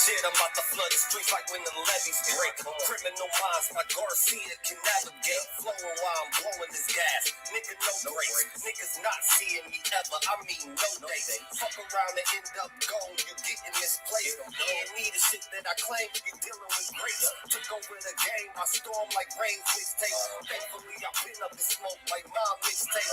shit, I'm about to flood the streets like when the levees break. Criminal minds like Garcia can navigate. Flowing while I'm blowing this gas. Nigga, no brakes. Niggas not seeing me ever, I mean no days. Fuck around and end up gone, you get in this place. He ain't need the shit that I claim, you dealing with grace. Took over the game, I storm like rain mixtape. Thankfully, I pin up the smoke like my mixtape.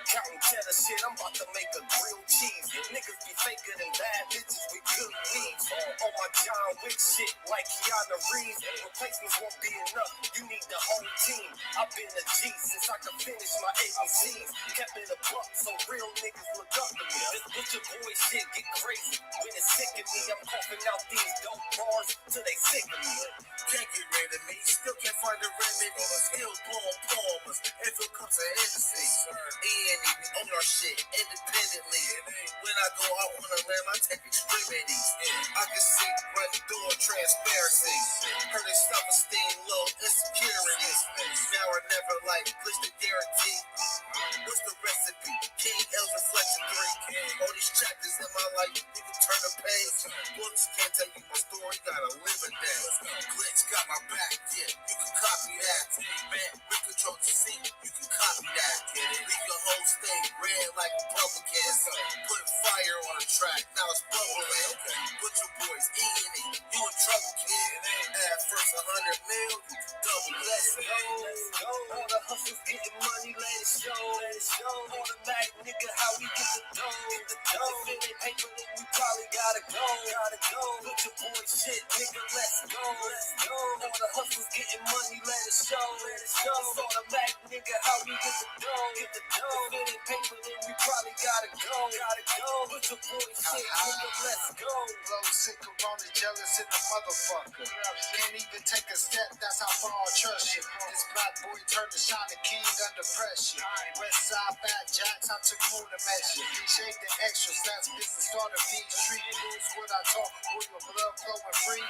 Counting cheddar shit, I'm about to make a grilled cheese. Niggas be faker than bad bitches with good needs. On my John Wick shit like Keanu Reeves. Replacements won't be enough, you need the whole team. I've been a G since I could finish my ABCs. Kept it a buck so real niggas look up to me. This butcher boy shit get crazy. When it's sick of me, I'm coughing out these dope bars till they sick of me. Can't get rid of me, still can't find a remedy. Still blowing palmers if it comes to Hennessy. And we own our shit independently. When I go out on a limb, I take extremities. I can see right through transparency. Heard his self-esteem low, insecurities. Now or never like, push the guarantee. What's the recipe? King L's Reflection 3. All these chapters in my life, you can turn the page. Books can't tell you my story, gotta live it down. Glitch got my back, yeah, you can copy that. Man, we control the scene, you can copy that. Leave your whole state red like Republicans. Put fire on the track, now it's bubbling. Put your boys eating it, you in trouble, kid. Add first 100 mil, you can double. Let's go. All the hustlers getting money, let it show. Automatic nigga, how we get the dough. If it ain't paper, then we probably gotta go. Put your boy shit, nigga, let's go. All the hustlers getting money, let it show. It's automatic nigga, how we get the dough. If it ain't paper, then we probably gotta go. Put your boy shit, nigga, let's go. Blow sick, corona, jealous in the motherfucker. Can't even take a step, that's how far I trust you. This black boy turned to shine the king under pressure. West side fat jacks, I took more to measure. Shaved the extra stats, business started feed street rules. What I talk, with your blood flowing free.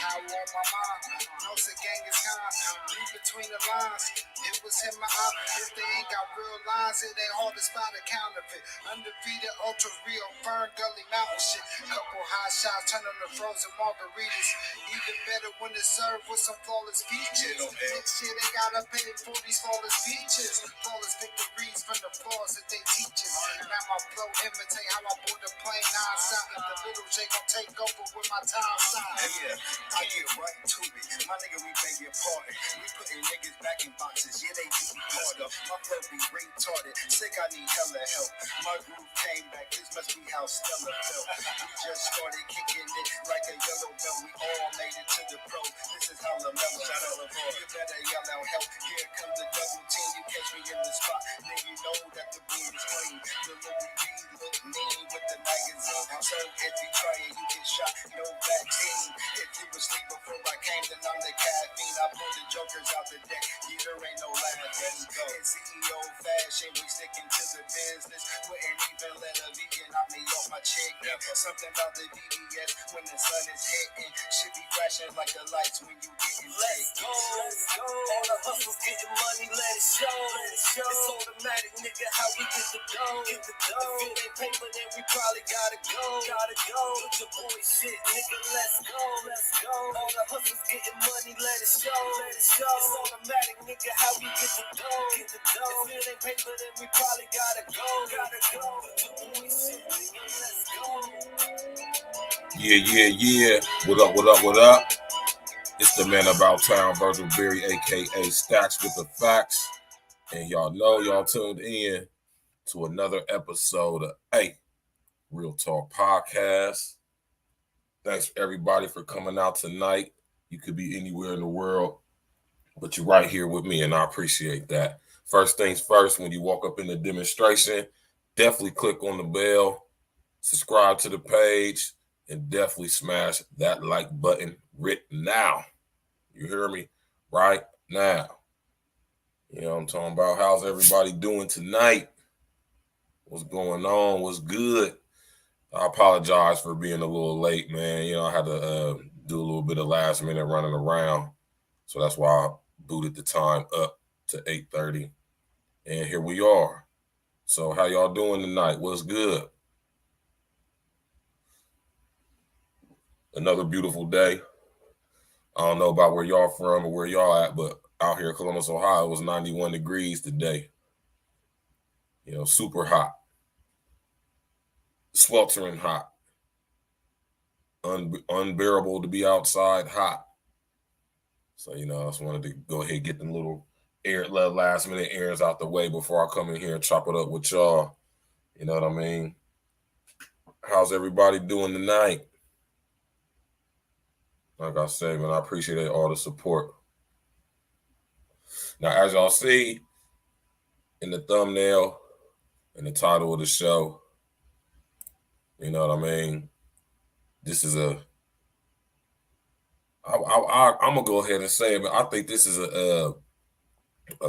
How on my mind, knows the gang is kind. Read between the lines, it was in my eye. If they ain't got real lines, it ain't hard to spot a counterfeit. Undefeated, ultra real, burn gully mountain shit. Couple high shots, turn on the frozen margaritas. Even better when it's served with some flawless features. Next shit, they gotta pay for these flawless features. Flawless victories from the flaws that they teach us. Now my flow imitate how I board the plane non-stop. The little J gon' take over with my time sign. Yeah, I get right to it. My nigga, we beg your pardon. We putting niggas back in boxes. Yeah, they do me harder. My flow be retarded. Sick, I need hella help. My groove came back. This must be how Stella felt. We just started kicking it like a yellow belt. We all made it to the pro. This is how the mellow felt. You better yell out help. Here comes the double team. You catch me in the spot. Then you know that the beat is clean. The Louis V look mean with the magazine. So if you try it, you get shot. No vaccine. If you was asleep before I came, then I'm the caffeine. I pull the jokers out the deck. Yeah, there ain't no laughing. In CEO fashion, we sticking to the business. Wouldn't even let a vegan knock me off my chick. Something about the BBS when the sun is hitting. Should be flashing like the lights when you getting Let's go. All the hustlers getting money, let it show. It's automatic, nigga, how we get the dough. If it ain't paper, then we probably gotta go. Put your boy shit, nigga, let's go. All the hustlers getting money, let it show. It's automatic, nigga, how we get the dough. If it ain't paper, then we probably gotta go. Put your boy shit, nigga, let's go. Yeah. What up? It's the man about town, Virgil Berry, aka Stacks with the Facts. And y'all know y'all tuned in to another episode of Real Talk Podcast. Thanks for everybody for coming out tonight. You could be anywhere in the world, but you're right here with me, and I appreciate that. First things first, when you walk up in the demonstration, definitely click on the bell, subscribe to the page, and definitely smash that like button right now. You hear me? Right now. You know what I'm talking about? How's everybody doing tonight? What's going on? What's good? I apologize for being a little late, man. You know, I had to do a little bit of last minute running around. So that's why I booted the time up to 8:30. And here we are. So how y'all doing tonight? What's good? Another beautiful day. I don't know about where y'all from or where y'all at, but out here in Columbus, Ohio, it was 91 degrees today. You know, super hot. Sweltering hot. Unbearable to be outside hot. So, you know, I just wanted to go ahead and get them little last minute errands out the way before I come in here and chop it up with y'all. You know what I mean? How's everybody doing tonight? Like I said, man, I appreciate all the support. Now, as y'all see in the thumbnail and the title of the show, you know what I mean? This is I'm gonna go ahead and say it, but I think this is a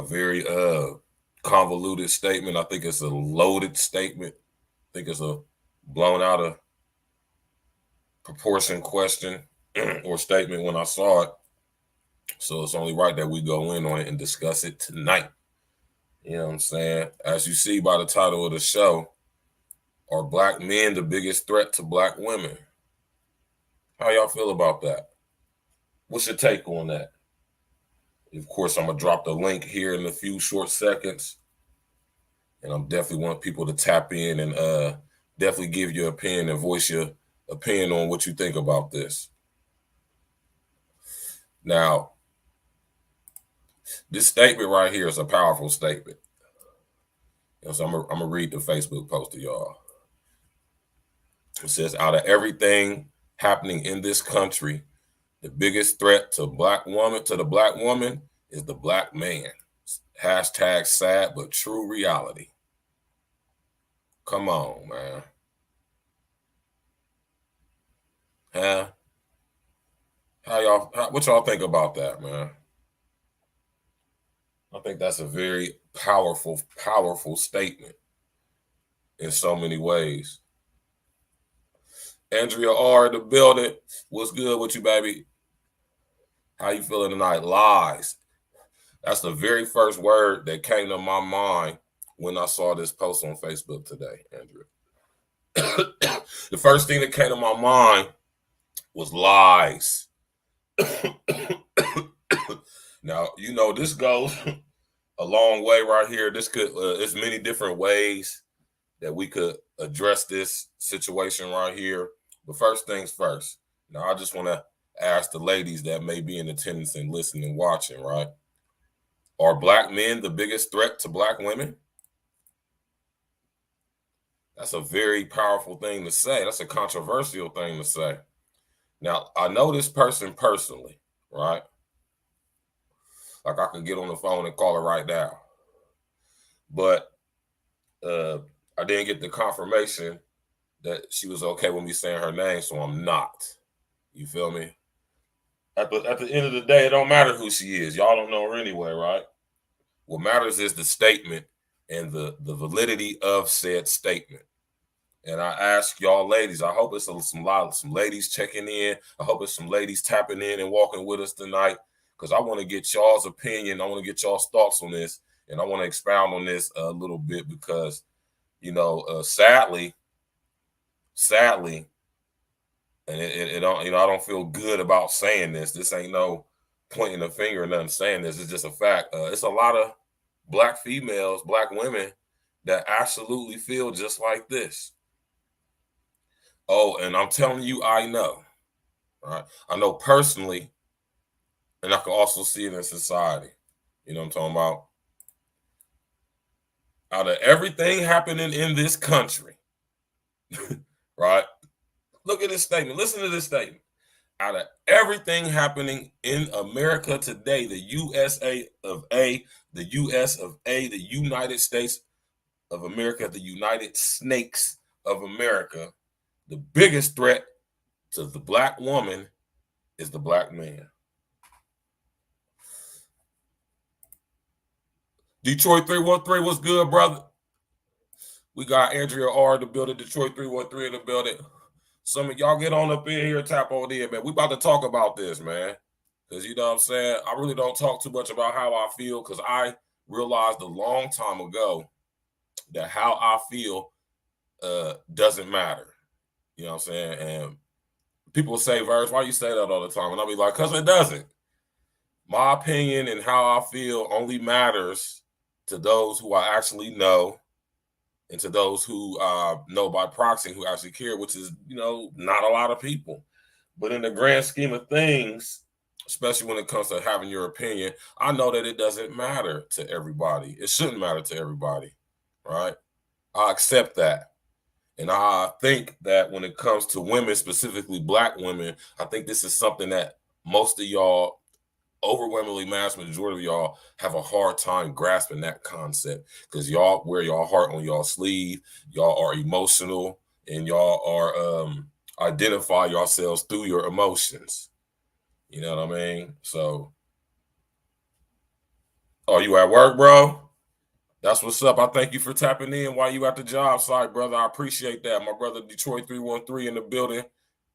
very convoluted statement. I think it's a loaded statement. I think it's a blown out of proportion question or statement when I saw it. So it's only right that we go in on it and discuss it tonight. You know what I'm saying? As you see by the title of the show, are black men the biggest threat to black women? How y'all feel about that? What's your take on that? Of course, I'm going to drop the link here in a few short seconds. And I'm definitely want people to tap in and definitely give your opinion and voice your opinion on what you think about this. Now, this statement right here is a powerful statement. You know, so I'm going to read the Facebook post to y'all. It says, out of everything happening in this country, the biggest threat to the black woman is the black man. Hashtag sad but true reality. Come on, man. Huh? What y'all think about that, man? I think that's a very powerful statement in so many ways. Andrea R. the building. What's good with you, baby? How you feeling tonight? Lies. That's the very first word that came to my mind when I saw this post on Facebook today, Andrea. The first thing that came to my mind was lies. Now, you know, this goes a long way right here. This could, there's many different ways that we could address this situation right here. But first things first. Now, I just want to ask the ladies that may be in attendance and listening and watching, right? Are black men the biggest threat to black women? That's a very powerful thing to say. That's a controversial thing to say. Now, I know this person personally, right? Like I could get on the phone and call her right now. But I didn't get the confirmation that she was okay with me saying her name, so I'm not. You feel me? At the end of the day, it don't matter who she is. Y'all don't know her anyway, right? What matters is the statement and the validity of said statement. And I ask y'all ladies, I hope it's some ladies checking in. I hope it's some ladies tapping in and walking with us tonight, because I want to get y'all's opinion. I want to get y'all's thoughts on this, and I want to expound on this a little bit because, you know, sadly, and it don't, you know, I don't feel good about saying this. This ain't no pointing a finger or nothing saying this. It's just a fact. It's a lot of black females, black women that absolutely feel just like this. Oh, and I'm telling you, I know, right? I know personally, and I can also see it in society. You know what I'm talking about? Out of everything happening in this country, right? Look at this statement. Listen to this statement. Out of everything happening in America today, the USA of A, the US of A, the United States of America, the United Snakes of America, the biggest threat to the black woman is the black man. Detroit 313, what's good, brother? We got Andrea R. in the building, Detroit 313 in the building. Some of y'all get on up in here, tap on in, man. We about to talk about this, man. Because, you know what I'm saying, I really don't talk too much about how I feel, because I realized a long time ago that how I feel doesn't matter. You know what I'm saying? And People say, Verse, why you say that all the time? And I'll be like, because it doesn't. My opinion and how I feel only matters to those who I actually know and to those who know by proxy, who actually care, which is, not a lot of people. But in the grand scheme of things, especially when it comes to having your opinion, I know that it doesn't matter to everybody. It shouldn't matter to everybody, right? I accept that. And I think that when it comes to women, specifically Black women, I think this is something that most of y'all, overwhelmingly mass majority of y'all, have a hard time grasping that concept, because y'all wear y'all heart on y'all sleeve. Y'all are emotional, and y'all are identify yourselves through your emotions. You know what I mean? So, are you at work, bro? That's what's up. I thank you for tapping in while you at the job site, brother. I appreciate that. My brother Detroit 313 in the building.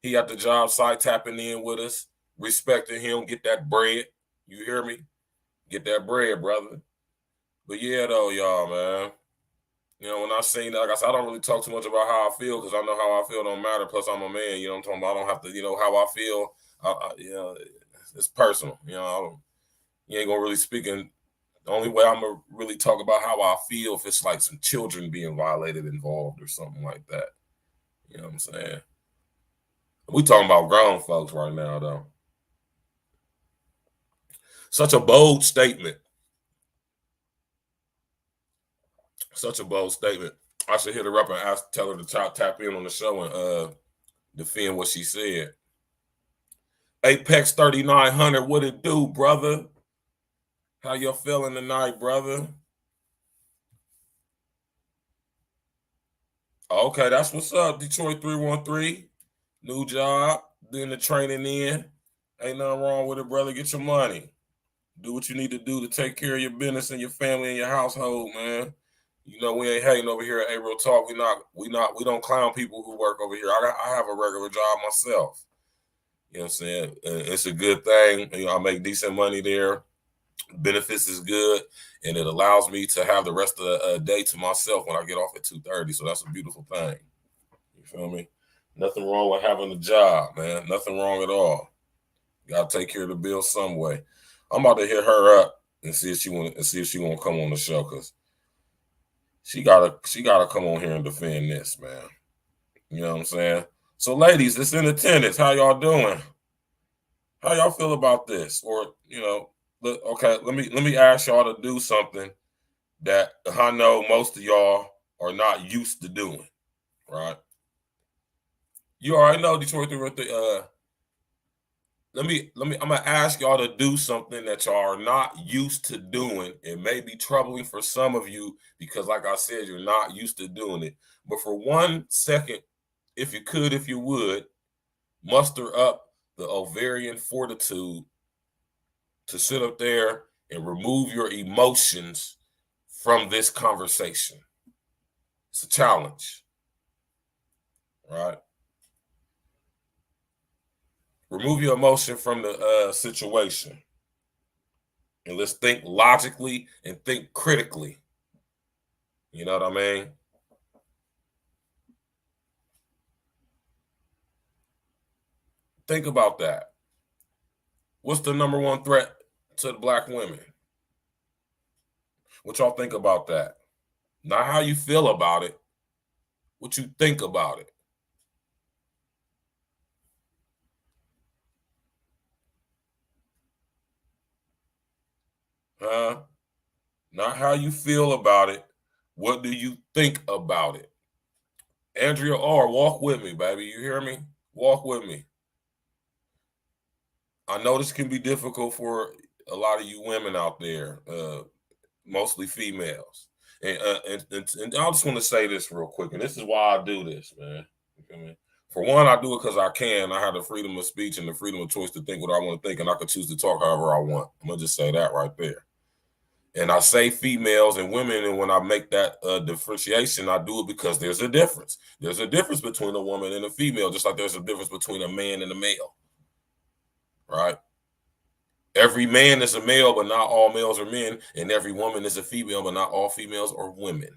He at the job site tapping in with us, respecting him. Get that bread. You hear me? Get that bread, brother. But yeah, though, y'all, man. When I say that, like I said, I don't really talk too much about how I feel, because I know how I feel don't matter. Plus, I'm a man. You know what I'm talking about? I don't have to, how I feel. It's personal. You ain't gonna really speak in. The only way I'm gonna really talk about how I feel if it's like some children being violated involved or something like that. You know what I'm saying? We talking about grown folks right now, though. Such a bold statement. Such a bold statement. I should hit her up and tell her to tap in on the show and defend what she said. Apex 3900, what it do, brother? How you feeling tonight, brother? Okay, that's what's up. Detroit 313. New job. Doing the training in. Ain't nothing wrong with it, brother. Get your money. Do what you need to do to take care of your business and your family and your household, man. We ain't hating over here at A-Real Talk. We don't clown people who work over here. I have a regular job myself. You know what I'm saying? It's a good thing. I make decent money there. Benefits is good, and it allows me to have the rest of the day to myself when I get off at 2:30. So that's a beautiful thing. You feel me? Nothing wrong with having a job, man. Nothing wrong at all. Gotta take care of the bills some way. I'm about to hit her up and see if she want to come on the show, because she gotta come on here and defend this, man. You know what I'm saying? So, ladies, it's in attendance. How y'all doing? How y'all feel about this? Or okay, let me ask y'all to do something that I know most of y'all are not used to doing, right? You already know Detroit 313. I'm gonna ask y'all to do something that y'all are not used to doing. It may be troubling for some of you because, like I said, you're not used to doing it. But for 1 second, if you would, muster up the ovarian fortitude to sit up there and remove your emotions from this conversation. It's a challenge, right? Remove your emotion from the situation, and let's think logically and think critically. You know what I mean? Think about that. What's the number one threat to the Black women? What y'all think about that? Not how you feel about it, what you think about it. Not how you feel about it. What do you think about it? Andrea R., walk with me, baby. You hear me? Walk with me. I know this can be difficult for a lot of you women out there, mostly females. And I just want to say this real quick, and this is why I do this, man. You feel me? For one, I do it because I can. I have the freedom of speech and the freedom of choice to think what I want to think, and I can choose to talk however I want. I'm going to just say that right there. And I say females and women, and when I make that differentiation, I do it because there's a difference. There's a difference between a woman and a female, just like there's a difference between a man and a male, right? Every man is a male, but not all males are men, and every woman is a female, but not all females are women.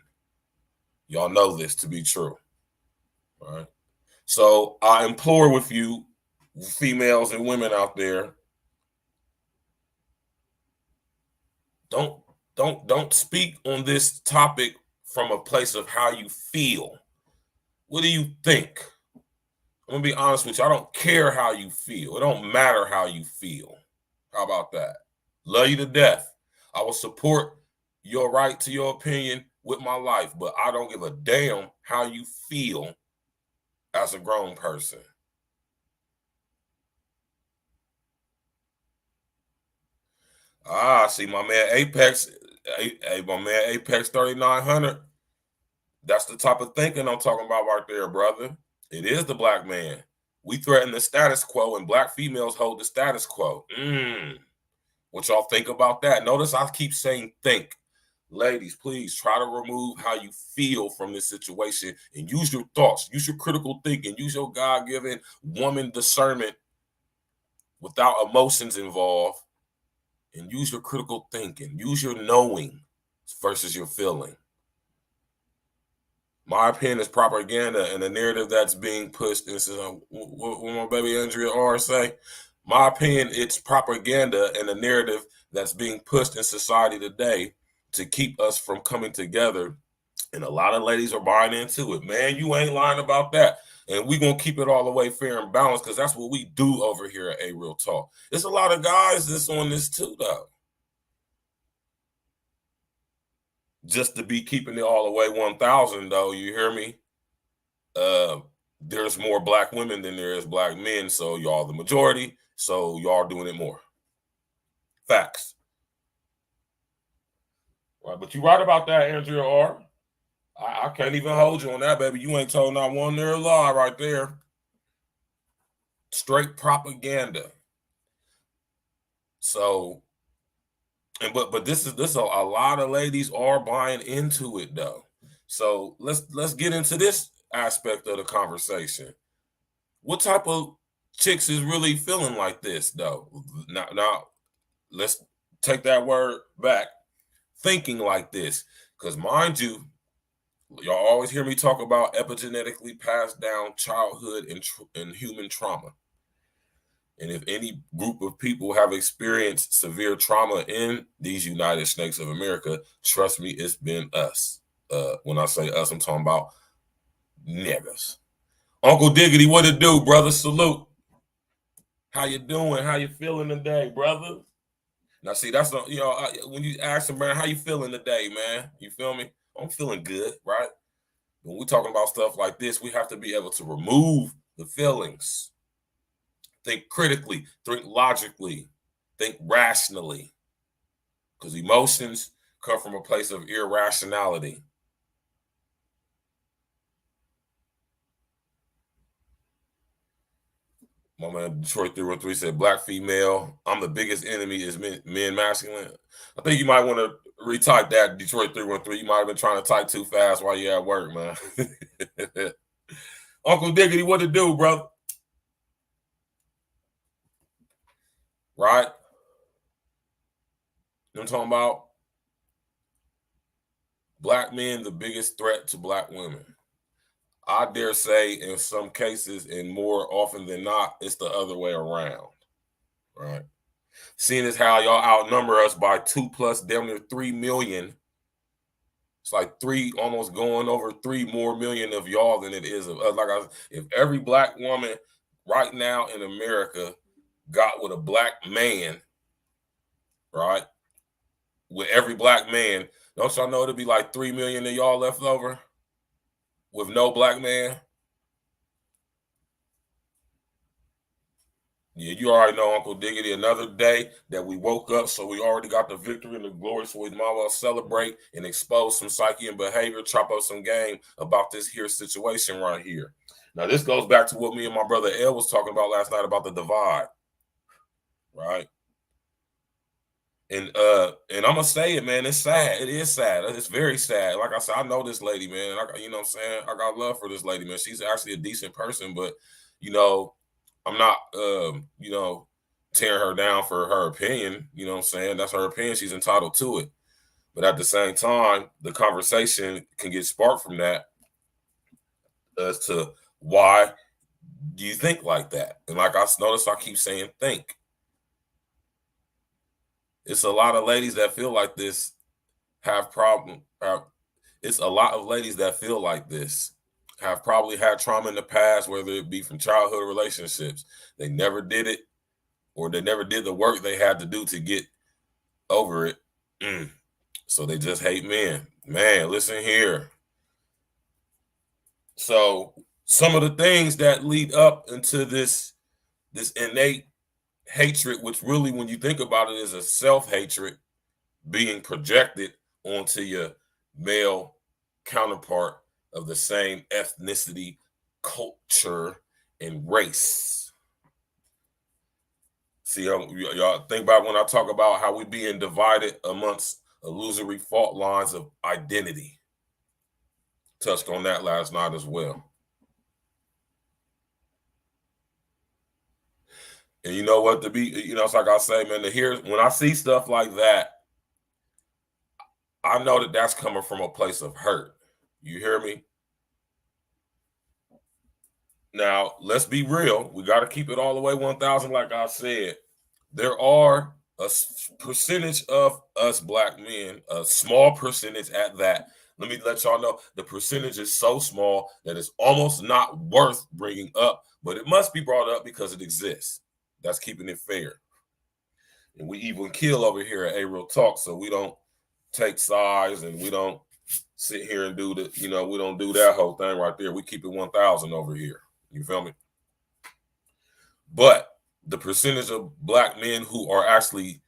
Y'all know this to be true, right? So I implore with you females and women out there, don't speak on this topic from a place of how you feel. What do you think? I'm gonna be honest with you. I don't care how you feel. It don't matter how you feel. How about that? Love you to death. I will support your right to your opinion with my life, but I don't give a damn how you feel as a grown person. See my man Apex, my man Apex 3900. That's the type of thinking I'm talking about right there, brother. It is the black man. We threaten the status quo, and black females hold the status quo. What y'all think about that? Notice I keep saying think. Ladies, please try to remove how you feel from this situation and use your thoughts, use your critical thinking, use your God-given woman discernment without emotions involved, and use your critical thinking, use your knowing versus your feeling. My opinion is propaganda and the narrative that's being pushed. This is what my baby Andrea R say. My opinion, it's propaganda and the narrative that's being pushed in society today to keep us from coming together. And a lot of ladies are buying into it. Man, you ain't lying about that. And we're going to keep it all the way fair and balanced because that's what we do over here at A Real Talk. There's a lot of guys that's on this too, though. Just to be keeping it all the way 1,000, though, you hear me? There's more black women than there is black men, so y'all the majority, so y'all doing it more. Facts. Right, but you right about that, Andrea R. I can't even hold you on that, baby. You ain't told not one there lie right there. Straight propaganda. So, but this a lot of ladies are buying into it though. So let's get into this aspect of the conversation. What type of chicks is really feeling like this though? Now let's take that word back. Thinking like this, because mind you, y'all always hear me talk about epigenetically passed down childhood and human trauma. And if any group of people have experienced severe trauma in these United States of America, trust me, it's been us. When I say us, I'm talking about niggas. Uncle Diggity, what it do, brother? Salute. How you doing? How you feeling today, brother? Now, see, that's when you ask them, man, how you feeling today, man? You feel me? I'm feeling good, right? When we're talking about stuff like this, we have to be able to remove the feelings. Think critically, think logically, think rationally. Because emotions come from a place of irrationality. My man Detroit 313 said, black female, I'm the biggest enemy is men masculine. I think you might want to retype that, Detroit 313. You might have been trying to type too fast while you're at work, man. Uncle Diggity, what to do, brother? Right? You know what I'm talking about? Black men, the biggest threat to black women. I dare say in some cases, and more often than not, it's the other way around, right? Seeing as how y'all outnumber us by 2+, damn near 3 million. It's like almost going over 3 more million of y'all than it is of us. If every black woman right now in America got with a black man, right? With every black man, don't y'all know it'd be like 3 million of y'all left over with no black man? Yeah, you already know, Uncle Diggity. Another day that we woke up, so we already got the victory and the glory, so we might well celebrate and expose some psyche and behavior, chop up some game about this here situation right here. Now, this goes back to what me and my brother El was talking about last night about the divide, right? And I'm gonna say it, man. It's sad. It is sad. It's very sad. Like I said, I know this lady, man. You know what I'm saying? I got love for this lady, man. She's actually a decent person, but I'm not tearing her down for her opinion. You know what I'm saying? That's her opinion. She's entitled to it. But at the same time, the conversation can get sparked from that as to why Do you think like that? And like I notice, I keep saying think. It's a lot of ladies that feel like this have problem. It's a lot of ladies that feel like this have probably had trauma in the past, whether it be from childhood relationships. They never did it, or they never did the work they had to do to get over it. So they just hate men. Man, listen here. So some of the things that lead up into this innate hatred, which really, when you think about it, is a self-hatred being projected onto your male counterpart of the same ethnicity, culture, and race. See, y'all think about when I talk about how we being divided amongst illusory fault lines of identity. Touched on that last night as well. And you know what, to be, it's like I say, man, to hear, when I see stuff like that, I know that that's coming from a place of hurt. You hear me? Now, let's be real. We got to keep it all the way 1,000, like I said. There are a percentage of us black men, a small percentage at that. Let me let y'all know, the percentage is so small that it's almost not worth bringing up, but it must be brought up because it exists. That's keeping it fair. And we even kill over here at A Real Talk, so we don't take sides and we don't sit here and do we don't do that whole thing right there. We keep it 1,000 over here. You feel me? But the percentage of black men who are actually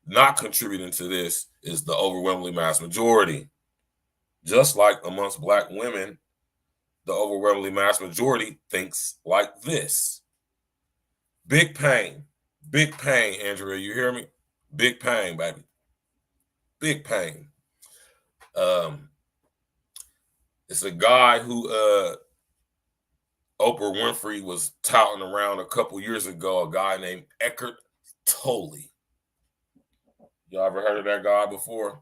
not contributing to this is the overwhelmingly mass majority. Just like amongst black women, the overwhelmingly mass majority thinks like this. Big pain. Big pain, Andrea. You hear me? Big pain, baby. Big pain. It's a guy who Oprah Winfrey was touting around a couple years ago, a guy named Eckhart Tolle. Y'all ever heard of that guy before?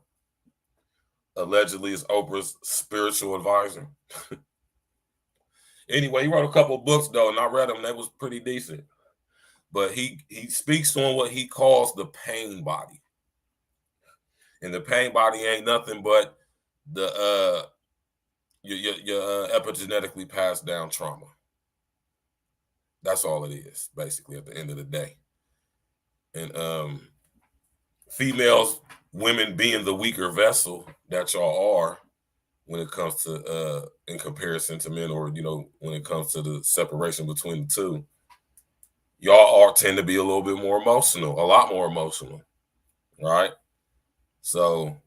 Allegedly is Oprah's spiritual advisor. Anyway, he wrote a couple books, though, and I read them. They was pretty decent. But he speaks on what he calls the pain body. And the pain body ain't nothing but the your epigenetically passed down trauma. That's all it is, basically, at the end of the day. And females, women being the weaker vessel that y'all are when it comes to in comparison to men, or when it comes to the separation between the two, y'all tend to be a little bit more emotional, a lot more emotional, right? So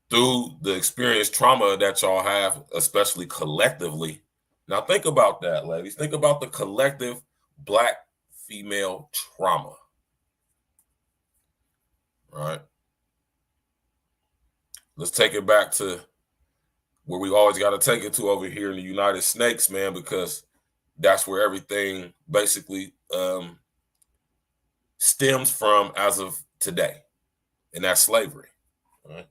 through the experienced trauma that y'all have, especially collectively, now think about that, ladies. Think about the collective black female trauma, right? Let's take it back to where we always got to take it to over here in the United States, man, because that's where everything basically stems from as of today, and that's slavery, right?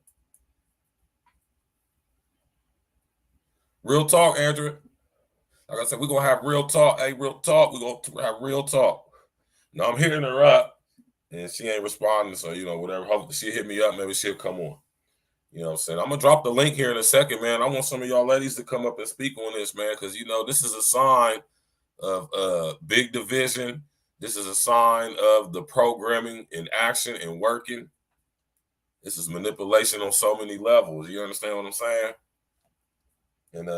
Real talk, Andrew. Like I said, we're going to have real talk. Hey, real talk. We're going to have real talk. Now, I'm hitting her up, and she ain't responding, so, whatever. Hopefully she'll hit me up. Maybe she'll come on. You know what I'm saying? I'm going to drop the link here in a second, man. I want some of y'all ladies to come up and speak on this, man, because, this is a sign of big division. This is a sign of the programming in action and working. This is manipulation on so many levels. You understand what I'm saying? And,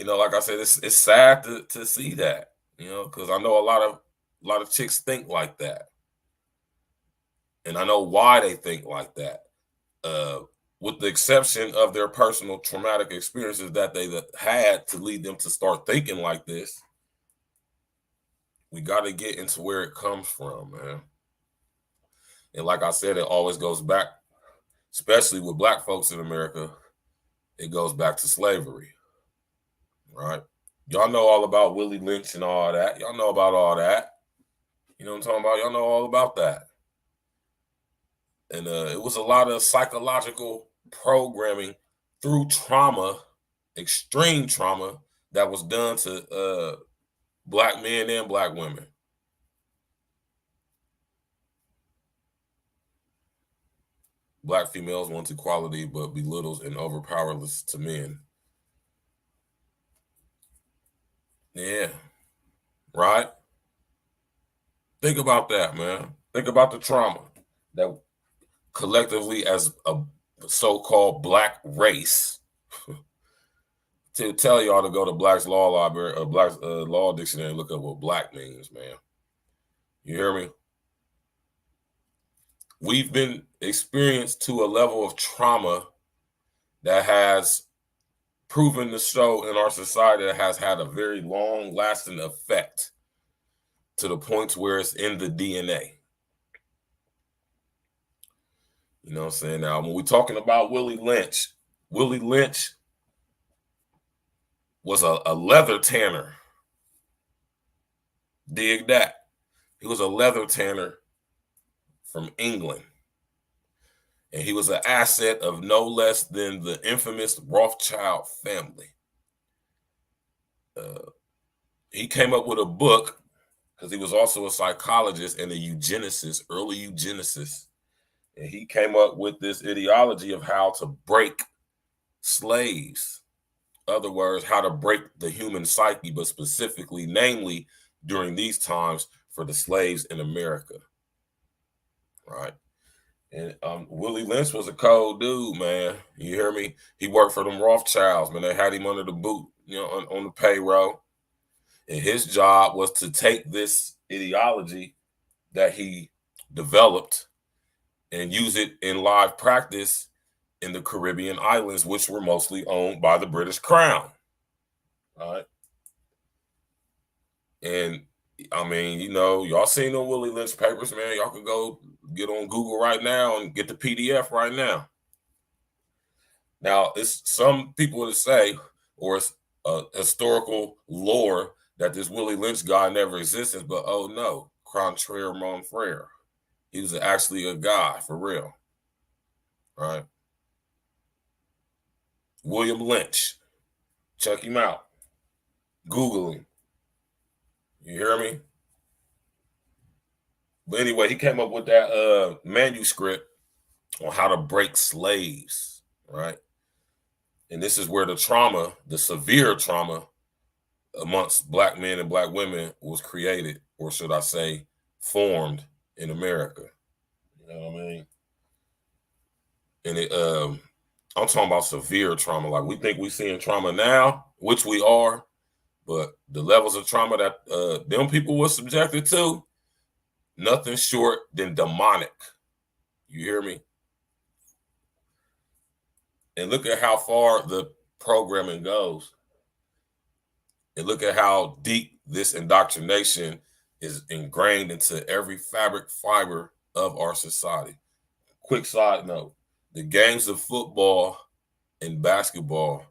like I said, it's sad to see that, because I know a lot of chicks think like that. And I know why they think like that. With the exception of their personal traumatic experiences that they had to lead them to start thinking like this, we got to get into where it comes from, man. And like I said, it always goes back, especially with black folks in America, it goes back to slavery, right? Y'all know all about Willie Lynch and all that. Y'all know about all that. You know what I'm talking about? Y'all know all about that. And it was a lot of psychological programming through trauma, extreme trauma, that was done to black men and black women. Black females want equality but belittles and overpowers to men. Yeah. Right? Think about that, man. Think about the trauma that collectively as a so-called black race to tell y'all to go to Black's Law Library or Black's Law Dictionary and look up what black means, man. You hear me? We've been experienced to a level of trauma that has proven to show in our society that has had a very long lasting effect to the point where it's in the DNA. You know what I'm saying? Now, when we're talking about Willie Lynch was a leather tanner. Dig that. He was a leather tanner from England. And he was an asset of no less than the infamous Rothschild family. He came up with a book because he was also a psychologist and a eugenicist, early eugenicist. And he came up with this ideology of how to break slaves. In other words, how to break the human psyche, but specifically, namely, during these times for the slaves in America. Right? And Willie Lynch was a cold dude, man. You hear me? He worked for them Rothschilds, man. They had him under the boot, you know, on the payroll. And his job was to take this ideology that he developed and use it in live practice in the Caribbean islands, which were mostly owned by the British Crown. Right? And I mean, you know, y'all seen the Willie Lynch papers, man. Y'all can go get on Google right now and get the PDF right now. Now, it's some people that say, or it's a historical lore that this Willie Lynch guy never existed, but oh no, contraire mon frere. He was actually a guy for real. Right? William Lynch. Check him out. Google him. You hear me? But anyway, he came up with that manuscript on how to break slaves, right? And this is where the trauma, the severe trauma amongst black men and black women was created, or should I say, formed in America. You know what I mean? And it, I'm talking about severe trauma. Like we think we're seeing trauma now, which we are, but the levels of trauma that them people were subjected to, nothing short than demonic. You hear me? And look at how far the programming goes. And look at how deep this indoctrination is ingrained into every fabric fiber of our society. Quick side note, the games of football and basketball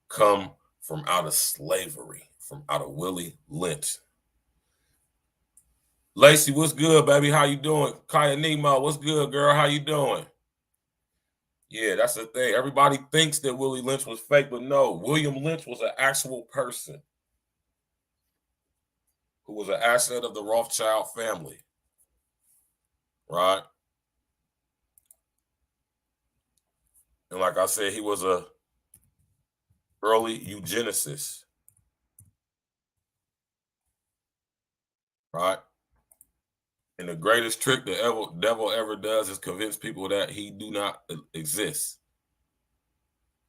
come from out of slavery, from out of Willie Lynch. Lacey, what's good, baby? How you doing? Kaya Nemo, what's good, girl? How you doing? Yeah, that's the thing. Everybody thinks that Willie Lynch was fake, but no, William Lynch was an actual person who was an asset of the Rothschild family, right? And like I said, he was a early eugenicist, right? And the greatest trick the devil ever does is convince people that he do not exist,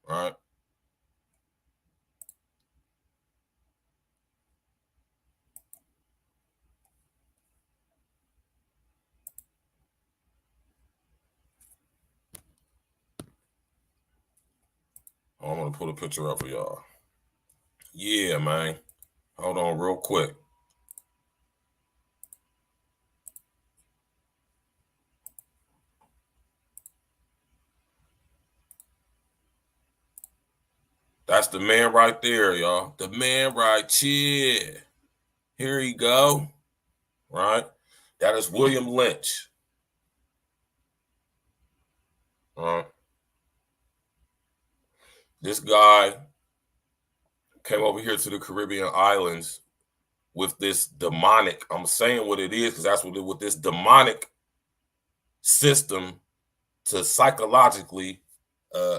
right? I'm gonna put a picture up for y'all. Yeah, man. Hold on real quick. That's the man right there, y'all. The man right here. Here you go. Right? That is William Lynch. This guy came over here to the Caribbean islands with this demonic, I'm saying what it is because that's what it, with this demonic system to psychologically,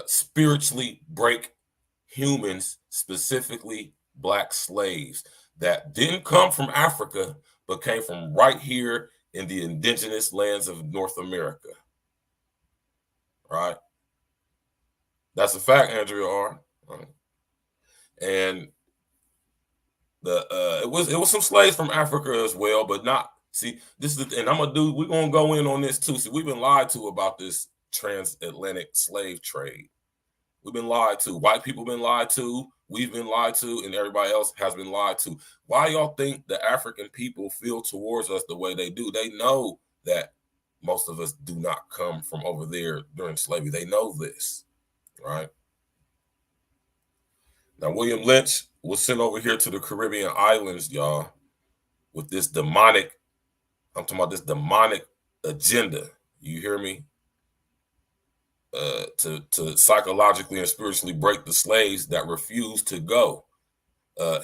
spiritually break humans, specifically black slaves that didn't come from Africa, but came from right here in the indigenous lands of North America. Right? That's a fact, Andrea R. And it was some slaves from Africa as well, but not. See, this is and we're gonna go in on this too. See, we've been lied to about this transatlantic slave trade. We've been lied to. White people been lied to. We've been lied to, and everybody else has been lied to. Why y'all think the African people feel towards us the way they do? They know that most of us do not come from over there during slavery. They know this, right? Now, William Lynch was sent over here to the Caribbean islands, y'all, with this demonic, I'm talking about this demonic agenda. You hear me? To psychologically and spiritually break the slaves that refuse to go.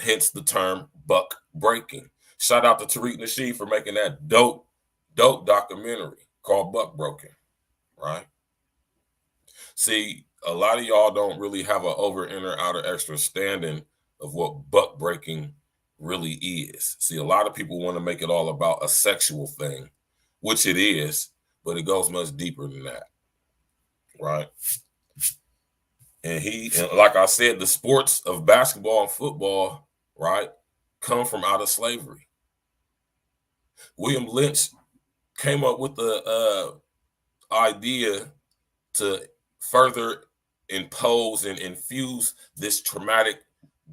Hence the term buck breaking. Shout out to Tariq Nasheed for making that dope documentary called Buck Broken, right? See, a lot of y'all don't really have an over, inner, outer, extra standing of what buck breaking really is. See, a lot of people want to make it all about a sexual thing, which it is, but it goes much deeper than that, right? And like I said, the sports of basketball and football, right, come from out of slavery. William Lynch came up with the idea to further impose and infuse this traumatic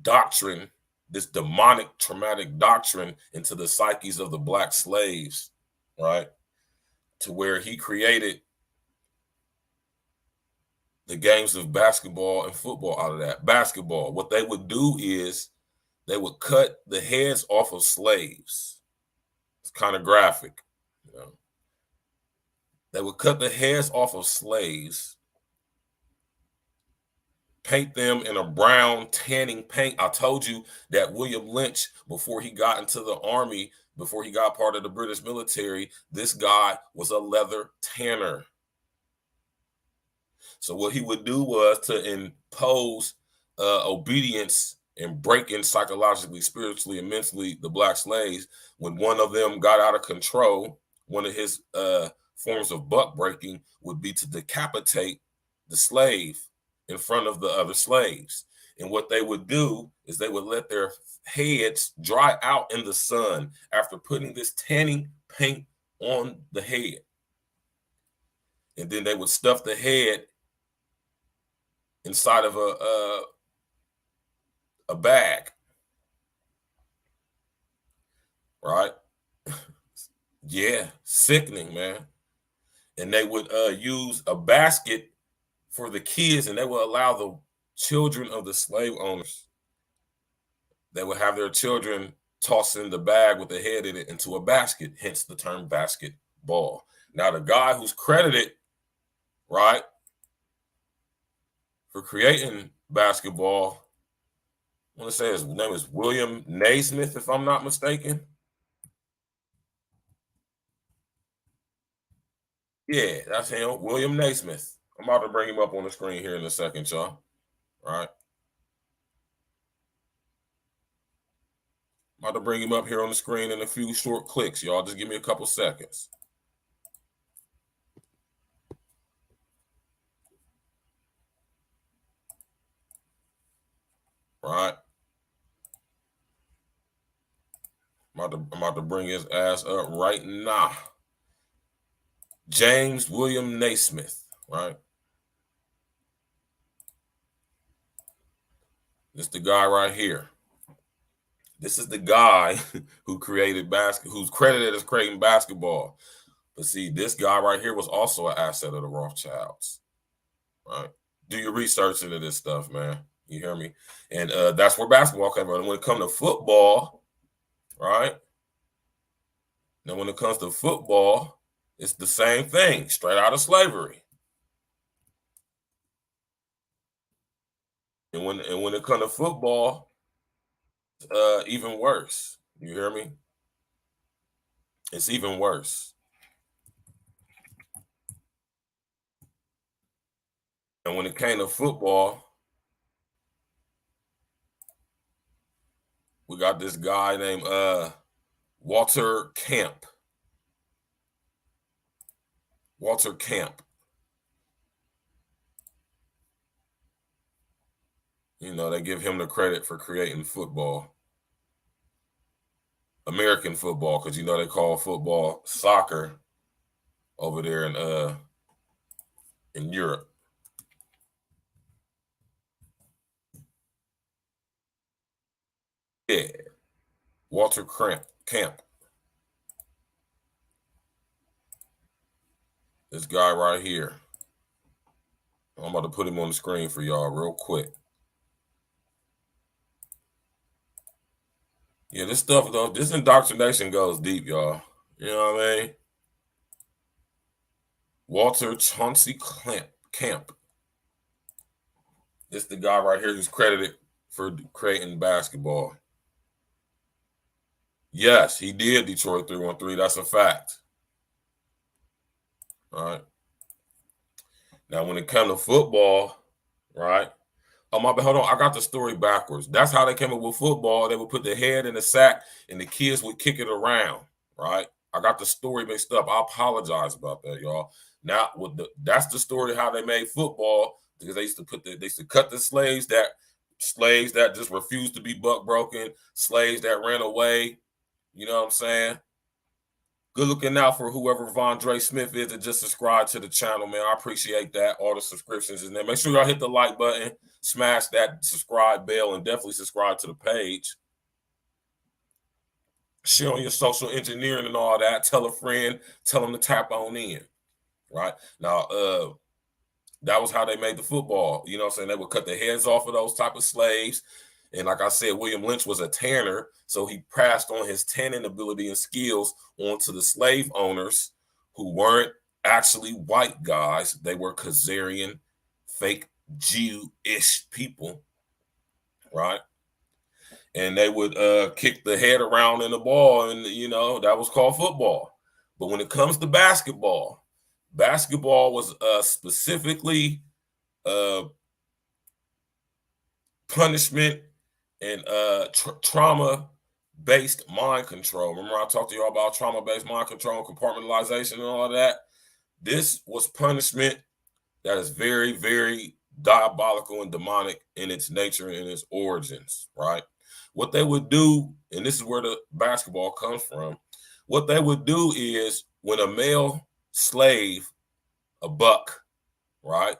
doctrine, this demonic traumatic doctrine into the psyches of the black slaves, right? To where he created the games of basketball and football out of that. Basketball, what they would do is they would cut the heads off of slaves. It's kind of graphic, you know. They would cut the heads off of slaves, paint them in a brown tanning paint. I told you that William Lynch, before he got into the army, before he got part of the British military, this guy was a leather tanner. So what he would do was to impose obedience and break in psychologically, spiritually, and mentally the black slaves. When one of them got out of control, one of his forms of buck breaking would be to decapitate the slave in front of the other slaves. And what they would do is they would let their heads dry out in the sun after putting this tanning paint on the head. And then they would stuff the head inside of a bag, right? Yeah, sickening, man. And they would use a basket for the kids, and they would allow the children of the slave owners, they would have their children toss in the bag with the head in it into a basket, hence the term basketball. Now, the guy who's credited, right, for creating basketball, I want to say his name is William Naismith, if I'm not mistaken. Yeah, that's him, William Naismith. I'm about to bring him up on the screen here in a second, y'all. All right. I'm about to bring him up here on the screen in a few short clicks, y'all. Just give me a couple seconds. All right. I'm about to bring his ass up right now. James William Naismith, right? This is the guy right here. This is the guy who created who's credited as creating basketball. But see, this guy right here was also an asset of the Rothschilds, right? Do your research into this stuff, man. You hear me? And that's where basketball came from. And when it comes to football, right? Now, when it comes to football, it's the same thing, straight out of slavery. And when it comes to football, even worse. You hear me? It's even worse. And when it came to football, we got this guy named Walter Camp. Walter Camp. You know, they give him the credit for creating football. American football, because you know they call football soccer over there in Europe. Yeah. Walter Camp. This guy right here. I'm about to put him on the screen for y'all real quick. Yeah, this stuff, though, this indoctrination goes deep, y'all. You know what I mean? Walter Chauncey Camp. This the guy right here who's credited for creating basketball. Yes, he did Detroit 313. That's a fact. All right. Now, when it comes to football, right? Oh, my bad. Hold on. I got the story backwards. That's how they came up with football. They would put the head in the sack and the kids would kick it around, right? I got the story mixed up. I apologize about that, y'all. Now, that's the story how they made football, because they used to cut the slaves that just refused to be buck broken, slaves that ran away. You know what I'm saying? Good looking out for whoever Vondre Smith is that just subscribe to the channel, man. I appreciate that. All the subscriptions in there. Make sure y'all hit the like button, smash that subscribe bell, and definitely subscribe to the page. Share on your social engineering and all that. Tell a friend. Tell them to tap on in. Right? Now, that was how they made the football. You know what I'm saying? They would cut the heads off of those type of slaves. And like I said, William Lynch was a tanner, so he passed on his tanning ability and skills onto the slave owners who weren't actually white guys. They were Khazarian, fake Jewish people, right? And they would kick the head around in the ball, and, you know, that was called football. But when it comes to basketball was specifically punishment and trauma-based mind control. Remember I talked to you all about trauma-based mind control and compartmentalization and all of that? This was punishment that is very, very diabolical and demonic in its nature and its origins, right? What they would do, and this is where the basketball comes from, what they would do is when a male slave, a buck, right?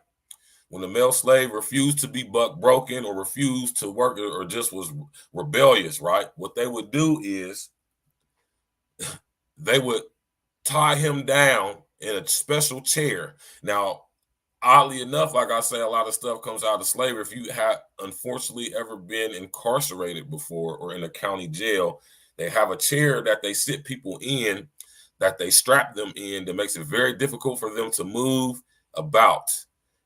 When the male slave refused to be buck broken or refused to work or just was rebellious, right? What they would do is they would tie him down in a special chair. Now, oddly enough, like I say, a lot of stuff comes out of slavery. If you have unfortunately ever been incarcerated before or in a county jail, they have a chair that they sit people in, that they strap them in, that makes it very difficult for them to move about.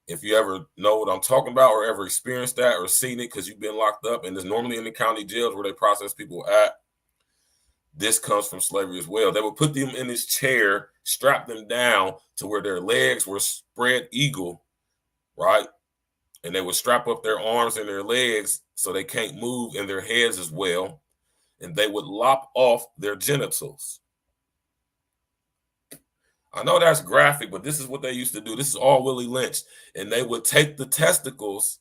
If you ever know what I'm talking about or ever experienced that or seen it because you've been locked up, and it's normally in the county jails where they process people at, this comes from slavery as well. They would put them in this chair, strap them down to where their legs were spread eagle, right? And they would strap up their arms and their legs so they can't move, and their heads as well. And they would lop off their genitals. I know that's graphic, but this is what they used to do. This is all Willie Lynch. And they would take the testicles,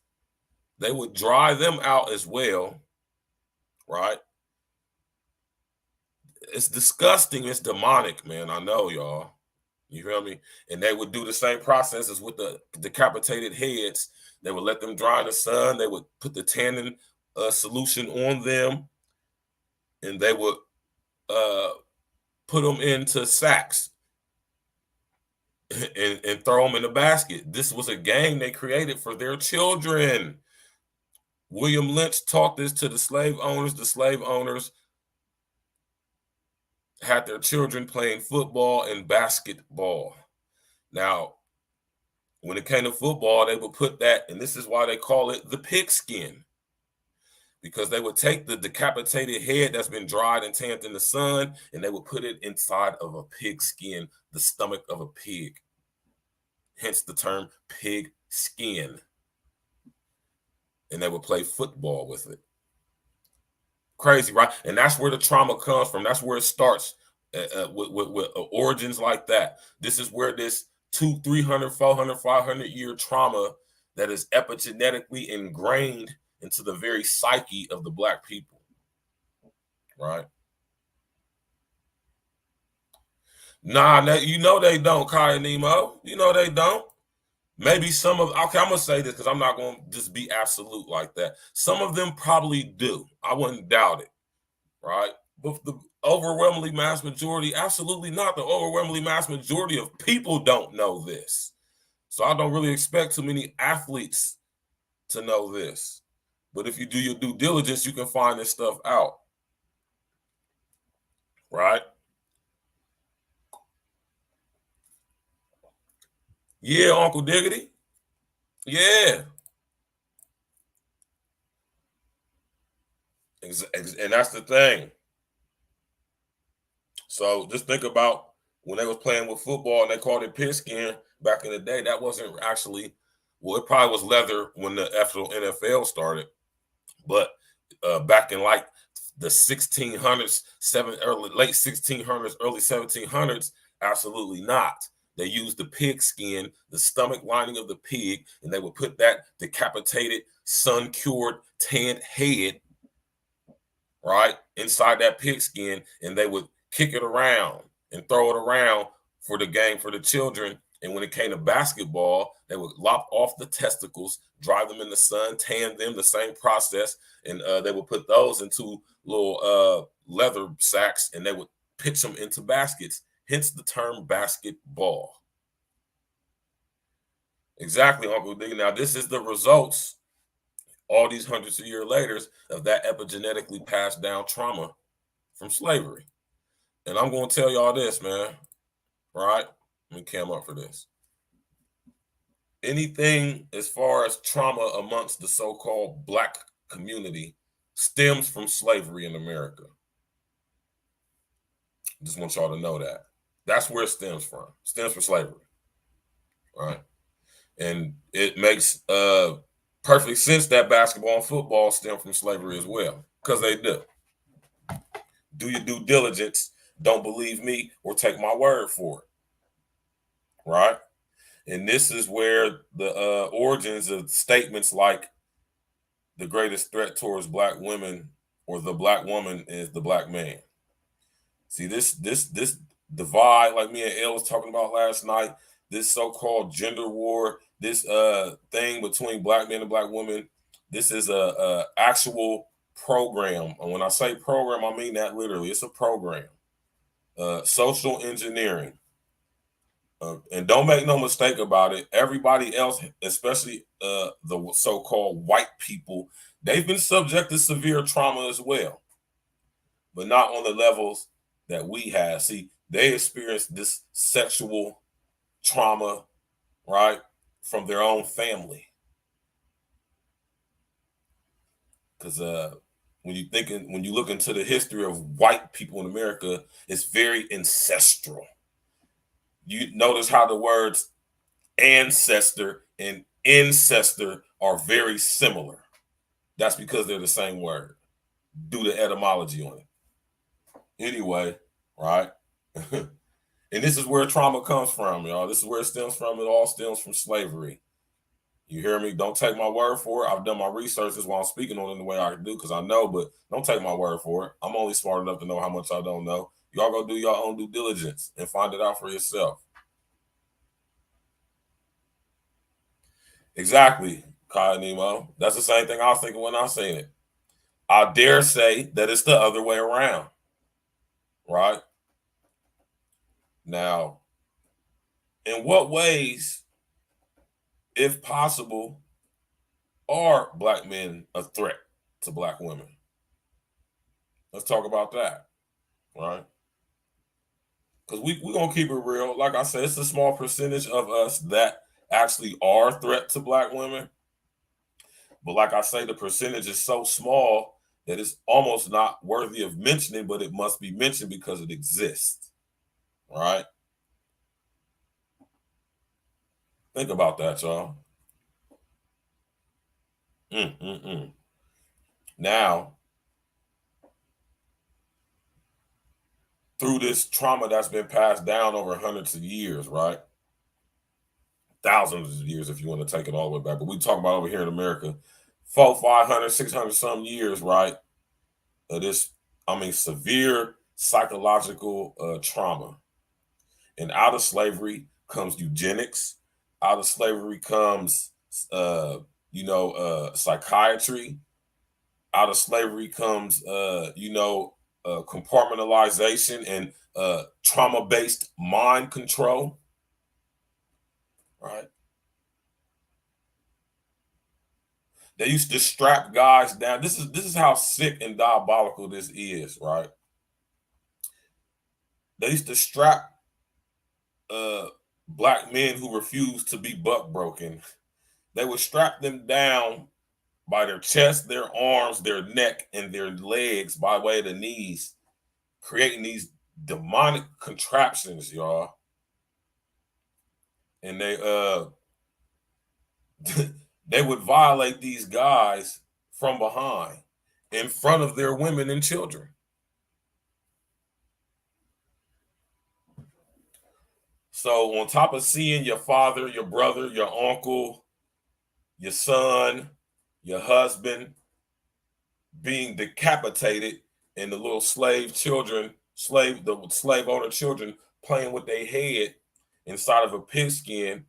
they would dry them out as well, right? It's disgusting. It's demonic, man. I know, y'all. You feel me? And they would do the same processes with the decapitated heads. They would let them dry in the sun. They would put the tannin solution on them, and they would put them into sacks and throw them in a basket. This was a game they created for their children. William Lynch taught this to the slave owners. The slave owners had their children playing football and basketball. Now, when it came to football, they would put that, and this is why they call it the pigskin. because they would take the decapitated head that's been dried and tanned in the sun, and they would put it inside of a pig skin, the stomach of a pig. Hence the term pig skin. And they would play football with it. Crazy, right? And that's where the trauma comes from. That's where it starts with origins like that. This is where this 200, 300, 400, 500-year trauma that is epigenetically ingrained into the very psyche of the Black people, right? Nah, you know they don't, Kai and Nemo. You know they don't. Maybe some of, okay, I'm going to say this because I'm not going to just be absolute like that. Some of them probably do. I wouldn't doubt it, right? But the overwhelmingly mass majority, absolutely not. The overwhelmingly mass majority of people don't know this. So I don't really expect too many athletes to know this. But if you do your due diligence, you can find this stuff out, right? Yeah, Uncle Diggity. Yeah. And that's the thing. So just think about when they was playing with football and they called it pigskin back in the day. That wasn't actually, well, it probably was leather when the actual NFL started. But back in like the 1600s, late 1600s, early 1700s, absolutely not. They used the pig skin, the stomach lining of the pig, and they would put that decapitated, sun-cured, tanned head, right, inside that pig skin, and they would kick it around and throw it around for the game for the children. And when it came to basketball, they would lop off the testicles, dry them in the sun, tan them, the same process. And they would put those into little leather sacks, and they would pitch them into baskets, hence the term basketball. Exactly, Uncle D. Now, this is the results, all these hundreds of years later, of that epigenetically passed down trauma from slavery. And I'm going to tell y'all this, man, right? Let me cam up for this. Anything as far as trauma amongst the so-called Black community stems from slavery in America. Just want y'all to know that. That's where it stems from. It stems from slavery, right? And it makes perfect sense that basketball and football stem from slavery as well, because they do. Do your due diligence. Don't believe me or take my word for it, right? And this is where the origins of statements like the greatest threat towards Black women or the Black woman is the Black man. See, this divide, like me and Elle was talking about last night, this so-called gender war, this thing between Black men and Black women, this is a actual program. And when I say program, I mean that literally. It's a program. Social engineering. And don't make no mistake about it. Everybody else, especially the so-called white people, they've been subject to severe trauma as well, but not on the levels that we have. See, they experienced this sexual trauma, right, from their own family. Because when you look into the history of white people in America, it's very ancestral. You notice how the words ancestor and incestor are very similar. That's because they're the same word. Do the etymology on it. Anyway, right? And this is where trauma comes from, y'all. This is where it stems from. It all stems from slavery. You hear me? Don't take my word for it. I've done my research. That's why I'm speaking on it the way I can do, because I know, but don't take my word for it. I'm only smart enough to know how much I don't know. Y'all go do your own due diligence and find it out for yourself. Exactly, Kai Nemo. That's the same thing I was thinking when I seen it. I dare say that it's the other way around, right? Now, in what ways, if possible, are Black men a threat to Black women? Let's talk about that, right? Because we're going to keep it real. Like I said, it's a small percentage of us that actually are a threat to Black women. But like I say, the percentage is so small that it's almost not worthy of mentioning, but it must be mentioned because it exists. Right? Think about that, y'all. Now, through this trauma that's been passed down over hundreds of years, right? Thousands of years, if you want to take it all the way back. But we talk about over here in America, 400, 500, 600 some years, right? This, severe psychological trauma. And out of slavery comes eugenics. Out of slavery comes, psychiatry. Out of slavery comes, compartmentalization and trauma-based mind control. Right? They used to strap guys down. This is how sick and diabolical this is, right? They used to strap black men who refused to be buck broken. They would strap them down by their chest, their arms, their neck, and their legs by way of the knees, creating these demonic contraptions, y'all. And they they would violate these guys from behind in front of their women and children. So on top of seeing your father, your brother, your uncle, your son, your husband being decapitated, and the little slave owner children playing with their head inside of a pigskin.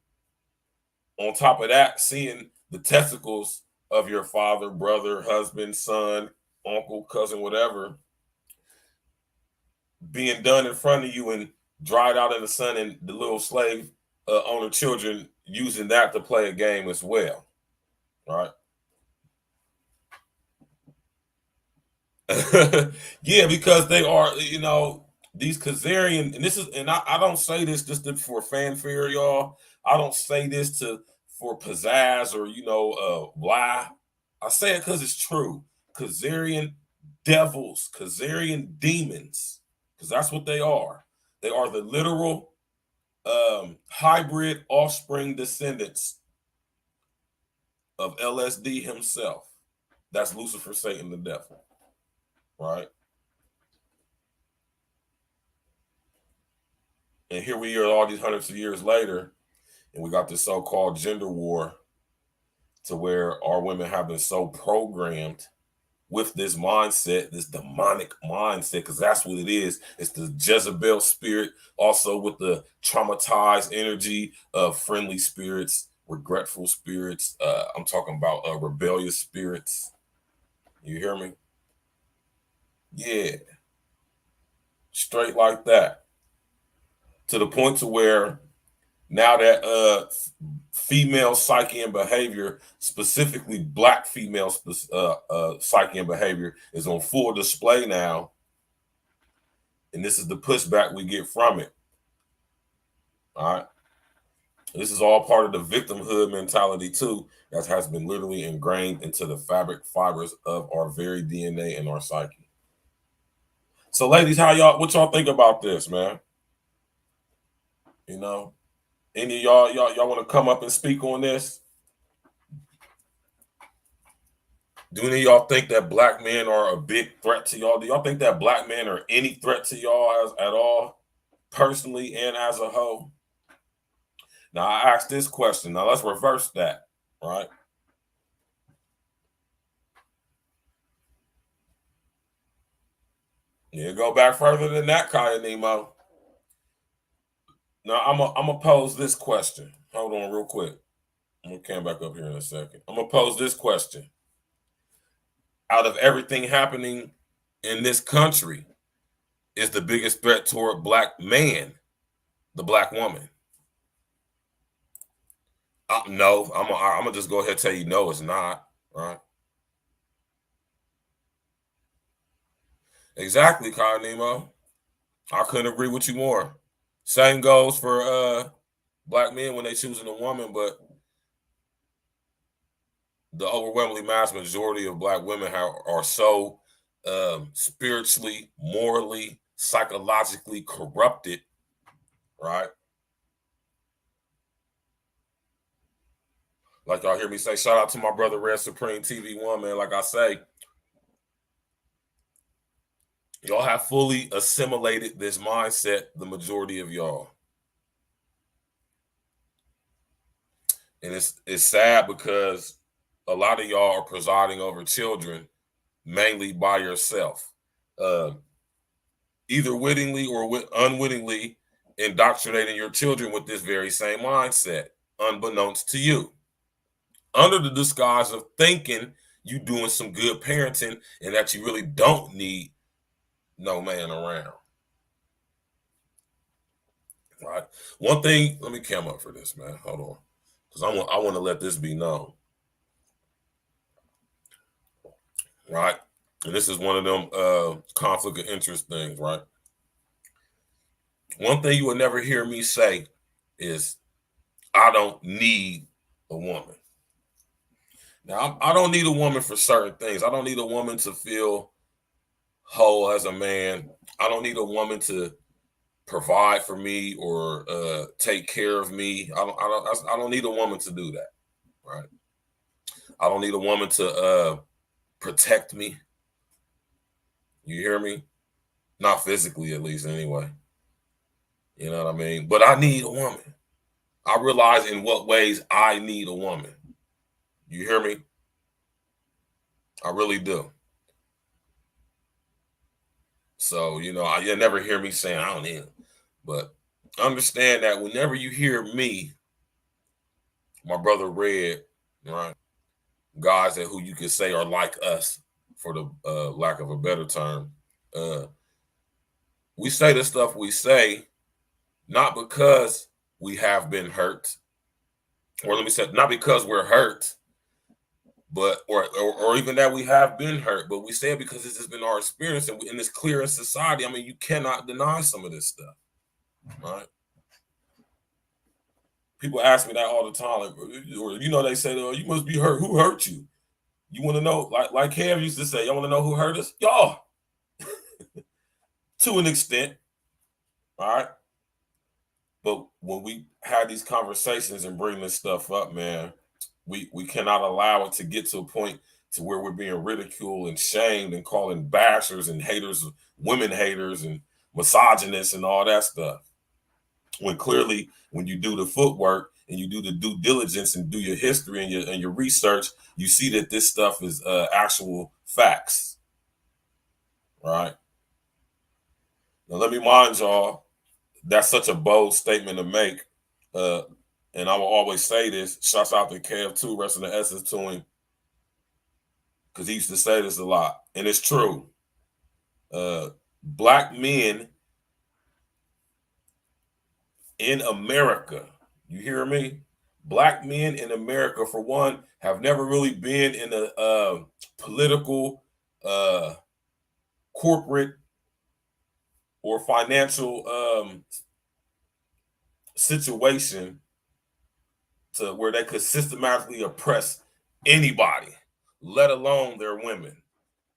On top of that, seeing the testicles of your father, brother, husband, son, uncle, cousin, whatever, being done in front of you and dried out in the sun, and the little slave owner children using that to play a game as well, right? Yeah, because they are, these Khazarian, and I don't say this just for fanfare, y'all. I don't say this for pizzazz or lie. I say it because it's true. Khazarian devils, Khazarian demons, because that's what they are. They are the literal hybrid offspring descendants of LSD himself. That's Lucifer, Satan, the devil, right? And here we are all these hundreds of years later, and we got this so-called gender war to where our women have been so programmed with this mindset, this demonic mindset, because that's what it is. It's the Jezebel spirit, also with the traumatized energy of friendly spirits, regretful spirits. I'm talking about rebellious spirits. You hear me? Yeah. Straight like that. To the point to where now that female psyche and behavior, specifically black female psyche and behavior, is on full display now. And this is the pushback we get from it. All right. This is all part of the victimhood mentality too, that has been literally ingrained into the fabric fibers of our very DNA and our psyche. So ladies, what y'all think about this, man? Any of y'all want to come up and speak on this? Do any of y'all think that black men are a big threat to y'all? Do y'all think that black men are any threat to y'all at all, personally and as a whole? Now, I asked this question. Now, let's reverse that, right? Yeah, go back further than that, Kaya Nemo. Now, I'm gonna pose this question. Hold on real quick. I'm gonna come back up here in a second. I'm gonna pose this question. Out of everything happening in this country, is the biggest threat toward black man the black woman? No, I'm gonna just go ahead and tell you no, it's not. Right? Exactly, Kyle Nemo. I couldn't agree with you more. Same goes for black men when they choosing a woman, but the overwhelmingly mass majority of black women are so spiritually, morally, psychologically corrupted, right? Like y'all hear me say, shout out to my brother Red Supreme TV1, man. Like I say, y'all have fully assimilated this mindset, the majority of y'all. And it's sad because a lot of y'all are presiding over children mainly by yourself. Either wittingly or unwittingly indoctrinating your children with this very same mindset, unbeknownst to you, under the disguise of thinking you doing some good parenting and that you really don't need no man around. Right? One thing, let me cam up for this, man. Hold on. Because I want to let this be known. Right? And this is one of them conflict of interest things, right? One thing you will never hear me say is, I don't need a woman. Now, I don't need a woman for certain things. I don't need a woman to feel whole as a man. I don't need a woman to provide for me or take care of me. I don't need a woman to do that, right? I don't need a woman to protect me. You hear me? Not physically, at least, anyway. You know what I mean? But I need a woman. I realize in what ways I need a woman. You hear me? I really do. So, you know, you'll never hear me saying I don't need him. But understand that whenever you hear me, my brother Red, right, guys that who you could say are like us, for the lack of a better term, we say the stuff we say not because we have been hurt, or let me say, not because we're hurt, but or even that we have been hurt, but we say it because this has been our experience, and it's clear in society. I mean, you cannot deny some of this stuff, right? People ask me that all the time, like, or you know, they say, "Oh, you must be hurt. Who hurt you?" You want to know, like Cam used to say, "You want to know who hurt us? Y'all." To an extent, all right. But when we have these conversations and bring this stuff up, man, we cannot allow it to get to a point to where we're being ridiculed and shamed and calling bashers and haters, women haters and misogynists and all that stuff. When clearly, when you do the footwork and you do the due diligence and do your history and your research, you see that this stuff is actual facts. Right? Now, let me mind y'all, that's such a bold statement to make. And I will always say this, shouts out to KF2, rest in the essence to him, because he used to say this a lot, and it's true. Black men in America, you hear me? Black men in America, for one, have never really been in a political, corporate, or financial situation to where they could systematically oppress anybody, let alone their women.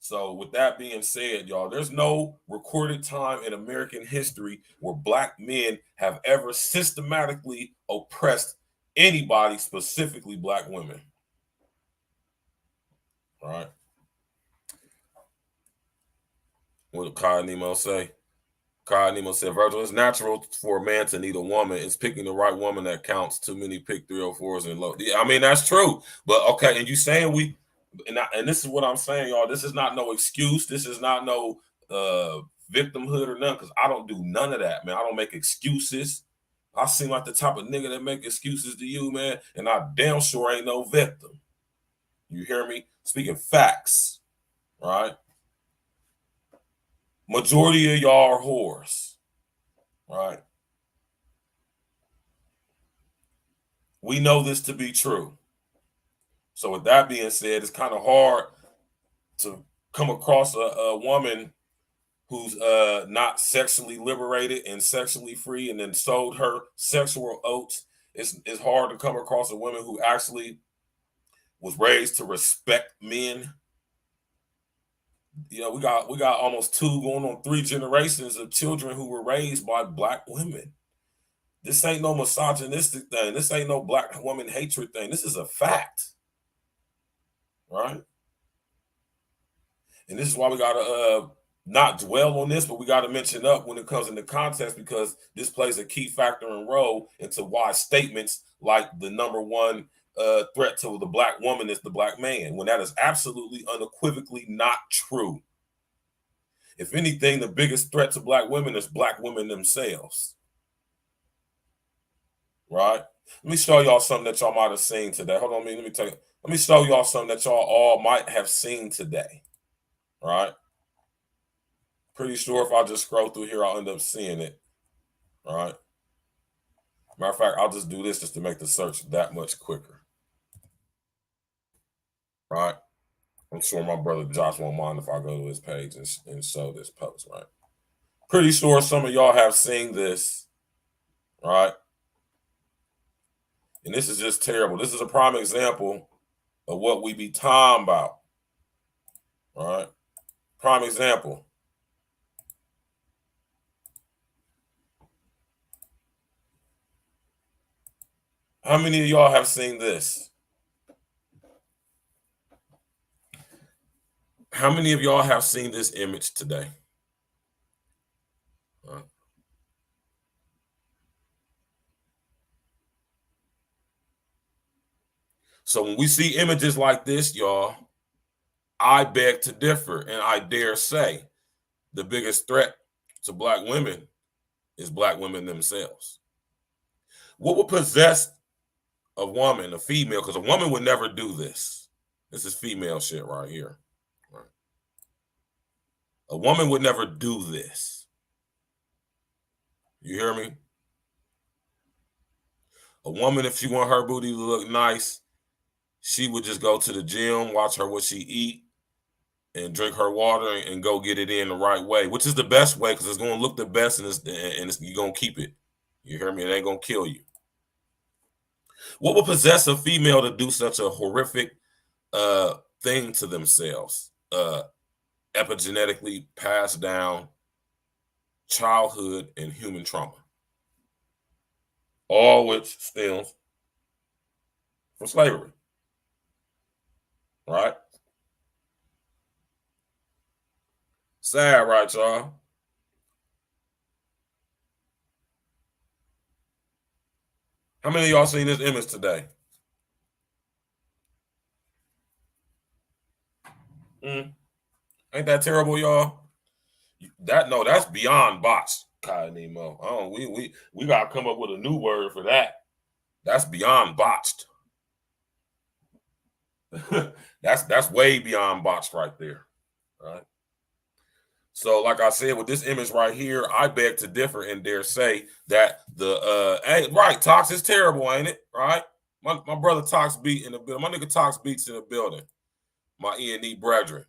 So with that being said, y'all, there's no recorded time in American history where black men have ever systematically oppressed anybody, specifically black women. All right. What did Kai Nemo say? Kai Nemo said, Virgil, it's natural for a man to need a woman. It's picking the right woman that counts. Too many pick 304s and low. Yeah, I mean, that's true. But okay, and you saying and this is what I'm saying, y'all. This is not no excuse. This is not no victimhood or none, because I don't do none of that, man. I don't make excuses. I seem like the type of nigga that make excuses to you, man, and I damn sure ain't no victim. You hear me? Speaking facts, right? Majority of y'all are whores, right? We know this to be true. So with that being said, it's kind of hard to come across a woman who's not sexually liberated and sexually free and then sold her sexual oats. It's hard to come across a woman who actually was raised to respect men. You know, we got almost 2 going on 3 generations of children who were raised by black women. This ain't no misogynistic thing. This ain't no black woman hatred thing. This is a fact, right? And this is why we gotta not dwell on this, but we gotta mention up when it comes into context, because this plays a key factor and role into why statements like the number one threat to the black woman is the black man, when that is absolutely unequivocally not true. If anything, the biggest threat to black women is black women themselves. Right? Let me show y'all something that y'all might have seen today. Hold on, let me show y'all something that y'all all might have seen today. Right? Pretty sure if I just scroll through here, I'll end up seeing it. Right? Matter of fact, I'll just do this just to make the search that much quicker. Right? I'm sure my brother Josh won't mind if I go to his page and show this post, right? Pretty sure some of y'all have seen this, right? And this is just terrible. This is a prime example of what we be talking about, right? Prime example. How many of y'all have seen this? How many of y'all have seen this image today? So when we see images like this, y'all, I beg to differ, and I dare say the biggest threat to black women is black women themselves. What would possess a woman, a female, because a woman would never do this. This is female shit right here. Right? A woman would never do this. You hear me? A woman, if she want her booty to look nice, she would just go to the gym, watch her what she eat, and drink her water and go get it in the right way, which is the best way, because it's going to look the best, and you're going to keep it. You hear me? It ain't going to kill you. What would possess a female to do such a horrific thing to themselves? Epigenetically passed down childhood and human trauma, all which stems from slavery, right? Sad, right, y'all? How many of y'all seen this image today? Ain't that terrible, y'all? That's beyond botched, Kai Nemo. We gotta come up with a new word for that. That's beyond botched. that's way beyond botched right there. Right. So, like I said, with this image right here, I beg to differ and dare say that Tox is terrible, ain't it? Right? My brother Tox beat in the building. My nigga Tox beats in the building. My E&E brethren.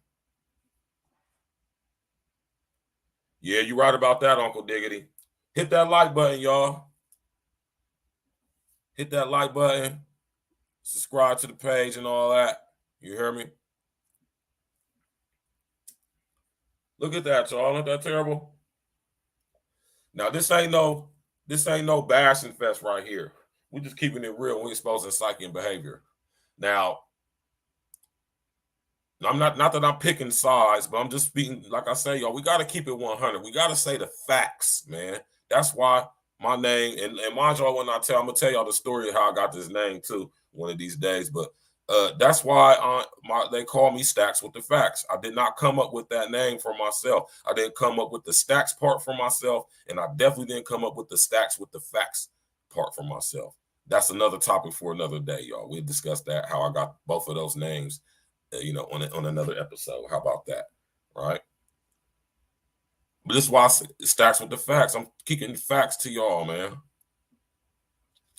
Yeah, you right about that, Uncle Diggity. Hit that like button, y'all. Hit that like button. Subscribe to the page and all that. You hear me? Look at that, y'all. Ain't that terrible? Now, this ain't no bashing fest right here. We're just keeping it real. We're exposing psyche and behavior. Now, I'm not that I'm picking sides, but I'm just speaking, like I say, y'all, we got to keep it 100. We got to say the facts, man. That's why my name, and mind y'all, I'm going to tell y'all the story of how I got this name too one of these days, but that's why they call me Stacks with the Facts. I did not come up with that name for myself. I didn't come up with the Stacks part for myself, and I definitely didn't come up with the Stacks with the Facts part for myself. That's another topic for another day, y'all. We'll discuss that, how I got both of those names, on another episode. How about that, right? But this is why it starts with the facts. I'm kicking the facts to y'all, man.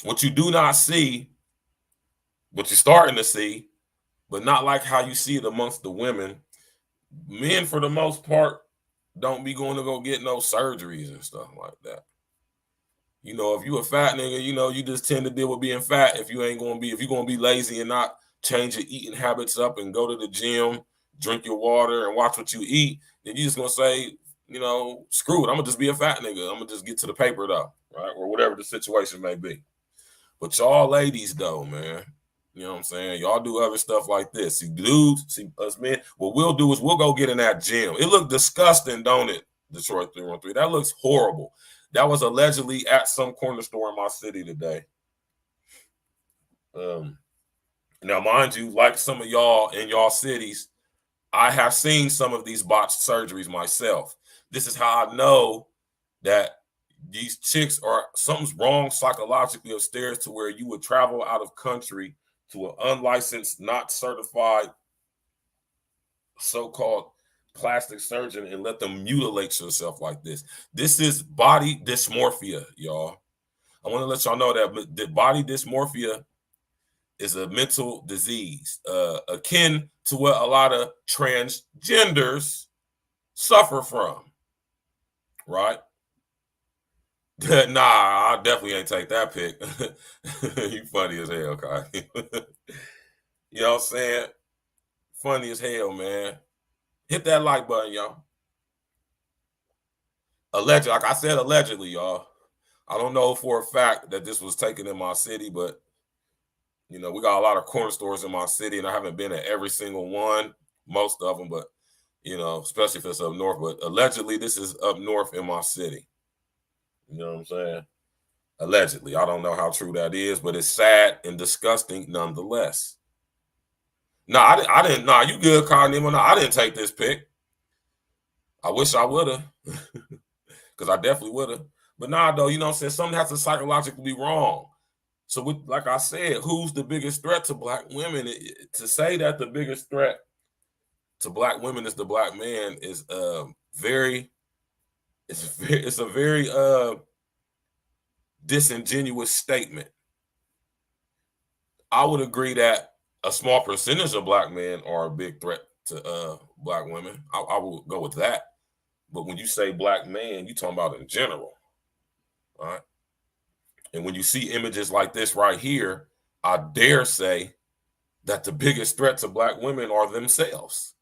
What you do not see, what you're starting to see, but not like how you see it amongst the women. Men, for the most part, don't be going to go get no surgeries and stuff like that. If you a fat nigga, you just tend to deal with being fat if you're going to be lazy and not change your eating habits up and go to the gym, drink your water, and watch what you eat, then you're just gonna say, you know, screw it. I'm gonna just be a fat nigga. I'm gonna just get to the paper though, right? Or whatever the situation may be. But y'all ladies though, man, you know what I'm saying? Y'all do other stuff like this. See dudes, see us men, what we'll do is we'll go get in that gym. It looked disgusting, don't it? Detroit 313. That looks horrible. That was allegedly at some corner store in my city today. Now, mind you, like some of y'all in y'all cities, I have seen some of these botched surgeries myself. This is how I know that these chicks are something's wrong psychologically upstairs to where you would travel out of country to an unlicensed, not certified, so-called plastic surgeon and let them mutilate yourself like this. This is body dysmorphia, y'all. I want to let y'all know that the body dysmorphia is a mental disease akin to what a lot of transgenders suffer from, right? Nah, I definitely ain't take that pic. You funny as hell, Kai. You know what I'm saying? Funny as hell, man. Hit that like button, y'all. Allegedly, like I said, allegedly, y'all. I don't know for a fact that this was taken in my city, but you know, we got a lot of corner stores in my city, and I haven't been at every single one, most of them, but you know, especially if it's up north. But allegedly, this is up north in my city. You know what I'm saying? Allegedly. I don't know how true that is, but it's sad and disgusting nonetheless. No, I didn't. Nah, you good, Carnimo? No, I didn't take this pic. I wish I would have, because I definitely would have. But nah, though, you know what I'm saying? Something has to psychologically be wrong. So, like I said, who's the biggest threat to black women? To say that the biggest threat to black women is the black man is it's a very disingenuous statement. I would agree that a small percentage of black men are a big threat to black women. I will go with that. But when you say black man, you're talking about in general, all right? And when you see images like this right here, I dare say that the biggest threat to black women are themselves,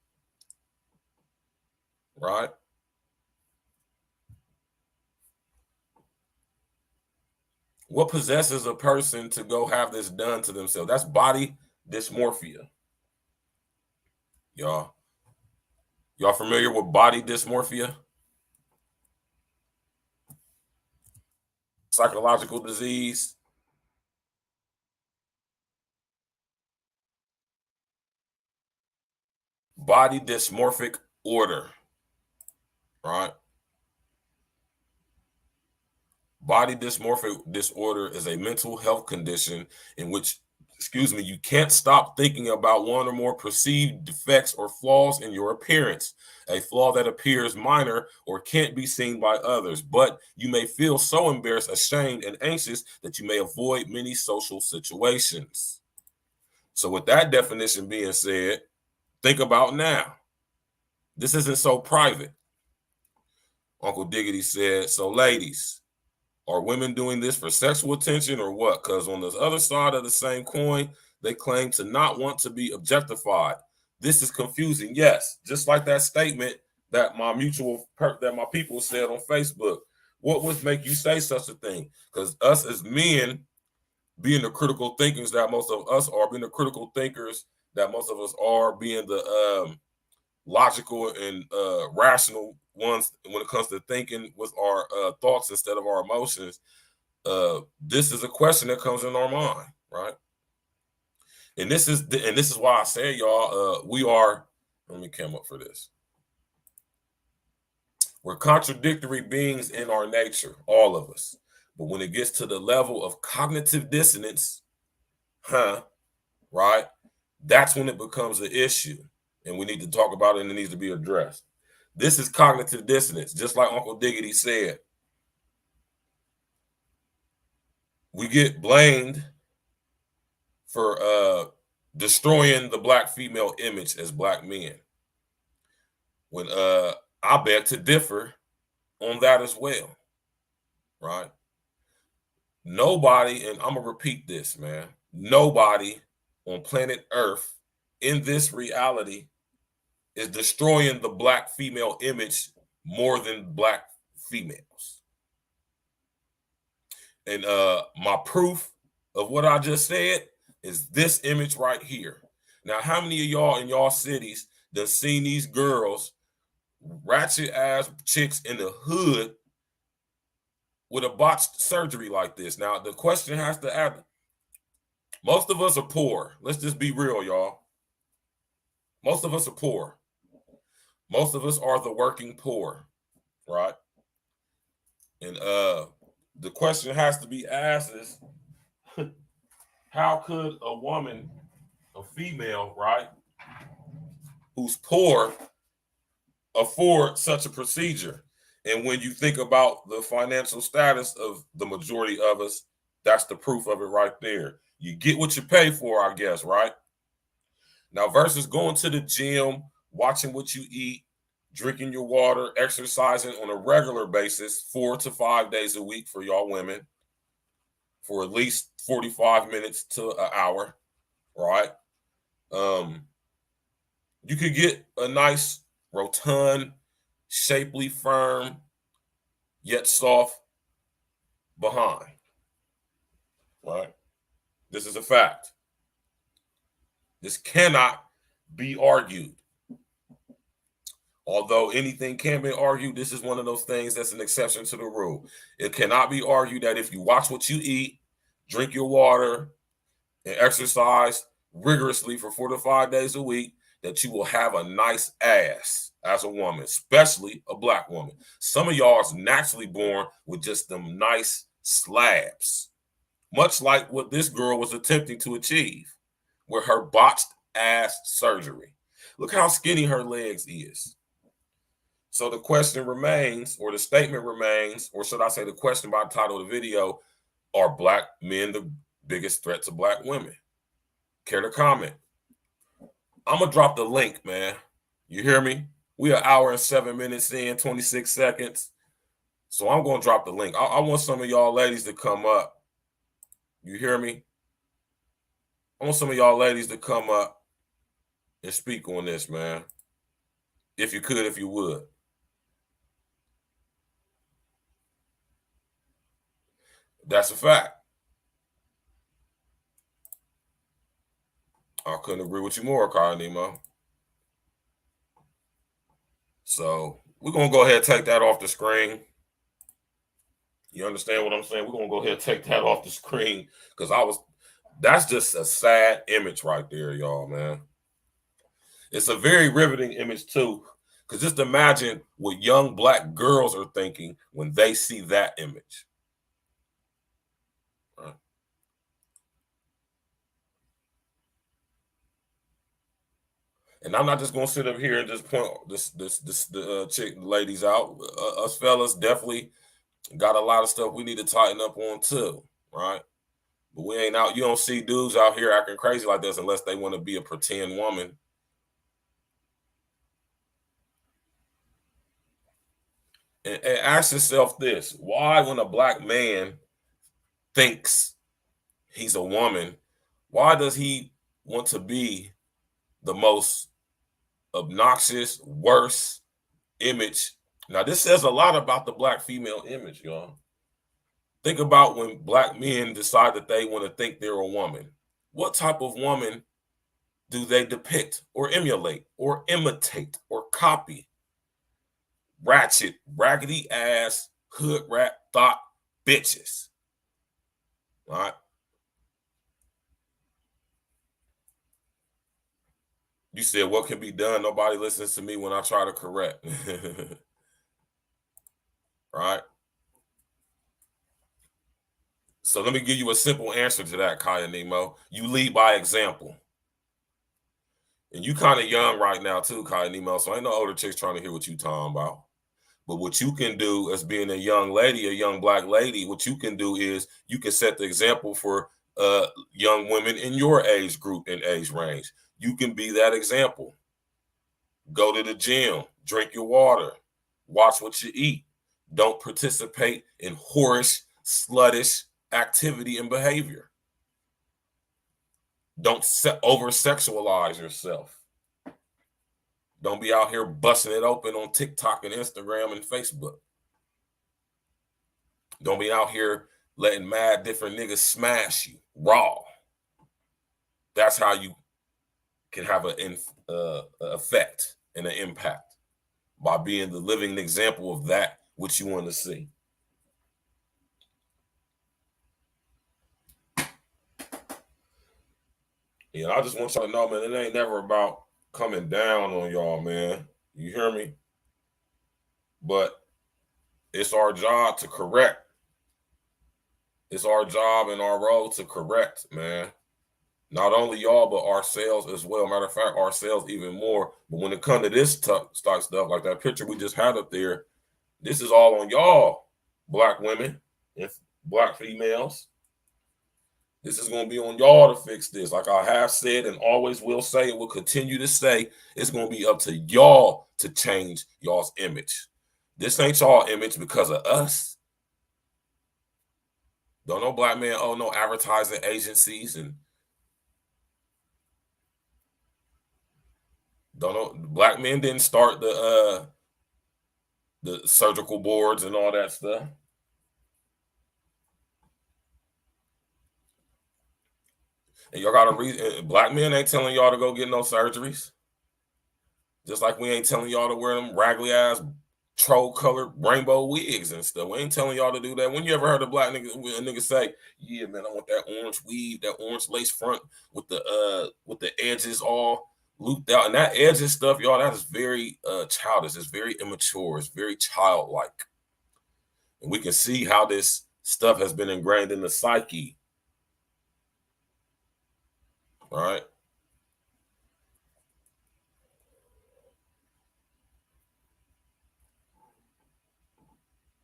right? What possesses a person to go have this done to themselves? That's body dysmorphia. Y'all familiar with body dysmorphia? Psychological disease. Body dysmorphic order, right? Body dysmorphic disorder is a mental health condition in which, you can't stop thinking about one or more perceived defects or flaws in your appearance. A flaw that appears minor or can't be seen by others, but you may feel so embarrassed, ashamed, and anxious that you may avoid many social situations. So with that definition being said, think about now. This isn't so private. Uncle Diggity said, so ladies, are women doing this for sexual attention or what? Because on the other side of the same coin, they claim to not want to be objectified. This is confusing. Yes, just like that statement that my people said on Facebook. What would make you say such a thing? Because us as men, being the critical thinkers that most of us are, being the logical and rational ones when it comes to thinking with our thoughts instead of our emotions, this is a question that comes in our mind, right? And this is why I say, y'all, let me come up for this. We're contradictory beings in our nature, all of us. But when it gets to the level of cognitive dissonance, right, that's when it becomes an issue. And we need to talk about it, and it needs to be addressed. This is cognitive dissonance, just like Uncle Diggity said. We get blamed for destroying the black female image as black men, when I beg to differ on that as well, right? Nobody, and I'm gonna repeat this, man, nobody on planet Earth in this reality is destroying the black female image more than black females. And my proof of what I just said is this image right here. Now, how many of y'all in y'all cities done seen these girls, ratchet ass chicks in the hood with a botched surgery like this? Now, the question has to add, most of us are poor. Let's just be real, y'all. Most of us are poor. Most of us are the working poor, right? And the question has to be asked is, how could a woman, a female, right, who's poor, afford such a procedure? And when you think about the financial status of the majority of us, that's the proof of it right there. You get what you pay for, I guess, right? Now, versus going to the gym, watching what you eat, drinking your water, exercising on a regular basis, 4 to 5 days a week for y'all women, for at least 45 minutes to an hour, right? You could get a nice, rotund, shapely, firm, yet soft behind, right? This is a fact. This cannot be argued. Although anything can be argued, this is one of those things that's an exception to the rule. It cannot be argued that if you watch what you eat, drink your water, and exercise rigorously for 4 to 5 days a week, that you will have a nice ass as a woman, especially a black woman. Some of y'all is naturally born with just them nice slabs, much like what this girl was attempting to achieve with her botched ass surgery. Look how skinny her legs is. So the question remains, or the statement remains, or should I say the question by the title of the video, are black men the biggest threat to black women? Care to comment? I'm going to drop the link, man. You hear me? We are an hour and 7 minutes in, 26 seconds. So I'm going to drop the link. I want some of y'all ladies to come up. You hear me? I want some of y'all ladies to come up and speak on this, man. If you could, if you would. That's a fact. I couldn't agree with you more, Kyle Nemo. So we're going to go ahead and take that off the screen. You understand what I'm saying? We're going to go ahead and take that off the screen because that's just a sad image right there, y'all, man. It's a very riveting image, too, because just imagine what young black girls are thinking when they see that image. Right. And I'm not just going to sit up here and just point the chick ladies out. Us fellas definitely got a lot of stuff we need to tighten up on, too, right? But we ain't out. You don't see dudes out here acting crazy like this unless they want to be a pretend woman. And ask yourself this: why, when a black man thinks he's a woman, why does he want to be the most obnoxious, worst image? Now, this says a lot about the black female image, y'all. Think about when black men decide that they want to think they're a woman. What type of woman do they depict or emulate or imitate or copy? Ratchet, raggedy ass, hood rat thought bitches. All right. You said, what can be done? Nobody listens to me when I try to correct. Right? So let me give you a simple answer to that, Kaya Nemo. You lead by example. And you kind of young right now too, Kaya Nemo, so ain't no older chicks trying to hear what you talking about. But what you can do as being a young lady, a young black lady, what you can do is you can set the example for young women in your age group and age range. You can be that example. Go to the gym, drink your water, watch what you eat. Don't participate in whorish, sluttish activity and behavior. Don't over-sexualize yourself. Don't be out here busting it open on TikTok and Instagram and Facebook. Don't be out here letting mad different niggas smash you raw. That's how you can have an effect and an impact, by being the living example of that which you want to see. Yeah, I just want y'all to know, man, it ain't never about coming down on y'all, man. You hear me? But it's our job to correct. It's our job and our role to correct, man. Not only y'all, but ourselves as well. Matter of fact, ourselves even more. But when it comes to this stock stuff, like that picture we just had up there, this is all on y'all, black women and black females. This is going to be on y'all to fix this. Like I have said and always will say and will continue to say, it's going to be up to y'all to change y'all's image. This ain't y'all image because of us. Don't no black man own no advertising agencies, and don't know black men didn't start the surgical boards and all that stuff. And y'all got to read. Black men ain't telling y'all to go get no surgeries. Just like we ain't telling y'all to wear them raggedy ass troll colored rainbow wigs and stuff. We ain't telling y'all to do that. When you ever heard a black nigga say, "Yeah, man, I want that orange weave, that orange lace front with the edges all looped out," and that edges stuff, y'all, that is very childish. It's very immature. It's very childlike, and we can see how this stuff has been ingrained in the psyche. All right.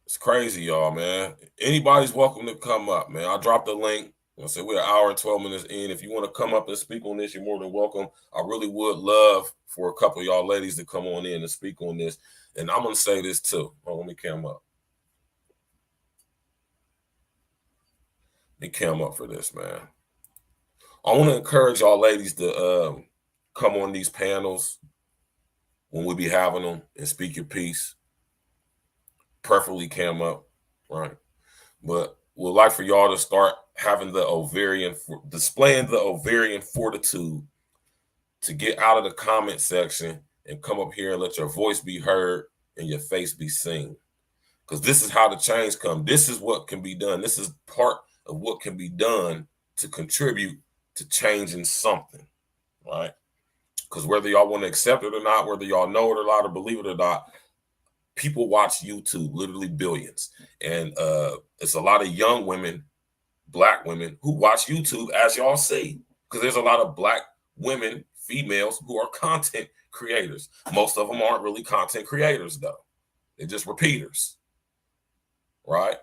It's crazy, y'all, man. Anybody's welcome to come up, man. I dropped a link. I said we're an hour and 12 minutes in. If you want to come up and speak on this, you're more than welcome. I really would love for a couple of y'all ladies to come on in and speak on this. And I'm going to say this too. Oh, let me cam up. Let me cam up for this, man. I want to encourage y'all ladies to come on these panels when we be having them and speak your piece. Preferably cam up, right? But would like for y'all to start having displaying the ovarian fortitude to get out of the comment section and come up here and let your voice be heard and your face be seen. Because this is how the change comes. This is what can be done. This is part of what can be done to contribute to changing something, right? Because whether y'all want to accept it or not, whether y'all know it or not or believe it or not, people watch YouTube, literally billions. And it's a lot of young women, black women, who watch YouTube, as y'all see, because there's a lot of black women, females, who are content creators. Most of them aren't really content creators, though. They're just repeaters, right?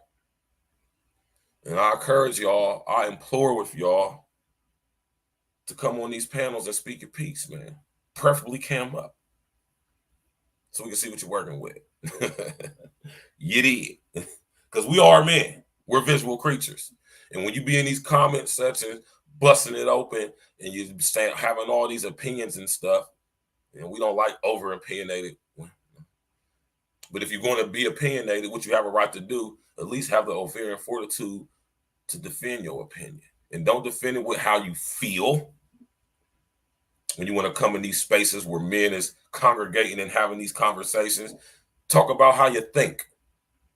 And I encourage y'all, I implore with y'all to come on these panels and speak your piece, man. Preferably cam up so we can see what you're working with. You did. Because we are men. We're visual creatures. And when you be in these comment sections, busting it open, and you having all these opinions and stuff, and we don't like over opinionated. But if you're going to be opinionated, which you have a right to do, at least have the ovarian fortitude to defend your opinion. And don't defend it with how you feel. When you want to come in these spaces where men is congregating and having these conversations, talk about how you think.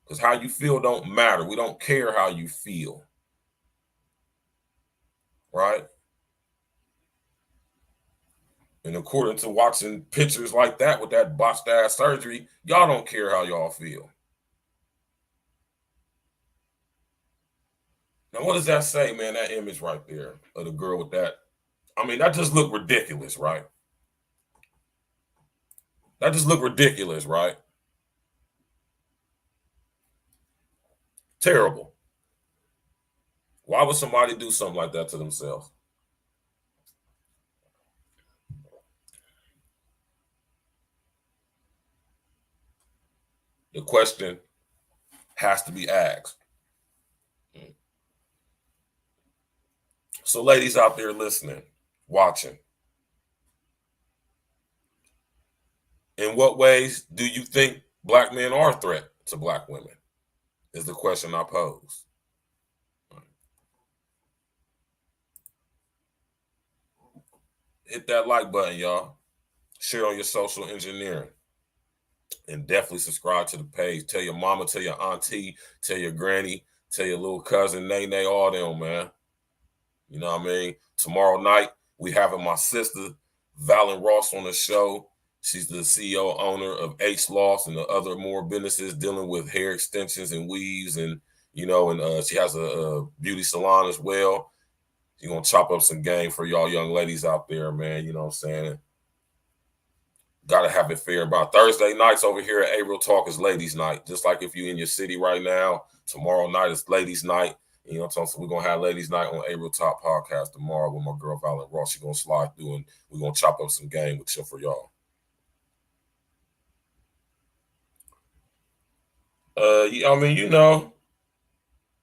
Because how you feel don't matter. We don't care how you feel. Right? And according to watching pictures like that with that botched ass surgery, y'all don't care how y'all feel. Now, what does that say, man? That image right there of the girl with that. I mean, that just looked ridiculous, right? That just looked ridiculous, right? Terrible. Why would somebody do something like that to themselves? The question has to be asked. So, ladies out there listening, watching. In what ways do you think black men are a threat to black women? Is the question I pose. Hit that like button, y'all. Share on your social engineering. And definitely subscribe to the page. Tell your mama, tell your auntie, tell your granny, tell your little cousin, Nene, all them, man. You know what I mean? Tomorrow night, we having my sister, Valen Ross, on the show. She's the CEO, owner of H Loss and the other more businesses dealing with hair extensions and weaves. And, you know, and she has a beauty salon as well. She's going to chop up some game for y'all young ladies out there, man. You know what I'm saying? Got to have it fair. About Thursday nights over here at A-Real Talk is ladies night. Just like if you're in your city right now, tomorrow night is ladies night. You know what I'm saying? So we're going to have ladies night on A-Real Talk podcast tomorrow with my girl Valen Ross. She's going to slide through and we're going to chop up some game with you for y'all. I mean, you know,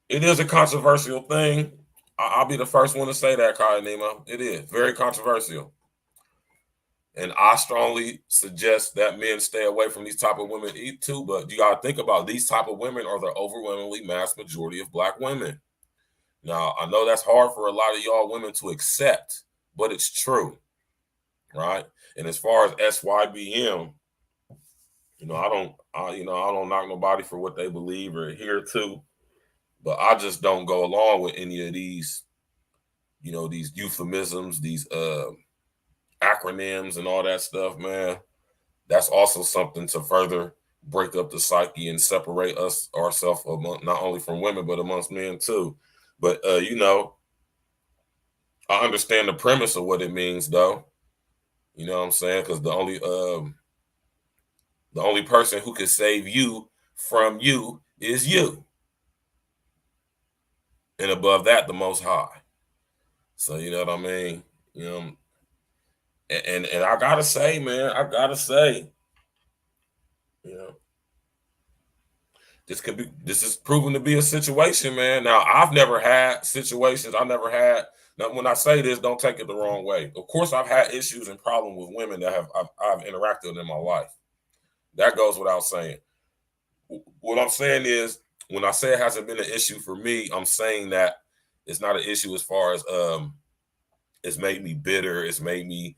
it is a controversial thing. I'll be the first one to say that, Kyle Nemo. It is very controversial. And I strongly suggest that men stay away from these type of women too. But you got to think about these type of women are the overwhelmingly mass majority of black women. Now, I know that's hard for a lot of y'all women to accept, but it's true, right? And as far as SYBM, you know, I don't knock nobody for what they believe or adhere to, but I just don't go along with any of these, you know, these euphemisms, these acronyms and all that stuff, man. That's also something to further break up the psyche and separate ourselves not only from women but amongst men too. But you know, I understand the premise of what it means, though. You know what I'm saying? Because the only person who can save you from you is you, and above that, the Most High. So you know what I mean? You know, and I gotta say, man, you know, this is proven to be a situation, man. Now, I've never had situations. Now, when I say this, don't take it the wrong way. Of course, I've had issues and problems with women that I've interacted with in my life. That goes without saying. What I'm saying is, when I say it hasn't been an issue for me, I'm saying that it's not an issue as far as it's made me bitter. It's made me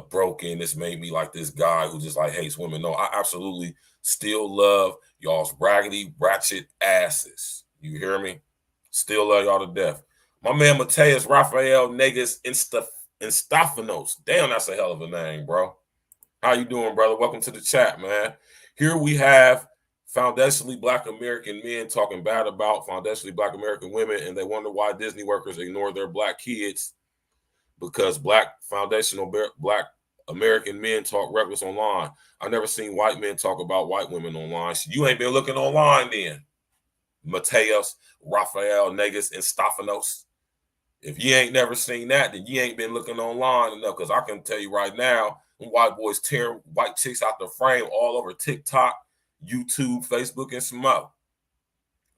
broken. It's made me like this guy who just like hates women. No, I absolutely still love y'all's raggedy, ratchet asses. You hear me? Still love y'all to death. My man Mateus Raphael Negus Instafanos. Damn, that's a hell of a name, bro. How you doing, brother? Welcome to the chat, man. Here we have foundationally black American men talking bad about foundationally black American women, and they wonder why Disney workers ignore their black kids because black foundational black American men talk reckless online. I never seen white men talk about white women online. You ain't been looking online then. Mateus, Raphael, Negus, and Stephanos. If you ain't never seen that, then you ain't been looking online enough, because I can tell you right now, white boys tearing white chicks out the frame all over TikTok, YouTube, Facebook, and some more.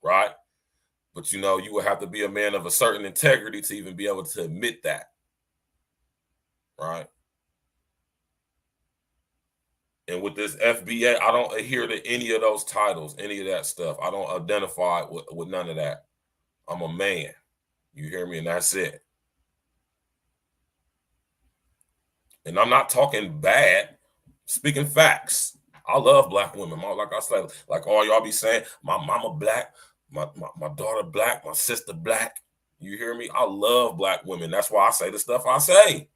Right? But you know, you would have to be a man of a certain integrity to even be able to admit that. Right? And with this FBA, I don't adhere to any of those titles, any of that stuff. I don't identify with none of that. I'm a man. You hear me? And that's it. And I'm not talking bad, speaking facts. I love black women. Like I said, like all y'all be saying, my mama black, my daughter black, my sister black. You hear me? I love black women. That's why I say the stuff I say.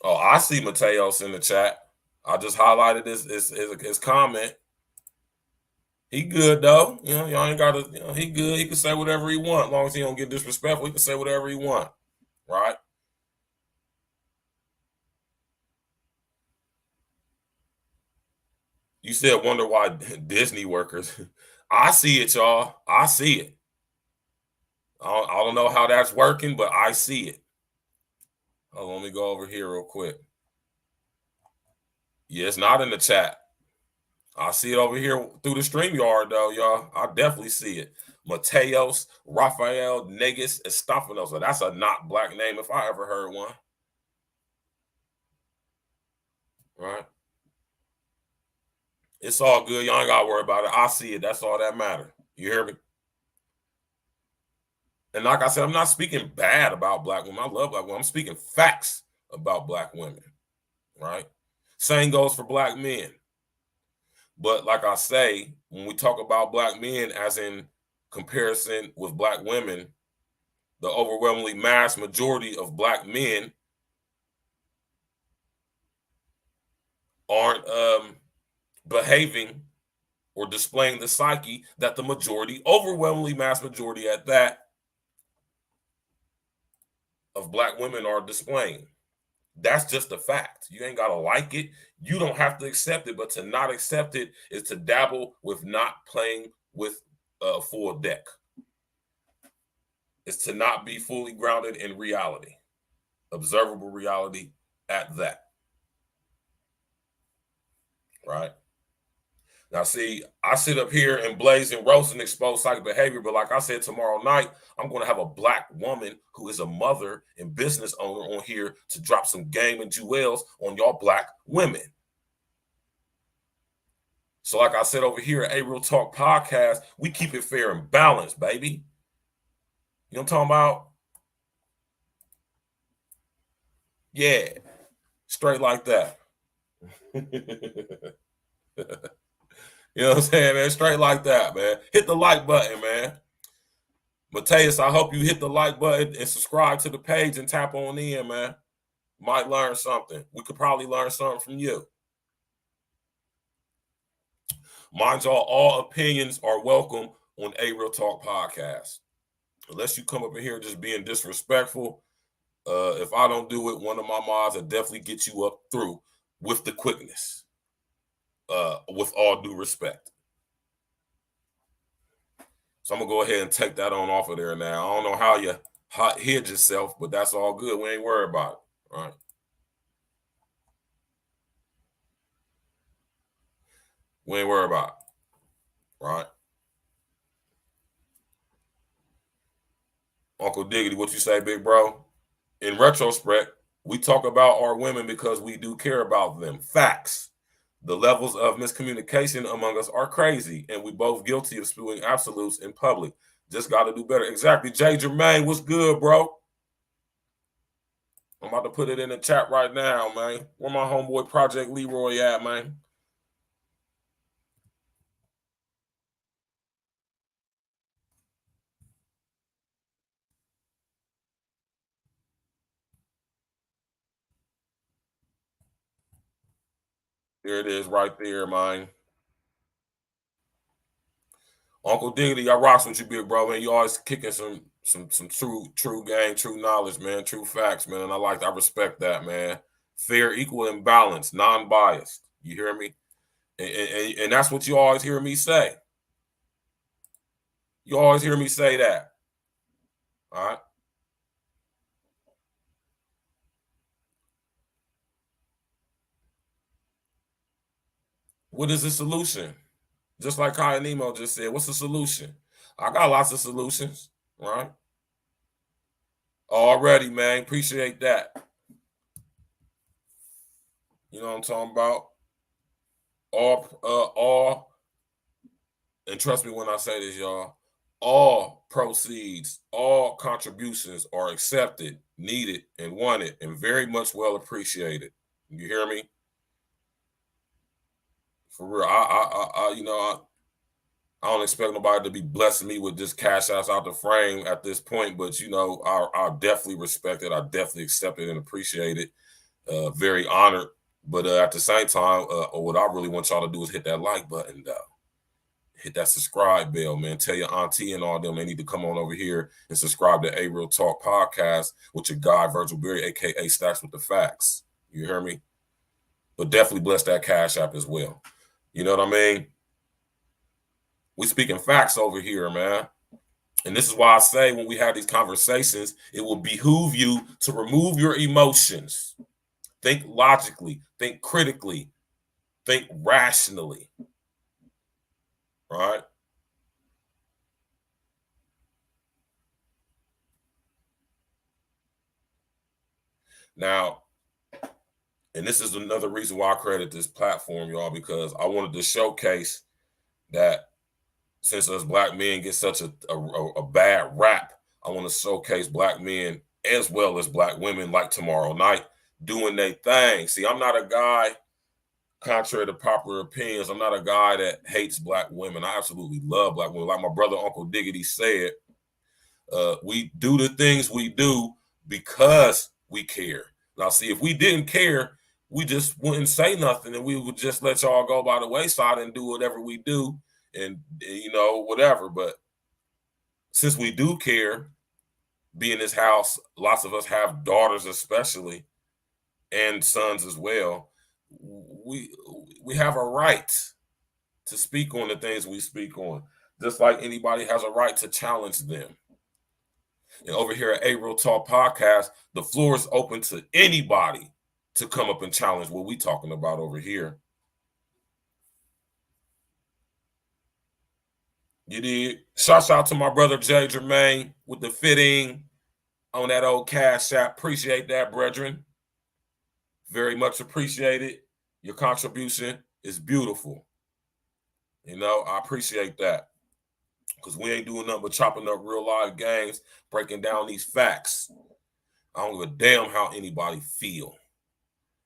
Oh, I see Mateos in the chat. I just highlighted his comment. He good though. You know, y'all ain't gotta, you know, he good. He can say whatever he want. As long as he don't get disrespectful, he can say whatever he want. Right? You said wonder why Disney workers. I see it, y'all. I see it. I don't know how that's working, but I see it. Oh, let me go over here real quick. Yeah, it's not in the chat. I see it over here through the StreamYard, though, y'all. I definitely see it. Mateos, Rafael, Negus, Estefanosa. That's a not black name if I ever heard one. Right? It's all good. Y'all ain't got to worry about it. I see it. That's all that matters. You hear me? And like I said, I'm not speaking bad about black women. I love black women. I'm speaking facts about black women. Right? Same goes for black men. But like I say, when we talk about black men as in comparison with black women, the overwhelmingly mass majority of black men aren't behaving or displaying the psyche that the majority, overwhelmingly mass majority at that, of black women are displaying. That's just a fact. You ain't got to like it. You don't have to accept it, but to not accept it is to dabble with not playing with a full deck. It's to not be fully grounded in reality, observable reality at that. Right? Now, see, I sit up here and blaze and roast and expose psychic behavior, but like I said, tomorrow night, I'm going to have a black woman who is a mother and business owner on here to drop some game and jewels on y'all black women. So like I said over here at A Real Talk Podcast, we keep it fair and balanced, baby. You know what I'm talking about? Yeah, straight like that. You know what I'm saying, man? Straight like that, man. Hit the like button, man. Mateus, I hope you hit the like button and subscribe to the page and tap on in, man. Might learn something. We could probably learn something from you. Mind y'all, all opinions are welcome on A Real Talk Podcast. Unless you come up in here just being disrespectful, if I don't do it, one of my mods will definitely get you up through with the quickness. With all due respect. So I'm going to go ahead and take that on off of there now. I don't know how you hid yourself, but that's all good. We ain't worried about it. All right. We ain't worried about it. Right. Uncle Diggity, what you say, big bro? In retrospect, we talk about our women because we do care about them. Facts. The levels of miscommunication among us are crazy, and we both guilty of spewing absolutes in public. Just got to do better. Exactly. Jay Jermaine, what's good, bro? I'm about to put it in the chat right now, man. Where my homeboy Project Leroy at, man? There it is right there, man. Uncle Diggity, I rocks with you, big bro, man. You always kicking some true game, true knowledge, man, true facts, man. And I respect that, man. Fair, equal, and balanced, non-biased. You hear me? And that's what you always hear me say. You always hear me say that. All right. What is the solution? Just like Kyle Nemo just said, what's the solution? I got lots of solutions, right? Already, man. Appreciate that. You know what I'm talking about? All, and trust me when I say this, y'all, all proceeds, all contributions are accepted, needed, and wanted, and very much well appreciated. You hear me? For real, I don't expect nobody to be blessing me with just cash outs out the frame at this point, but I definitely respect it. I definitely accept it and appreciate it. Very honored. But at the same time, what I really want y'all to do is hit that like button, though. Hit that subscribe bell, man. Tell your auntie and all them they need to come on over here and subscribe to A Real Talk Podcast with your guy, Virgil Berry, a.k.a. Stacks with the Facts. You hear me? But definitely bless that Cash App as well. You know what I mean? We speaking facts over here, man. And this is why I say when we have these conversations, it will behoove you to remove your emotions. Think logically, think critically, think rationally. Right? Now, and this is another reason why I created this platform, y'all, because I wanted to showcase that since us black men get such a bad rap, I want to showcase black men as well as black women like Tomorrow Night doing their thing. See, I'm not a guy, contrary to popular opinions, I'm not a guy that hates black women. I absolutely love black women. Like my brother Uncle Diggity said, we do the things we do because we care. Now, see, if we didn't care, we just wouldn't say nothing and we would just let y'all go by the wayside and do whatever we do and, you know, whatever. But since we do care, be in this house, lots of us have daughters especially and sons as well. We have a right to speak on the things we speak on, just like anybody has a right to challenge them. And over here at A Real Talk Podcast, the floor is open to anybody to come up and challenge what we talking about over here. You did. Shout out to my brother Jay Jermaine with the fitting on that old Cash App. Appreciate that, brethren. Very much appreciated. Your contribution is beautiful. You know, I appreciate that. Because we ain't doing nothing but chopping up real live games, breaking down these facts. I don't give a damn how anybody feel.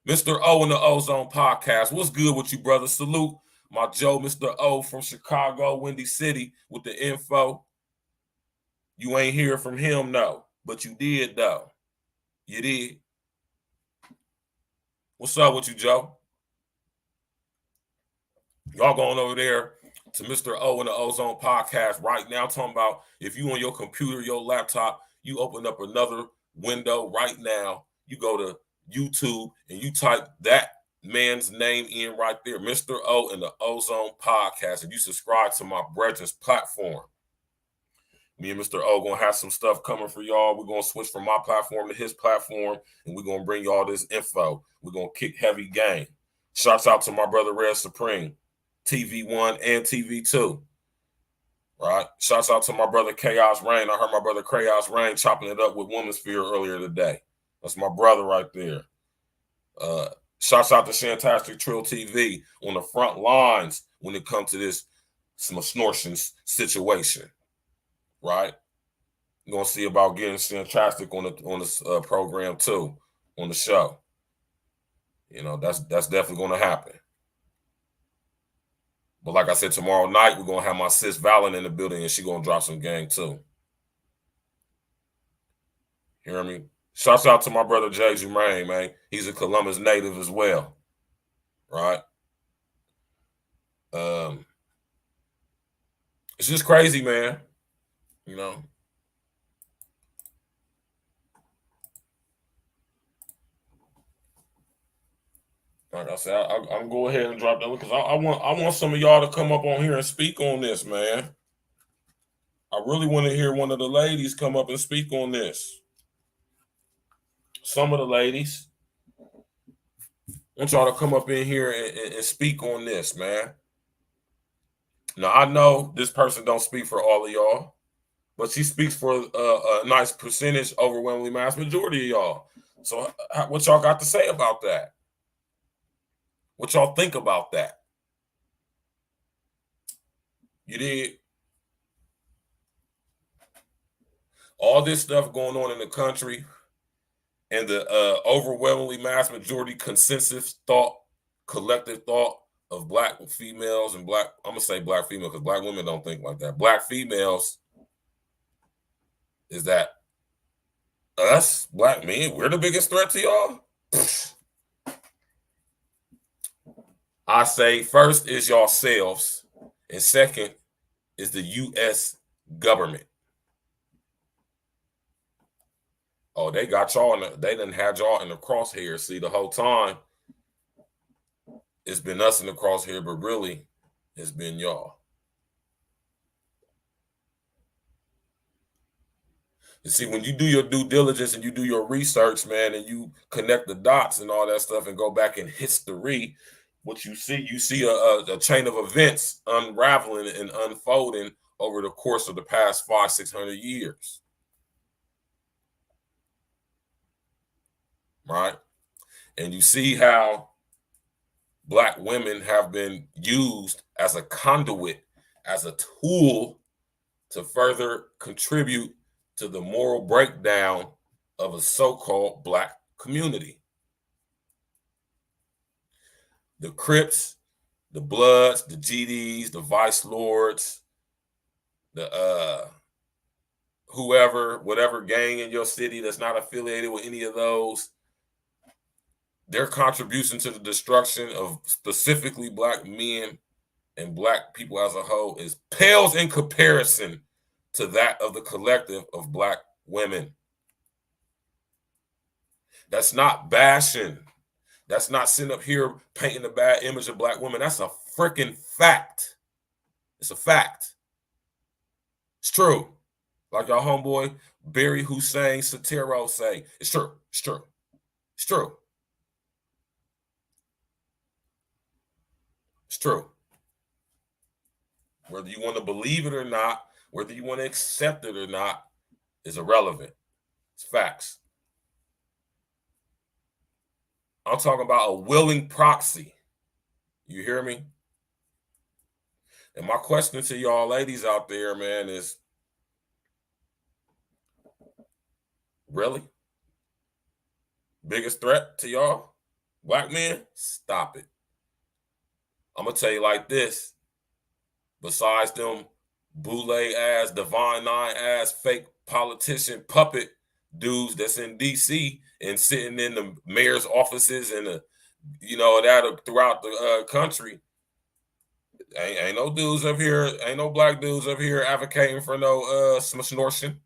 Mr. O and the Ozone Podcast. What's good with you, brother? Salute my Joe, Mr. O from Chicago, Windy City, with the info. You ain't hear from him, no. But you did, though. You did. What's up with you, Joe? Y'all going over there to Mr. O and the Ozone Podcast right now, talking about if you on your computer, your laptop, you open up another window right now, you go to YouTube and you type that man's name in right there, Mr. O and the Ozone Podcast, and you subscribe to my brethren's platform. Me and Mr. O gonna have some stuff coming for y'all. We're gonna switch from my platform to his platform, and we're gonna bring y'all this info. We're gonna kick heavy game. Shouts out to my brother Red Supreme, TV1 and TV2. Right? Shouts out to my brother Chaos Rain. I heard my brother Chaos Rain chopping it up with Women's Fear earlier today. That's my brother right there. Shouts out to Shantastic Trill TV on the front lines when it comes to this snortion situation. Right? You're gonna see about getting Shantastic on the program too, on the show. You know, that's definitely gonna happen. But like I said, tomorrow night, we're going to have my sis Valen in the building, and she's going to drop some gang, too. You hear me? Shouts out to my brother, Jay Jermaine, man. He's a Columbus native as well. Right? It's just crazy, man. You know? Like I said, I'm going to go ahead and drop that because I want some of y'all to come up on here and speak on this, man. I really want to hear one of the ladies come up and speak on this. Some of the ladies. I want y'all to come up in here and speak on this, man. Now, I know this person don't speak for all of y'all, but she speaks for a nice percentage, overwhelmingly mass majority of y'all. So what y'all got to say about that? What y'all think about that? You did? All this stuff going on in the country and the overwhelmingly mass majority consensus thought, collective thought of black females and black, I'm going to say black females because black women don't think like that. Black females is that us, black men, we're the biggest threat to y'all? I say first is yourselves, and second is the U.S. government. Oh, they got y'all they done had y'all in the crosshair. See, the whole time it's been us in the crosshair, but really it's been y'all. You see, when you do your due diligence and you do your research, man, and you connect the dots and all that stuff and go back in history, what you see a chain of events unraveling and unfolding over the course of the past 500-600 years. right? And you see how Black women have been used as a conduit, as a tool to further contribute to the moral breakdown of a so-called Black community. The Crips, the Bloods, the GDs, the Vice Lords, the whoever, whatever gang in your city that's not affiliated with any of those, their contribution to the destruction of specifically Black men and Black people as a whole is pales in comparison to that of the collective of Black women. That's not bashing. That's not sitting up here painting a bad image of Black women. That's a freaking fact. It's a fact. It's true. Like our homeboy Barry Hussein Sotero say, it's true. It's true. It's true. It's true. Whether you want to believe it or not, whether you want to accept it or not, is irrelevant. It's facts. I'm talking about a willing proxy. You hear me? And my question to y'all ladies out there, man, is really? Biggest threat to y'all? Black men? Stop it. I'm going to tell you like this. Besides them boule ass, divine nine ass, fake politician puppet dudes that's in DC and sitting in the mayor's offices and that throughout the country, ain't no dudes up here, ain't no Black dudes up here advocating for no snortion.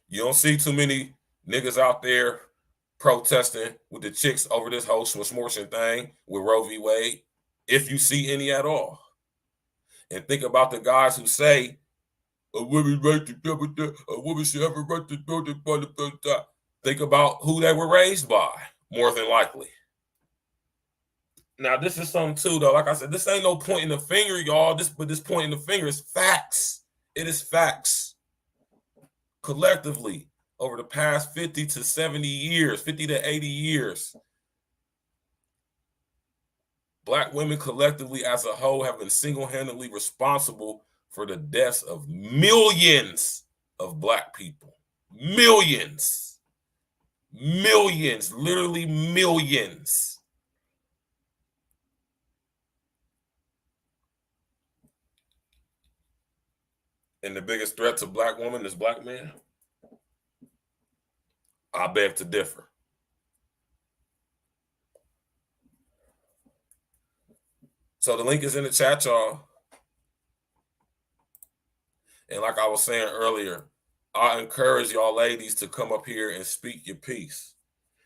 You don't see too many niggas out there protesting with the chicks over this whole smortion thing with Roe v. Wade, if you see any at all. And think about the guys who say a woman right to a woman should have a right to. Think about who they were raised by, more than likely. Now, this is something too, though. Like I said, this ain't no pointing the finger, y'all. This pointing the finger is facts. It is facts. Collectively, over the past 50 to 70 years, 50 to 80 years, Black women collectively as a whole have been single-handedly responsible for the deaths of millions of Black people. Millions. Millions. Literally millions. And the biggest threat to Black women is Black men? I beg to differ. So the link is in the chat, y'all. And like I was saying earlier, I encourage y'all ladies to come up here and speak your piece.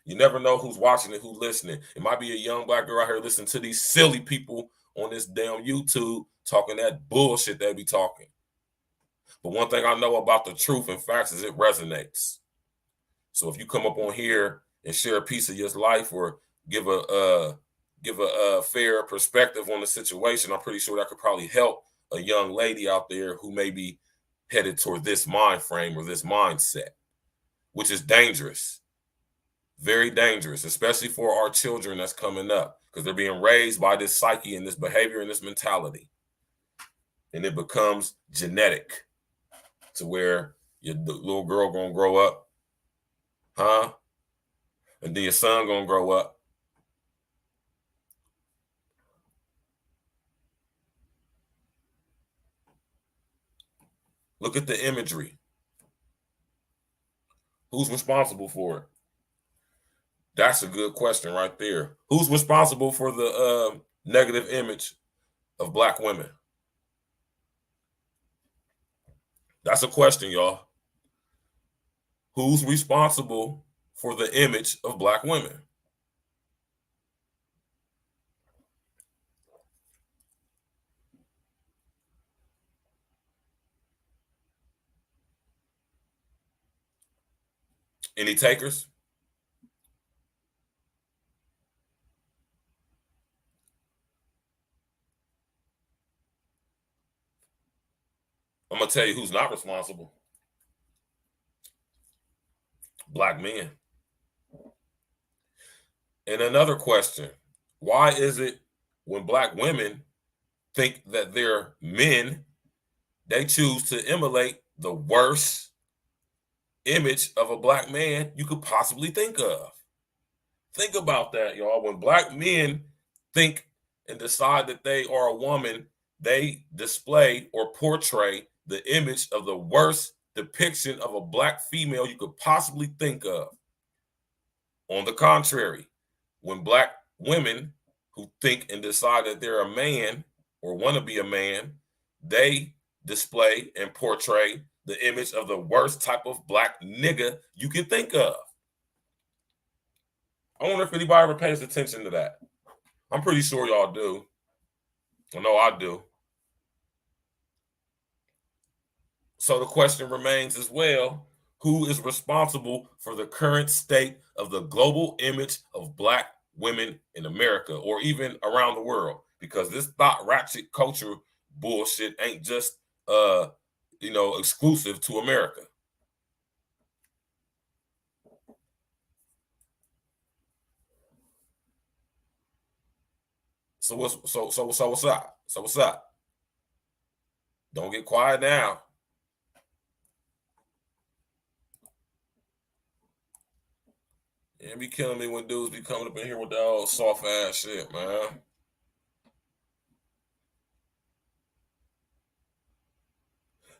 You never know who's watching and who's listening. It might be a young Black girl out here listening to these silly people on this damn YouTube talking that bullshit they be talking. But one thing I know about the truth and facts is it resonates. So if you come up on here and share a piece of your life or give a fair perspective on the situation, I'm pretty sure that could probably help a young lady out there who may be headed toward this mind frame or this mindset, which is dangerous. Very dangerous, especially for our children that's coming up, because they're being raised by this psyche and this behavior and this mentality. And it becomes genetic to where your little girl gonna grow up, and then your son gonna grow up. Look at the imagery. Who's responsible for it? That's a good question right there. Who's responsible for the negative image of Black women? That's a question, y'all. Who's responsible for the image of Black women? Any takers? I'm going to tell you who's not responsible. Black men. And another question, why is it when black women think that they're men, they choose to emulate the worst image of a black man you could possibly think of? Think about that, y'all. When black men think and decide that they are a woman, they display or portray the image of the worst depiction of a black female you could possibly think of. On the contrary, when black women who think and decide that they're a man or want to be a man, they display and portray the image of the worst type of black nigga you can think of. I wonder if anybody ever pays attention to that. I'm pretty sure y'all do. I know I do. So the question remains as well, who is responsible for the current state of the global image of black women in America or even around the world? Because this thought ratchet culture bullshit ain't just exclusive to America. So what's up? So what's up? Don't get quiet now. It be killing me when dudes be coming up in here with that old soft ass shit, man.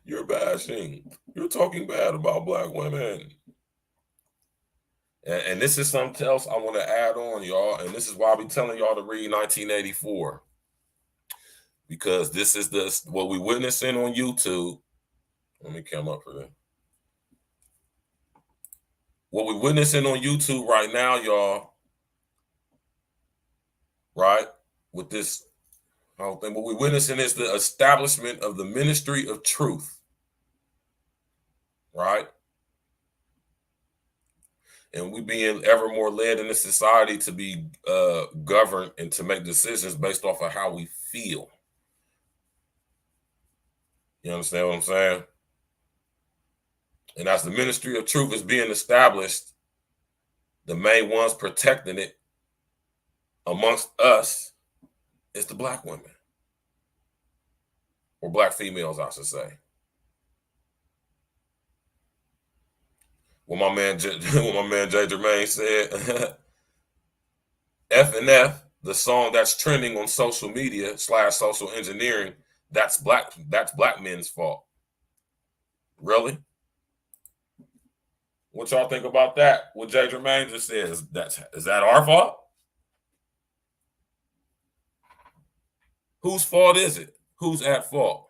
You're bashing. You're talking bad about black women. And this is something else I want to add on, y'all. And this is why I be telling y'all to read 1984. Because this is what we witnessing on YouTube. Let me come up for that. What we witnessing on YouTube right now, y'all, right? With this whole thing, what we witnessing is the establishment of the ministry of truth, right? And we being ever more led in this society to be governed and to make decisions based off of how we feel. You understand what I'm saying? And as the ministry of truth is being established, the main ones protecting it amongst us is the black women. Or black females, I should say. What my man Jay Jermaine said, F and F, the song that's trending on social media / social engineering, that's black men's fault. Really? What y'all think about that? What Jay Jermaine just said, is that our fault? Whose fault is it? Who's at fault?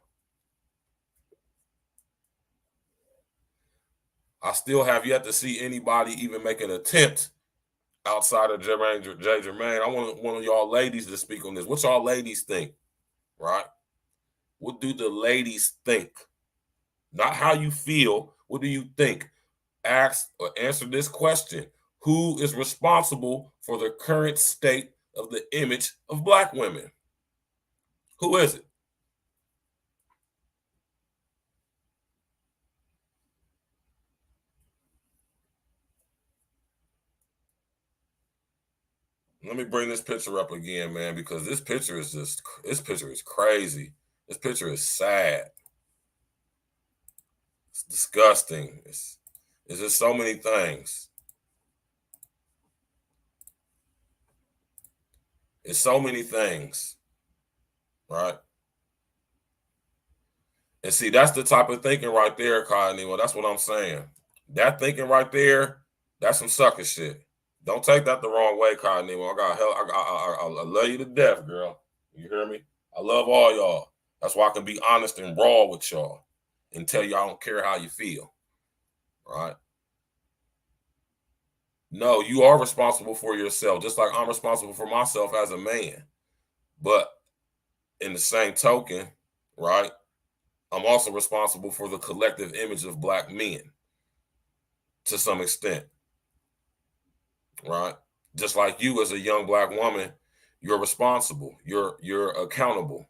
I still have yet to see anybody even make an attempt outside of Jay Jermaine. I want one of y'all ladies to speak on this. What y'all ladies think, right? What do the ladies think? Not how you feel. What do you think? Ask or answer this question. Who is responsible for the current state of the image of black women? Who is it? Let me bring this picture up again, man, because this picture is crazy. This picture is sad. It's disgusting. It's just so many things. It's so many things, right? And see, that's the type of thinking right there, Kyle. Well, that's what I'm saying. That thinking right there, that's some sucker shit. Don't take that the wrong way, Kyle. I love you to death, girl. You hear me? I love all y'all. That's why I can be honest and raw with y'all and tell you I don't care how you feel, right? No, you are responsible for yourself, just like I'm responsible for myself as a man. But in the same token, right, I'm also responsible for the collective image of black men to some extent, right? Just like you as a young black woman, you're responsible. You're accountable,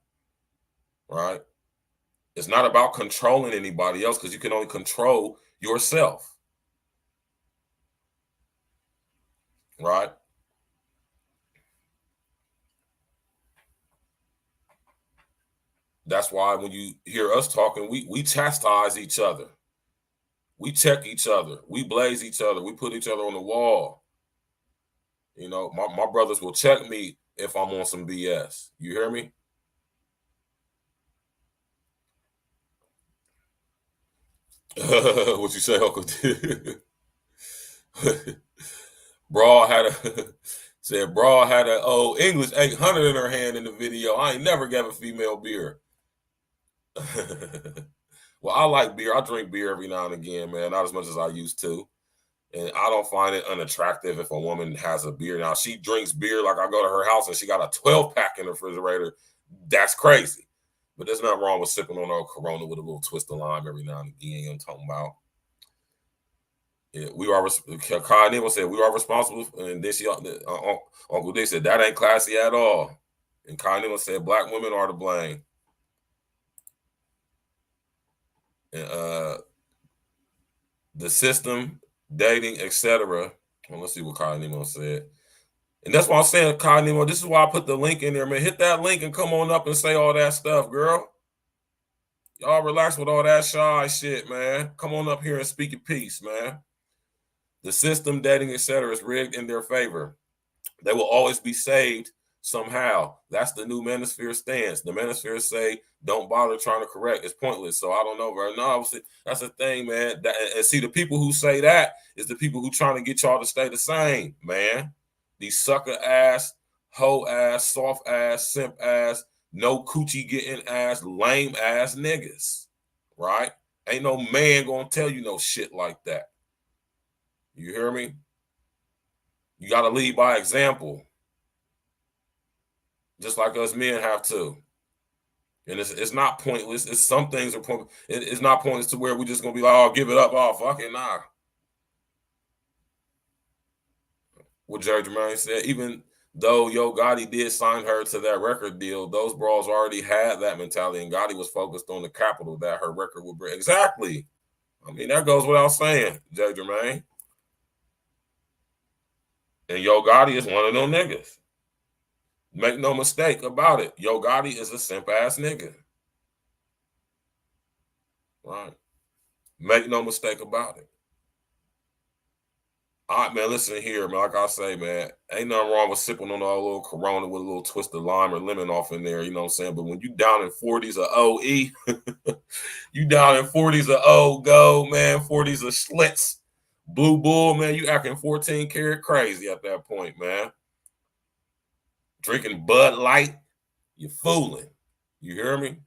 right? It's not about controlling anybody else because you can only control yourself. right? That's why when you hear us talking, we chastise each other. We check each other. We blaze each other. We put each other on the wall. You know, my brothers will check me if I'm on some BS. You hear me? What you say, Uncle? Broad had a said Broad had a old English 800 in her hand in the video. I ain't never gave a female beer. Well, I like beer. I drink beer every now and again, man. Not as much as I used to. And I don't find it unattractive if a woman has a beer. Now, she drinks beer like I go to her house and she got a 12-pack in the refrigerator. That's crazy. But there's nothing wrong with sipping on a Corona with a little twist of lime every now and again. You know what I'm talking about? Yeah, we are. Kai Nemo said we are responsible, and then Uncle Dick said that ain't classy at all. And Kai Nemo said black women are to blame. And the system, dating, etc. Well, let's see what Kai Nemo said. And that's why I'm saying, Kai Nemo, this is why I put the link in there, man. Hit that link and come on up and say all that stuff, girl. Y'all relax with all that shy shit, man. Come on up here and speak your piece, man. The system, dating, etc. is rigged in their favor. They will always be saved somehow. That's the new manosphere stance. The manosphere say, don't bother trying to correct. It's pointless. So I don't know, bro. No, that's the thing, man. And see, the people who say that is the people who trying to get y'all to stay the same, man. These sucker ass, hoe ass, soft ass, simp ass, no coochie getting ass, lame ass niggas, right? Ain't no man gonna tell you no shit like that. You hear me? You got to lead by example, just like us men have to. And it's not pointless. It's some things are pointless. It's not pointless to where we just gonna be like, oh, give it up, oh, fuck it, nah. What Jerry Jermaine said, even though Yo Gotti did sign her to that record deal, those bras already had that mentality, and Gotti was focused on the capital that her record would bring. Exactly. I mean, that goes without saying, Jerry Jermaine. And Yo Gotti is one of them niggas. Make no mistake about it. Yo Gotti is a simp ass nigga. Right. Make no mistake about it. All right, man, listen here, man. Like I say, man, ain't nothing wrong with sipping on a little Corona with a little twist of lime or lemon off in there, you know what I'm saying? But when you down in 40s of OE, you down in 40s of O go, man, 40s of Schlitz, Blue Bull, man, you acting 14 karat crazy at that point, man. Drinking Bud Light, you fooling. You hear me?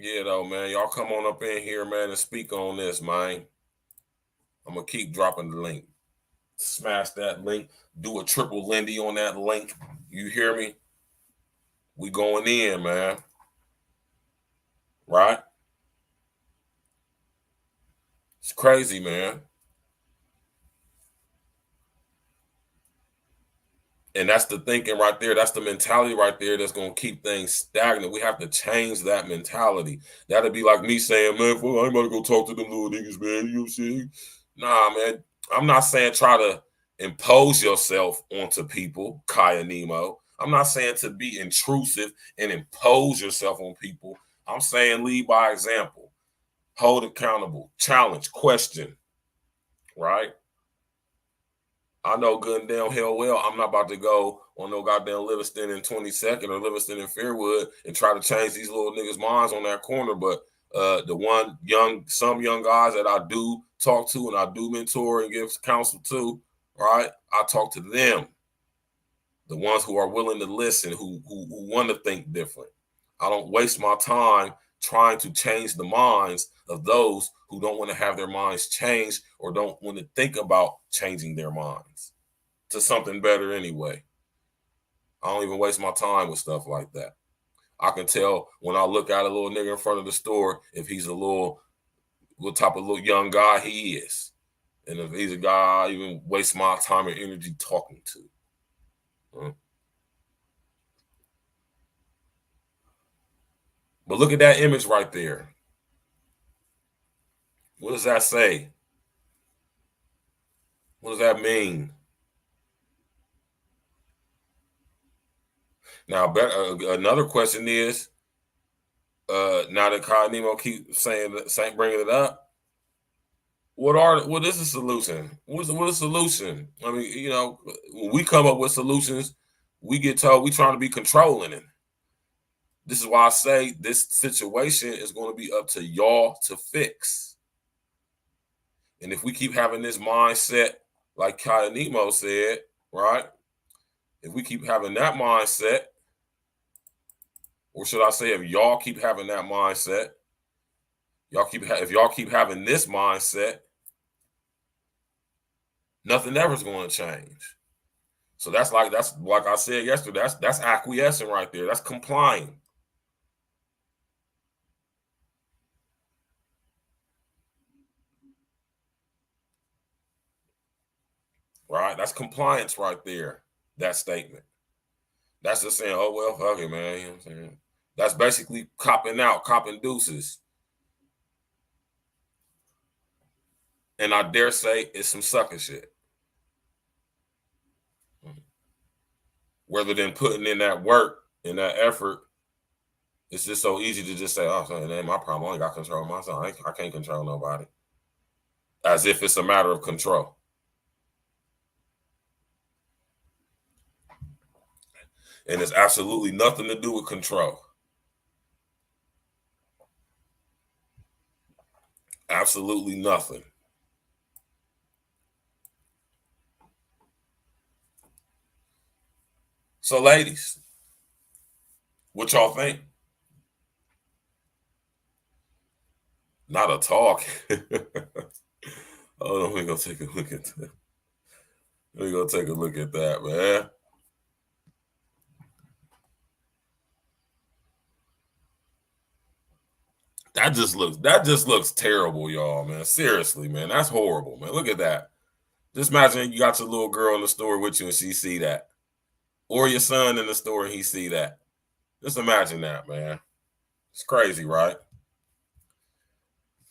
Yeah, though, man. Y'all come on up in here, man, and speak on this, man. I'm going to keep dropping the link. Smash that link. Do a triple Lindy on that link. You hear me? We going in, man. Right? It's crazy, man. And that's the thinking right there. That's the mentality right there that's going to keep things stagnant. We have to change that mentality. That'd be like me saying, man, I ain't about to go talk to them little niggas, man. You know what I'm saying? Nah, man. I'm not saying try to impose yourself onto people, Kaya Nemo. I'm not saying to be intrusive and impose yourself on people. I'm saying lead by example. Hold accountable. Challenge. Question. Right? I know good and damn hell well I'm not about to go on no goddamn Livingston in 22nd or Livingston in Fairwood and try to change these little niggas' minds on that corner. But some young guys that I do talk to and I do mentor and give counsel to, right? I talk to them, the ones who are willing to listen, who want to think different. I don't waste my time trying to change the minds of those who don't want to have their minds changed or don't want to think about changing their minds to something better anyway. I don't even waste my time with stuff like that. I can tell when I look at a little nigga in front of the store if he's what type of little young guy he is. And if he's a guy I even waste my time and energy talking to. But look at that image right there. What does that say? What does that mean? Now, another question is, now that Kyle Nemo keep bringing it up, what is the solution? What is the solution? I mean, when we come up with solutions, we get told we trying to be controlling it. This is why I say this situation is going to be up to y'all to fix. And if we keep having this mindset, like Kyle Nemo said, right? If we keep having that mindset, or should I say, if y'all keep having that mindset, if y'all keep having this mindset, nothing ever is going to change. So that's like I said yesterday. That's acquiescing right there. That's complying. Right? That's compliance right there. That statement. That's just saying, oh well, fuck it, man. You know what I'm saying? That's basically copping out, copping deuces. And I dare say it's some sucker shit. Rather than putting in that work and that effort, it's just so easy to just say, oh, it ain't my problem. I only got control of myself. I can't control nobody. As if it's a matter of control. And it's absolutely nothing to do with control. Absolutely nothing. So, ladies, what y'all think? Not a talk. Hold on, let me go take a look at that. Let me go take a look at that, man. That just looks terrible, y'all, man. Seriously, man. That's horrible, man. Look at that. Just imagine you got your little girl in the store with you and she see that. Or your son in the store and he see that. Just imagine that, man. It's crazy, right?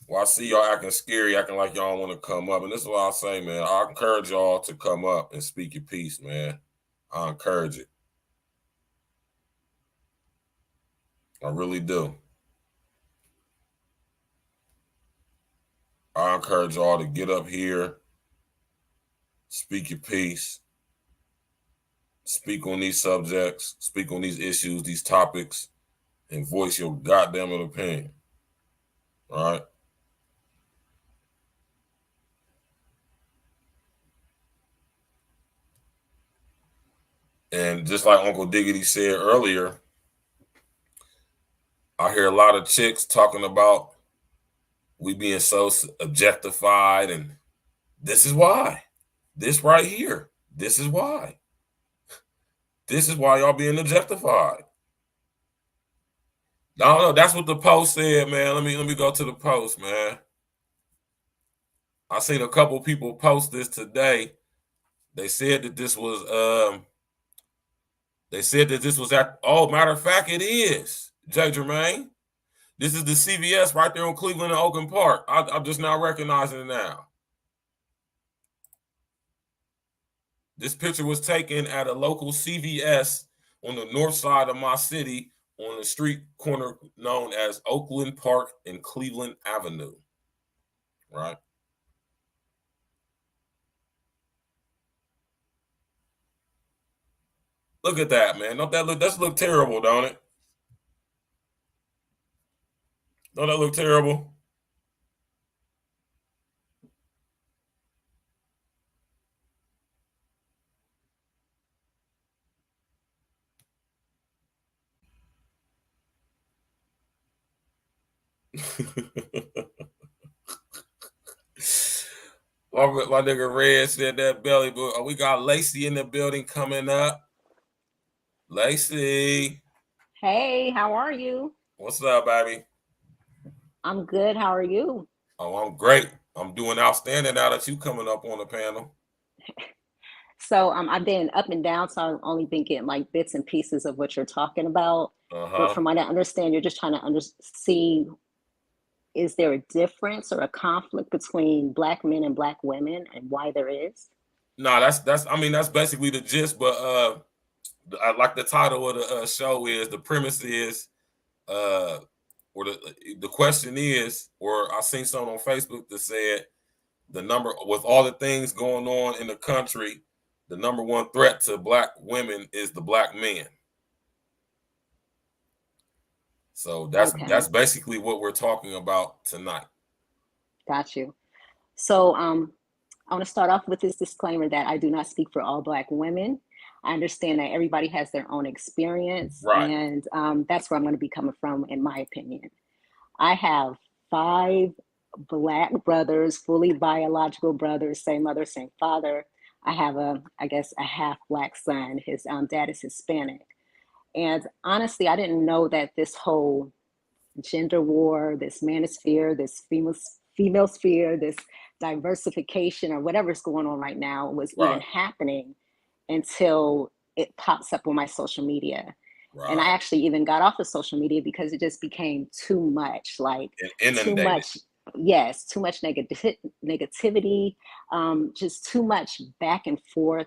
Well, I see y'all acting scary, acting like y'all want to come up. And this is what I say, man. I encourage y'all to come up and speak your piece, man. I encourage it. I really do. I encourage y'all to get up here, speak your piece, speak on these subjects, speak on these issues, these topics, and voice your goddamn opinion. All right? And just like Uncle Diggity said earlier, I hear a lot of chicks talking about we being so objectified, and this is why. This right here. This is why. This is why y'all being objectified. No, that's what the post said, man. Let me go to the post, man. I seen a couple people post this today. They said that this was matter of fact, it is, Jay Jermaine. This is the CVS right there on Cleveland and Oakland Park. I'm just now recognizing it now. This picture was taken at a local CVS on the north side of my city on the street corner known as Oakland Park and Cleveland Avenue. Right? Look at that, man. Don't that look terrible, don't it? Don't that look terrible? My nigga Red said that belly, but we got Lacey in the building coming up. Lacey. Hey, how are you? What's up, baby? I'm good. How are you? Oh, I'm great. I'm doing outstanding now that you coming up on the panel. So I've been up and down, so I've only been getting like bits and pieces of what you're talking about. But from what I understand, you're just trying to see is there a difference or a conflict between Black men and Black women, and why there is? No, that's I mean, that's basically the gist. But I like the title of the show is the premise is or the question is, or I seen something on Facebook that said the number with all the things going on in the country, the number one threat to Black women is the Black men. So that's basically what we're talking about tonight. Got you. So I want to start off with this disclaimer that I do not speak for all Black women. I understand that everybody has their own experience, right. And that's where I'm going to be coming from, in my opinion. I have 5 Black brothers, fully biological brothers, same mother, same father. I have I guess, a half Black son. His dad is Hispanic. And honestly, I didn't know that this whole gender war, this manosphere, this female sphere, this diversification or whatever's going on right now was even happening until it pops up on my social media. Right. And I actually even got off of social media because it just became too much, like too much. Yes, too much negativity, just too much back and forth.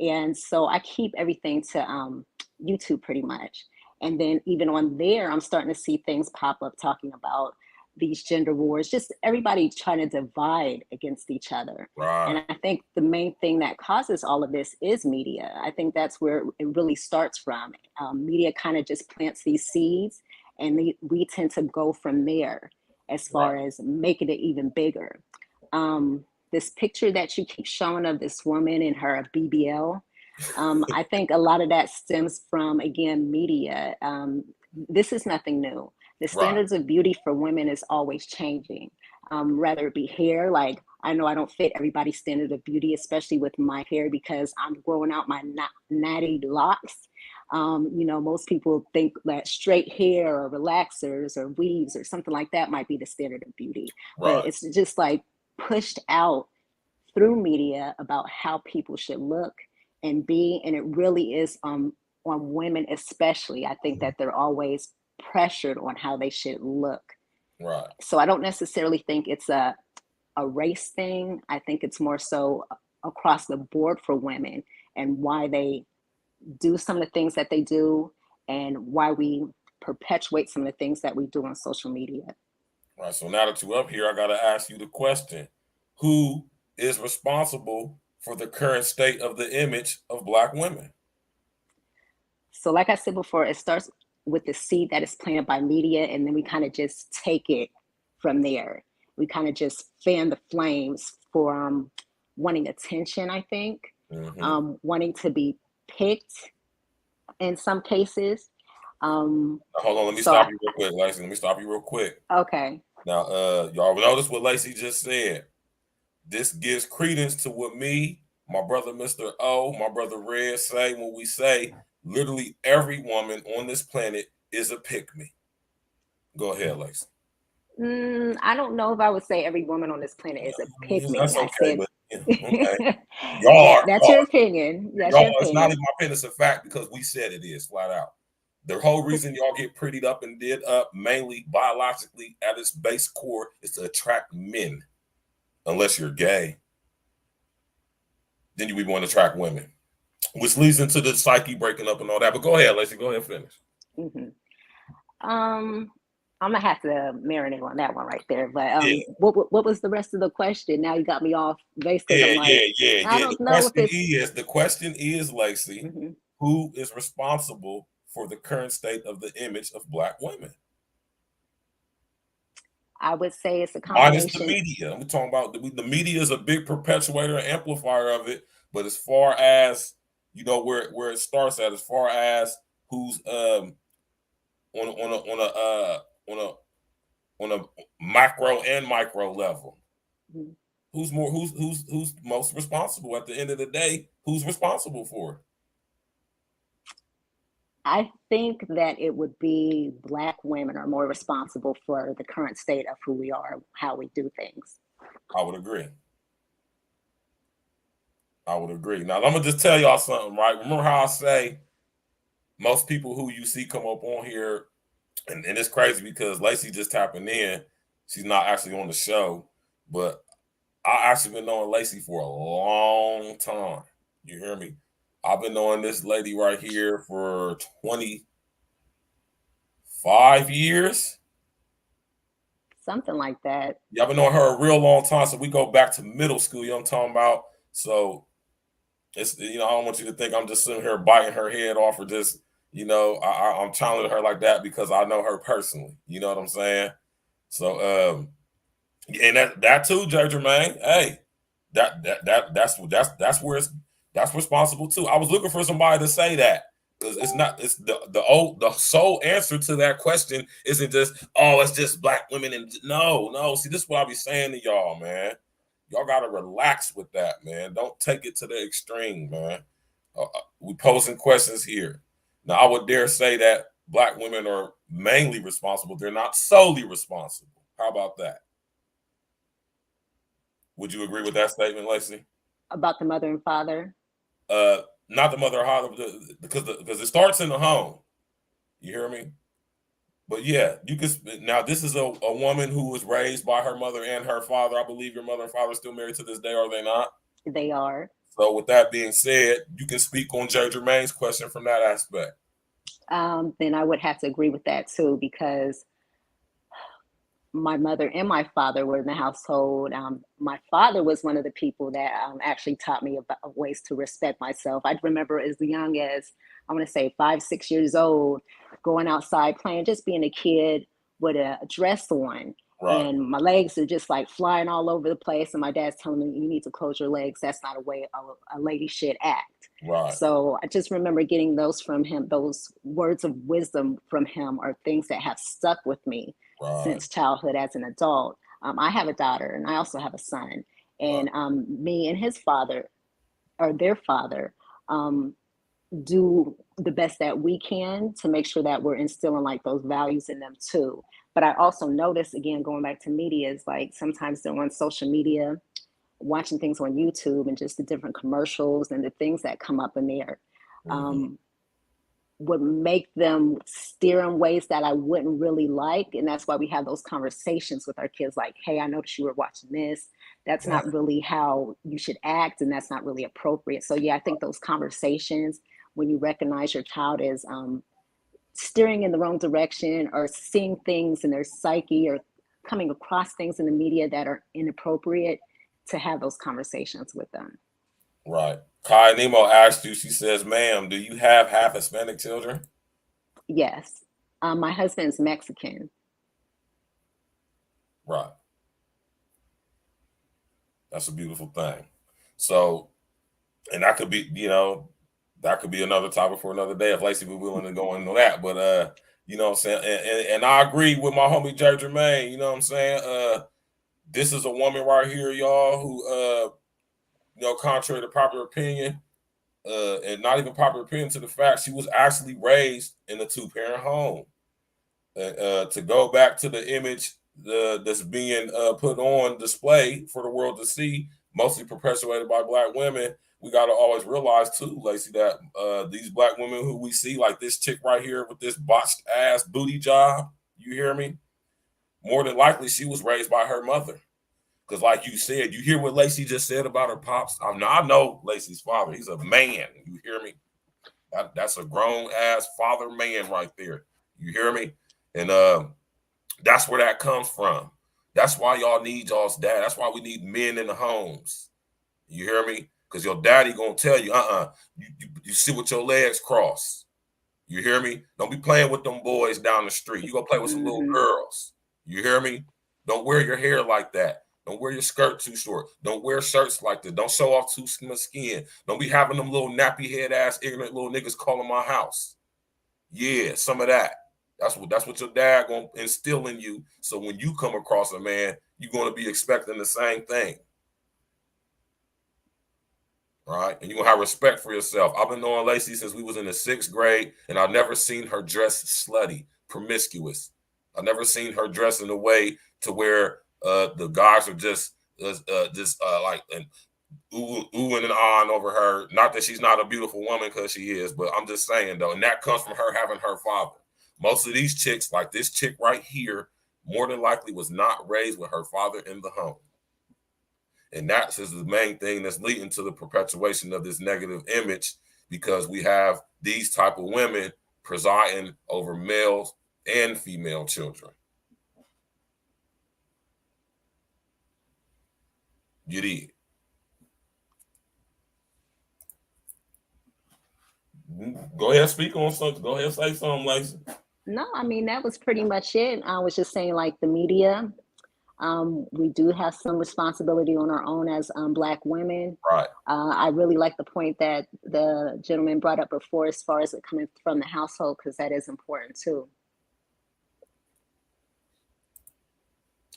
And so I keep everything to YouTube pretty much. And then even on there, I'm starting to see things pop up talking about these gender wars, just everybody trying to divide against each other. Right. And I think the main thing that causes all of this is media. I think that's where it really starts from. Media kind of just plants these seeds, and we tend to go from there as far as making it even bigger. This picture that you keep showing of this woman in her BBL, I think a lot of that stems from, again, media. This is nothing new. The standards of beauty for women is always changing. Rather it be hair, like I know I don't fit everybody's standard of beauty, especially with my hair because I'm growing out my natty locks. Most people think that straight hair or relaxers or weaves or something like that might be the standard of beauty. But it's just like pushed out through media about how people should look and be, and it really is on women especially. I think that they're always pressured on how they should look. Right. So I don't necessarily think it's a race thing. I think it's more so across the board for women and why they do some of the things that they do and why we perpetuate some of the things that we do on social media. Right. So now that you're up here, I got to ask you the question: who is responsible for the current state of the image of Black women? So like I said before, it starts with the seed that is planted by media, and then we kind of just take it from there. We kind of just fan the flames for wanting attention, I think, wanting to be picked in some cases. Hold on, let me stop you real quick, Lacey. Let me stop you real quick. Okay. Now, y'all notice what Lacey just said. This gives credence to what me, my brother Mr. O, my brother Red say when we say literally every woman on this planet is a pick-me. Go ahead, Lacey. I don't know if I would say every woman on this planet is a pick-me. That's okay, but okay. Y'all that's your opinion. That's your opinion. It's not even my opinion, it's a fact because we said it is flat out. The whole reason y'all get prettied up and did up, mainly biologically at its base core, is to attract men. Unless you're gay, then you would want to attract women, which leads into the psyche breaking up and all that. But go ahead, Lacey. Go ahead and finish. I'm gonna have to marinate on that one right there. But what was the rest of the question? Now you got me off base. Yeah. I don't know if the question is, Lacey, who is responsible for the current state of the image of Black women? I would say it's a combination. Minus the media. I'm talking about the media is a big perpetuator and amplifier of it. But as far as where it starts at, as far as who's on a macro and micro level, who's most responsible at the end of the day? Who's responsible for it? I think that it would be Black women are more responsible for the current state of who we are, how we do things. I would agree. Now, I'm going to just tell y'all something, right? Remember how I say most people who you see come up on here, and it's crazy because Lacey just tapping in, She's not actually on the show, but I actually been knowing Lacey for a long time. You hear me? I've been knowing this lady right here for 25 years. Something like that. Yeah, I've been knowing her a real long time. So we go back to middle school, you know what I'm talking about? So it's, I don't want you to think I'm just sitting here biting her head off or just, I'm challenging her like that because I know her personally. You know what I'm saying? So and that too, Jay Jermaine. Hey, that's where that's responsible too. I was looking for somebody to say that. It's not. It's the sole answer to that question isn't just it's just black women and no. See, this is what I be saying to y'all, man. Y'all gotta relax with that, man. Don't take it to the extreme, man. We posing questions here. Now, I would dare say that black women are mainly responsible. They're not solely responsible. How about that? Would you agree with that statement, Lacey? About the mother and father? Not the mother or father, because it starts in the home. You hear me? But yeah, you can. Now, this is a woman who was raised by her mother and her father. I believe your mother and father are still married to this day, are they not? They are. So, with that being said, you can speak on Jay Jermaine's question from that aspect. Then I would have to agree with that too, because my mother and my father were in the household. My father was one of the people that actually taught me about ways to respect myself. I remember as young as, I want to say 5, 6 years old, going outside playing, just being a kid with a dress on. Right. And my legs are just like flying all over the place. And my dad's telling me, you need to close your legs. That's not a way a lady should act. Right. So I just remember getting those from him, those words of wisdom from him are things that have stuck with me since childhood as an adult. I have a daughter and I also have a son. And me and his father, or their father, do the best that we can to make sure that we're instilling like those values in them too. But I also notice, again, going back to media, is like sometimes they're on social media, watching things on YouTube and just the different commercials and the things that come up in there. Would make them steer in ways that I wouldn't really like. And that's why we have those conversations with our kids like, hey, I noticed you were watching this. That's not really how you should act. And that's not really appropriate. So yeah, I think those conversations, when you recognize your child is steering in the wrong direction or seeing things in their psyche or coming across things in the media that are inappropriate, to have those conversations with them. Right. Kai Nemo asked you, she says, ma'am, do you have half Hispanic children? Yes. My husband's Mexican. Right. That's a beautiful thing. So, and that could be, that could be another topic for another day if Lacey be willing to go into that. But, you know what I'm saying? And I agree with my homie Jay Jermaine, you know what I'm saying? This is a woman right here, y'all, who, contrary to popular opinion, and not even popular opinion to the fact, she was actually raised in a 2-parent home. To go back to the image that's being put on display for the world to see, mostly perpetuated by black women, we got to always realize too, Lacey, that these black women who we see, like this chick right here with this botched ass booty job, you hear me? More than likely, she was raised by her mother. Because like you said, you hear what Lacey just said about her pops? I know Lacey's father. He's a man. You hear me? That's a grown-ass father man right there. You hear me? And that's where that comes from. That's why y'all need y'all's dad. That's why we need men in the homes. You hear me? Because your daddy going to tell you, you sit with your legs crossed. You hear me? Don't be playing with them boys down the street. You go play with some little girls. You hear me? Don't wear your hair like that. Don't wear your skirt too short. Don't wear shirts like that. Don't show off too much skin. Don't be having them little nappy head ass ignorant little niggas calling my house. Yeah, some of that. That's what your dad gonna instill in you. So when you come across a man, you're gonna be expecting the same thing. Right? And you're gonna have respect for yourself. I've been knowing Lacey since we was in the 6th grade, and I've never seen her dress slutty, promiscuous. I've never seen her dress in a way to where the guys are just like and oohing and ahhing over her. Not that she's not a beautiful woman, because she is, but I'm just saying though, and that comes from her having her father. Most of these chicks, like this chick right here, more than likely was not raised with her father in the home. And that's the main thing that's leading to the perpetuation of this negative image, because we have these type of women presiding over males and female children. You did. Go ahead, speak on something. Go ahead, say something, Lacey. No, I mean, that was pretty much it. I was just saying, like, the media, we do have some responsibility on our own as Black women. Right. I really like the point that the gentleman brought up before, as far as it coming from the household, because that is important too.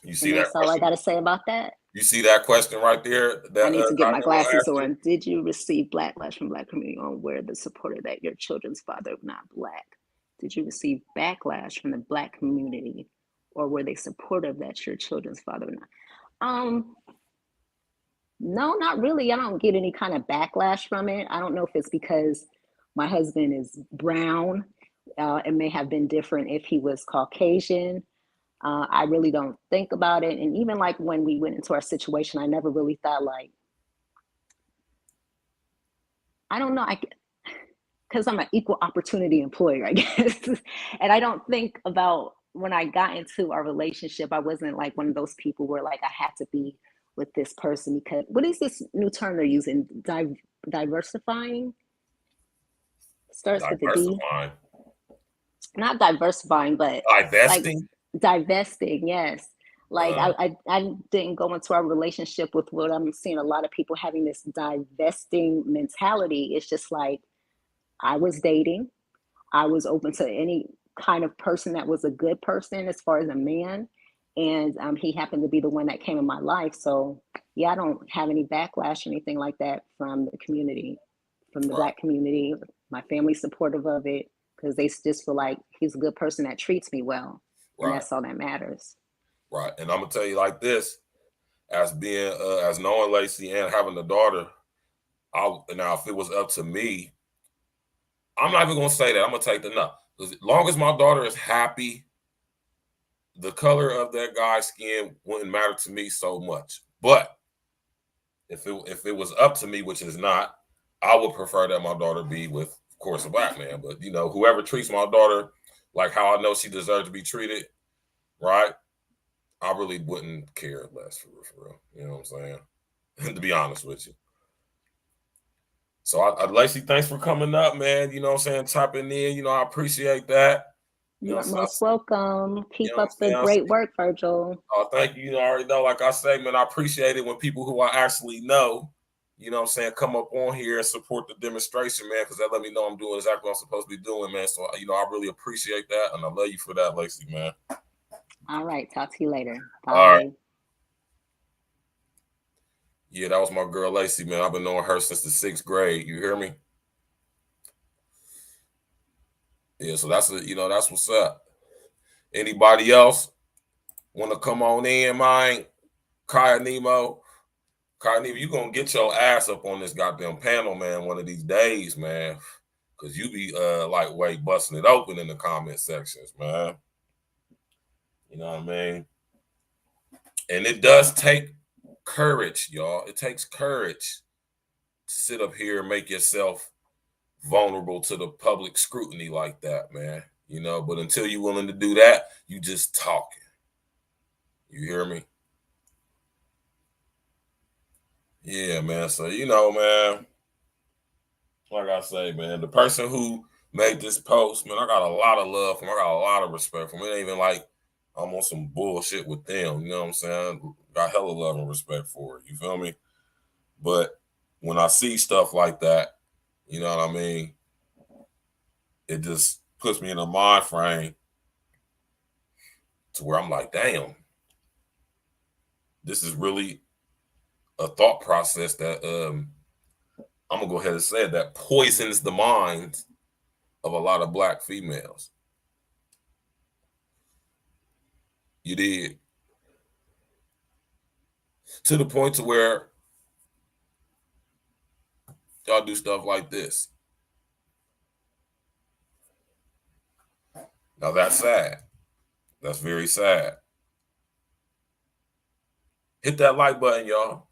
You see And that that's all I got to say about that. You see that question right there? That, I need to get my glasses on. Did you receive backlash from Black community on where the supporter that your children's father not Black? Did you receive backlash from the Black community, or were they supportive that your children's father not? No, not really. I don't get any kind of backlash from it. I don't know if it's because my husband is brown. It may have been different if he was Caucasian. I really don't think about it. And even like when we went into our situation, I never really thought like, I don't know, because I'm an equal opportunity employer, I guess. And I don't think about when I got into our relationship, I wasn't like one of those people where like I had to be with this person because, what is this new term they're using? Diversifying? Starts with the D. Not diversifying, but divesting. Like, divesting, yes. Like I didn't go into our relationship with what I'm seeing a lot of people having, this divesting mentality. It's just like, I was dating. I was open to any kind of person that was a good person as far as a man. And he happened to be the one that came in my life. So yeah, I don't have any backlash or anything like that from the community, from the Black community. My family's supportive of it because they just feel like he's a good person that treats me well. And that's all that matters. Right. And I'm gonna tell you like this, as being as knowing Lacey and having a daughter, now if it was up to me, I'm not even gonna say that. I'm gonna take the no. As long as my daughter is happy, the color of that guy's skin wouldn't matter to me so much. But if it was up to me, which is not, I would prefer that my daughter be with, of course, a Black man. But you know, whoever treats my daughter like how I know she deserves to be treated, right? I really wouldn't care less for real. You know what I'm saying? To be honest with you. So, Lacey, thanks for coming up, man. You know what I'm saying? Tapping in. You know, I appreciate that. You are most welcome. Keep up the great work, Virgil. Oh, thank you. You know, I already know, like I say, man, I appreciate it when people who I actually know, you know what I'm saying, come up on here and support the demonstration, man, because that let me know I'm doing exactly what I'm supposed to be doing, man. So, you know, I really appreciate that, and I love you for that, Lacey, man. All right. Talk to you later. Bye. All right. Yeah, that was my girl, Lacey, man. I've been knowing her since the 6th grade. You hear me? Yeah, so that's that's what's up. Anybody else want to come on in, man? Kaya Nemo, you gonna get your ass up on this goddamn panel, man, one of these days, man. Cause you be lightweight busting it open in the comment sections, man. You know what I mean? And it does take courage, y'all. It takes courage to sit up here and make yourself vulnerable to the public scrutiny like that, man. You know, but until you're willing to do that, you just talking. You hear me? Yeah, man. So, you know, man, like I say, man, the person who made this post, man, I got a lot of love from him. I got a lot of respect from him. It ain't even like I'm on some bullshit with them. You know what I'm saying? Got hella love and respect for it. You feel me? But when I see stuff like that, you know what I mean? It just puts me in a mind frame to where I'm like, damn, this is really a thought process that I'm gonna go ahead and say that poisons the minds of a lot of Black females. You did. To the point to where y'all do stuff like this. Now that's sad. That's very sad. Hit that like button, y'all.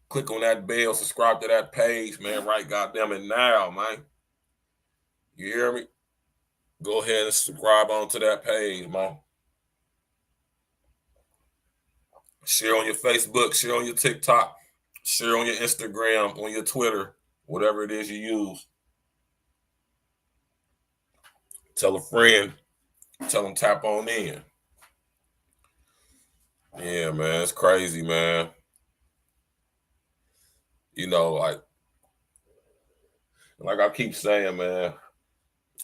Click on that bell, subscribe to that page, man. Right, goddamn it now, man. You hear me? Go ahead and subscribe onto that page, man. Share on your Facebook, share on your TikTok, share on your Instagram, on your Twitter, whatever it is you use. Tell a friend, tell them tap on in. Yeah, man, it's crazy, man. You know, like I keep saying, man,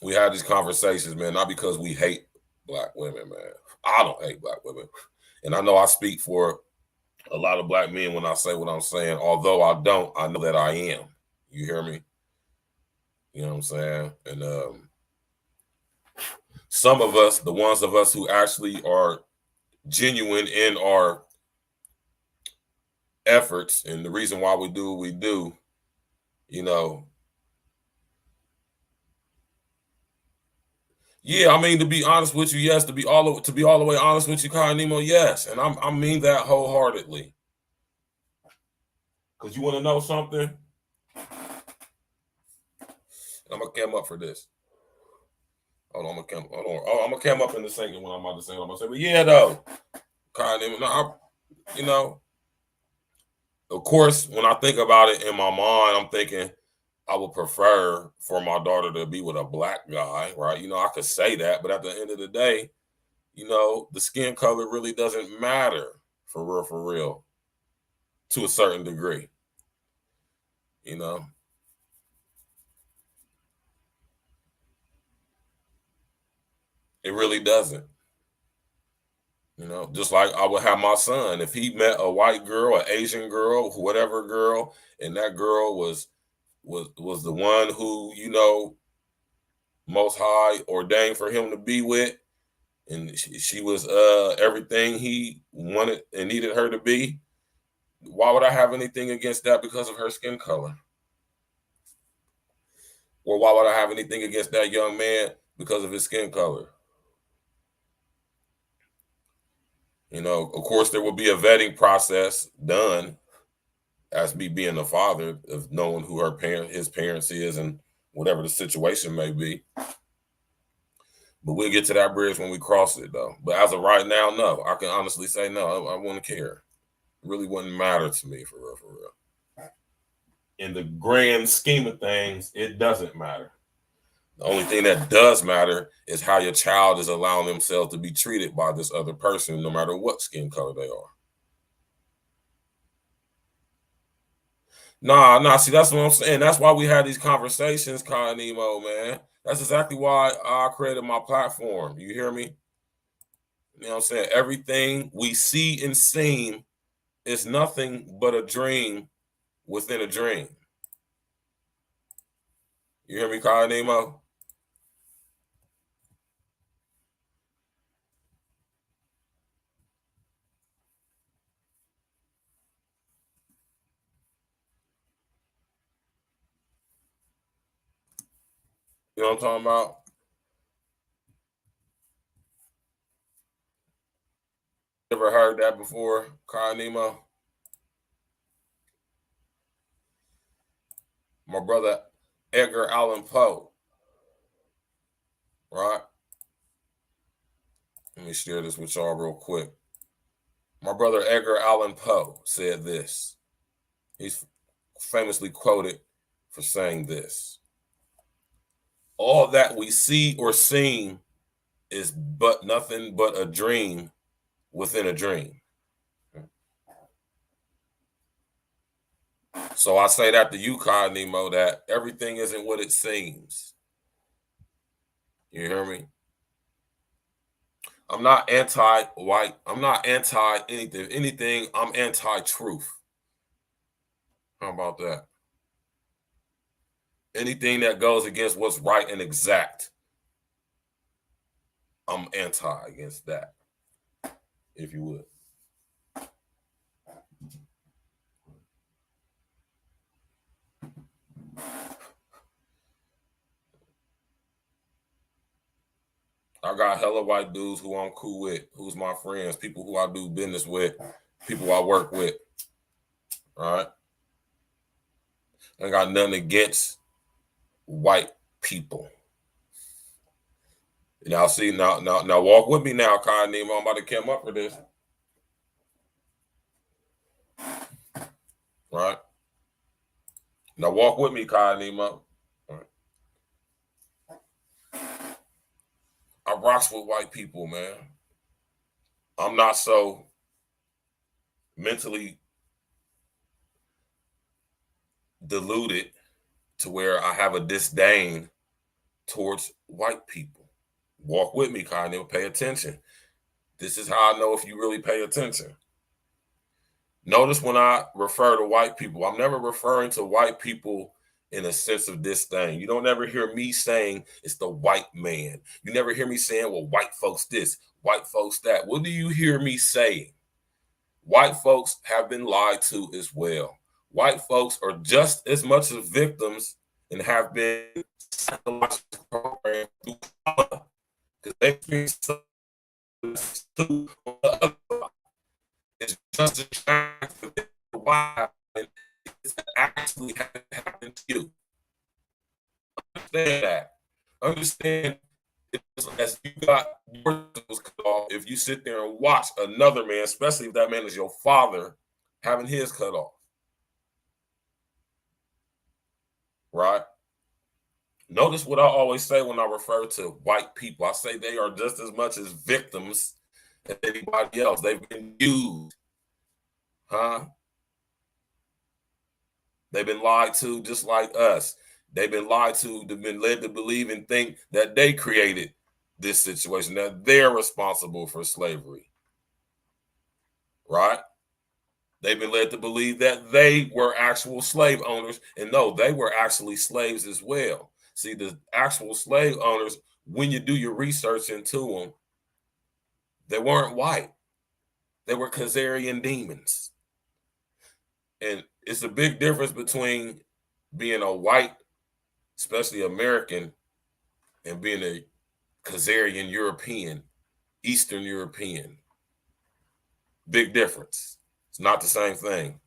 we have these conversations, man, not because we hate black women, man. I don't hate black women. And I know I speak for a lot of black men when I say what I'm saying. Although I don't, I know that I am. You hear me? You know what I'm saying? And some of us, the ones of us who actually are genuine in our efforts and the reason why we do what we do, you know. Yeah, I mean, to be honest with you, yes. To be all the way honest with you, Kyle Nemo, yes, and I mean that wholeheartedly. Cause you want to know something? I'm gonna come up for this. Hold on, I'm gonna come. Hold on. Oh, I'm gonna come up in the second when I'm about to say what I'm gonna say. But yeah, though, Kyle Nemo, no, you know, of course, when I think about it in my mind, I'm thinking I would prefer for my daughter to be with a black guy, right? You know, I could say that, but at the end of the day, you know, the skin color really doesn't matter for real, to a certain degree. You know, it really doesn't. You know, just like I would have my son, if he met a white girl, an Asian girl, whatever girl, and that girl was the one who, you know, most high ordained for him to be with, and she was everything he wanted and needed her to be, why would I have anything against that because of her skin color? Or why would I have anything against that young man because of his skin color? You know, of course, there will be a vetting process done as me being the father of knowing who his parents is and whatever the situation may be. But we'll get to that bridge when we cross it, though. But as of right now, no. I can honestly say no. I wouldn't care. It really wouldn't matter to me, for real. In the grand scheme of things, it doesn't matter. The only thing that does matter is how your child is allowing themselves to be treated by this other person, no matter what skin color they are. Nah, see, that's what I'm saying. That's why we had these conversations, Kyle Nemo, man. That's exactly why I created my platform. You hear me? You know what I'm saying? Everything we see and seem is nothing but a dream within a dream. You hear me, Kyle Nemo? You know what I'm talking about? Ever heard that before, Kyle Nemo? My brother Edgar Allan Poe, right? Let me share this with y'all real quick. My brother Edgar Allan Poe said this. He's famously quoted for saying this: all that we see or seem is but nothing but a dream within a dream. So I say that to you, Kyle Nemo, that everything isn't what it seems. You hear me? I'm not anti-white. I'm not anti-anything. If anything, I'm anti-truth. How about that? Anything that goes against what's right and exact, I'm anti against that, if you would. I got hella white dudes who I'm cool with, who's my friends, people who I do business with, people I work with, right? I ain't got nothing against white people. Now see, now walk with me now, Kai Nemo. I'm about to come up for this. Right? Now walk with me, Kai Nemo. Right. I rocks with white people, man. I'm not so mentally deluded to where I have a disdain towards white people. Walk with me, Kai Nemo. Pay attention. This is how I know if you really pay attention. Notice when I refer to white people, I'm never referring to white people in a sense of disdain. You don't ever hear me saying it's the white man. You never hear me saying, well, white folks this, white folks that. What do you hear me saying? White folks have been lied to as well. White folks are just as much as victims and have been programmed because they experience it's just a chance for them to why it's actually happened to you. Understand that. Understand as you got yours cut off, if you sit there and watch another man, especially if that man is your father, having his cut off. Right? Notice what I always say when I refer to white people. I say they are just as much as victims as anybody else. They've been used. Huh? They've been lied to just like us. They've been lied to, they've been led to believe and think that they created this situation, that they're responsible for slavery. Right? They've been led to believe that they were actual slave owners. And no, they were actually slaves as well. See, the actual slave owners, when you do your research into them, they weren't white. They were Khazarian demons. And it's a big difference between being a white, especially American, and being a Khazarian European, Eastern European. Big difference. It's not the same thing.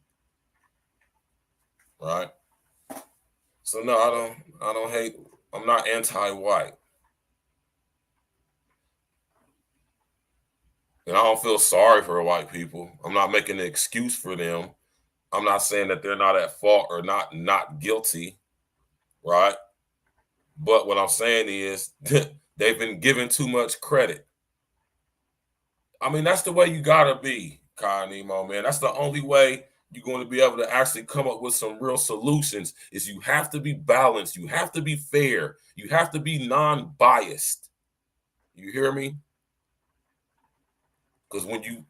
Right? So no, I don't hate, I'm not anti-white. And I don't feel sorry for white people. I'm not making an excuse for them. I'm not saying that they're not at fault or not guilty, right? But what I'm saying is they've been given too much credit. I mean, that's the way you gotta be, Kai Nemo, man. That's the only way you're going to be able to actually come up with some real solutions. Is you have to be balanced, you have to be fair, you have to be non-biased. You hear me? Because when you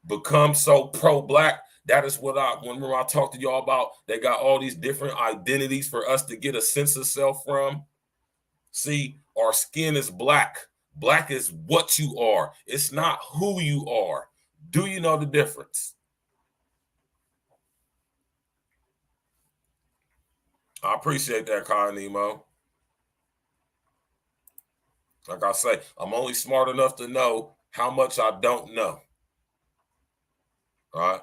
become so pro-black, that is what remember I talked to y'all about, they got all these different identities for us to get a sense of self from. See, our skin is black. Black is what you are. It's not who you are. Do you know the difference? I appreciate that, Kai Nemo. Like I say, I'm only smart enough to know how much I don't know. All right?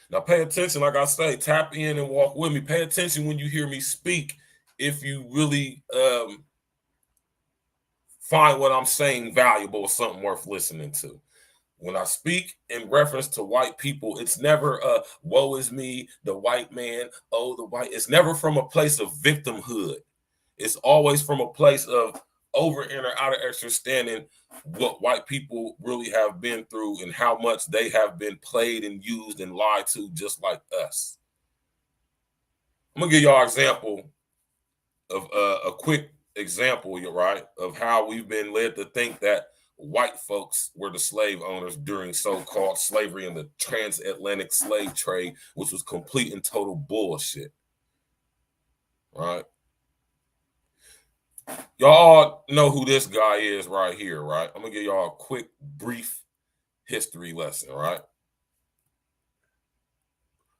Now pay attention, like I say, tap in and walk with me. Pay attention when you hear me speak if you really find what I'm saying valuable or something worth listening to. When I speak in reference to white people, it's never woe is me, the white man, oh, the white. It's never from a place of victimhood. It's always from a place of over and or out of understanding what white people really have been through and how much they have been played and used and lied to just like us. I'm going to give y'all an example of a quick example, you're right, of how we've been led to think that white folks were the slave owners during so-called slavery and the transatlantic slave trade, which was complete and total bullshit. Right? Y'all know who this guy is right here, right? I'm gonna give y'all a quick, brief history lesson, right?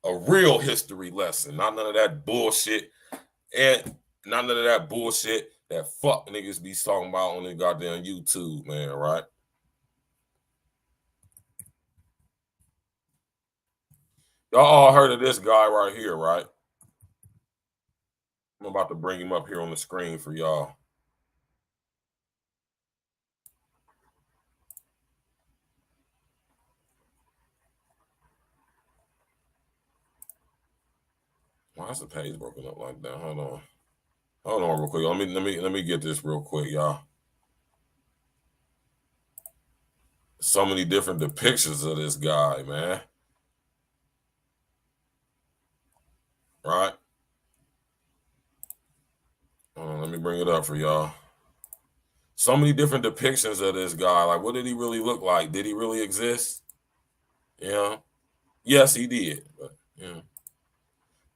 A real history lesson, not none of that bullshit, and not none of that bullshit that fuck niggas be talking about on the goddamn YouTube, man, right? Y'all all heard of this guy right here, right? I'm about to bring him up here on the screen for y'all. Why is the page broken up like that? Hold on real quick. Let me get this real quick, y'all. So many different depictions of this guy, man. Right? Let me bring it up for y'all. So many different depictions of this guy. Like, what did he really look like? Did he really exist? Yeah. Yes, he did. But, yeah.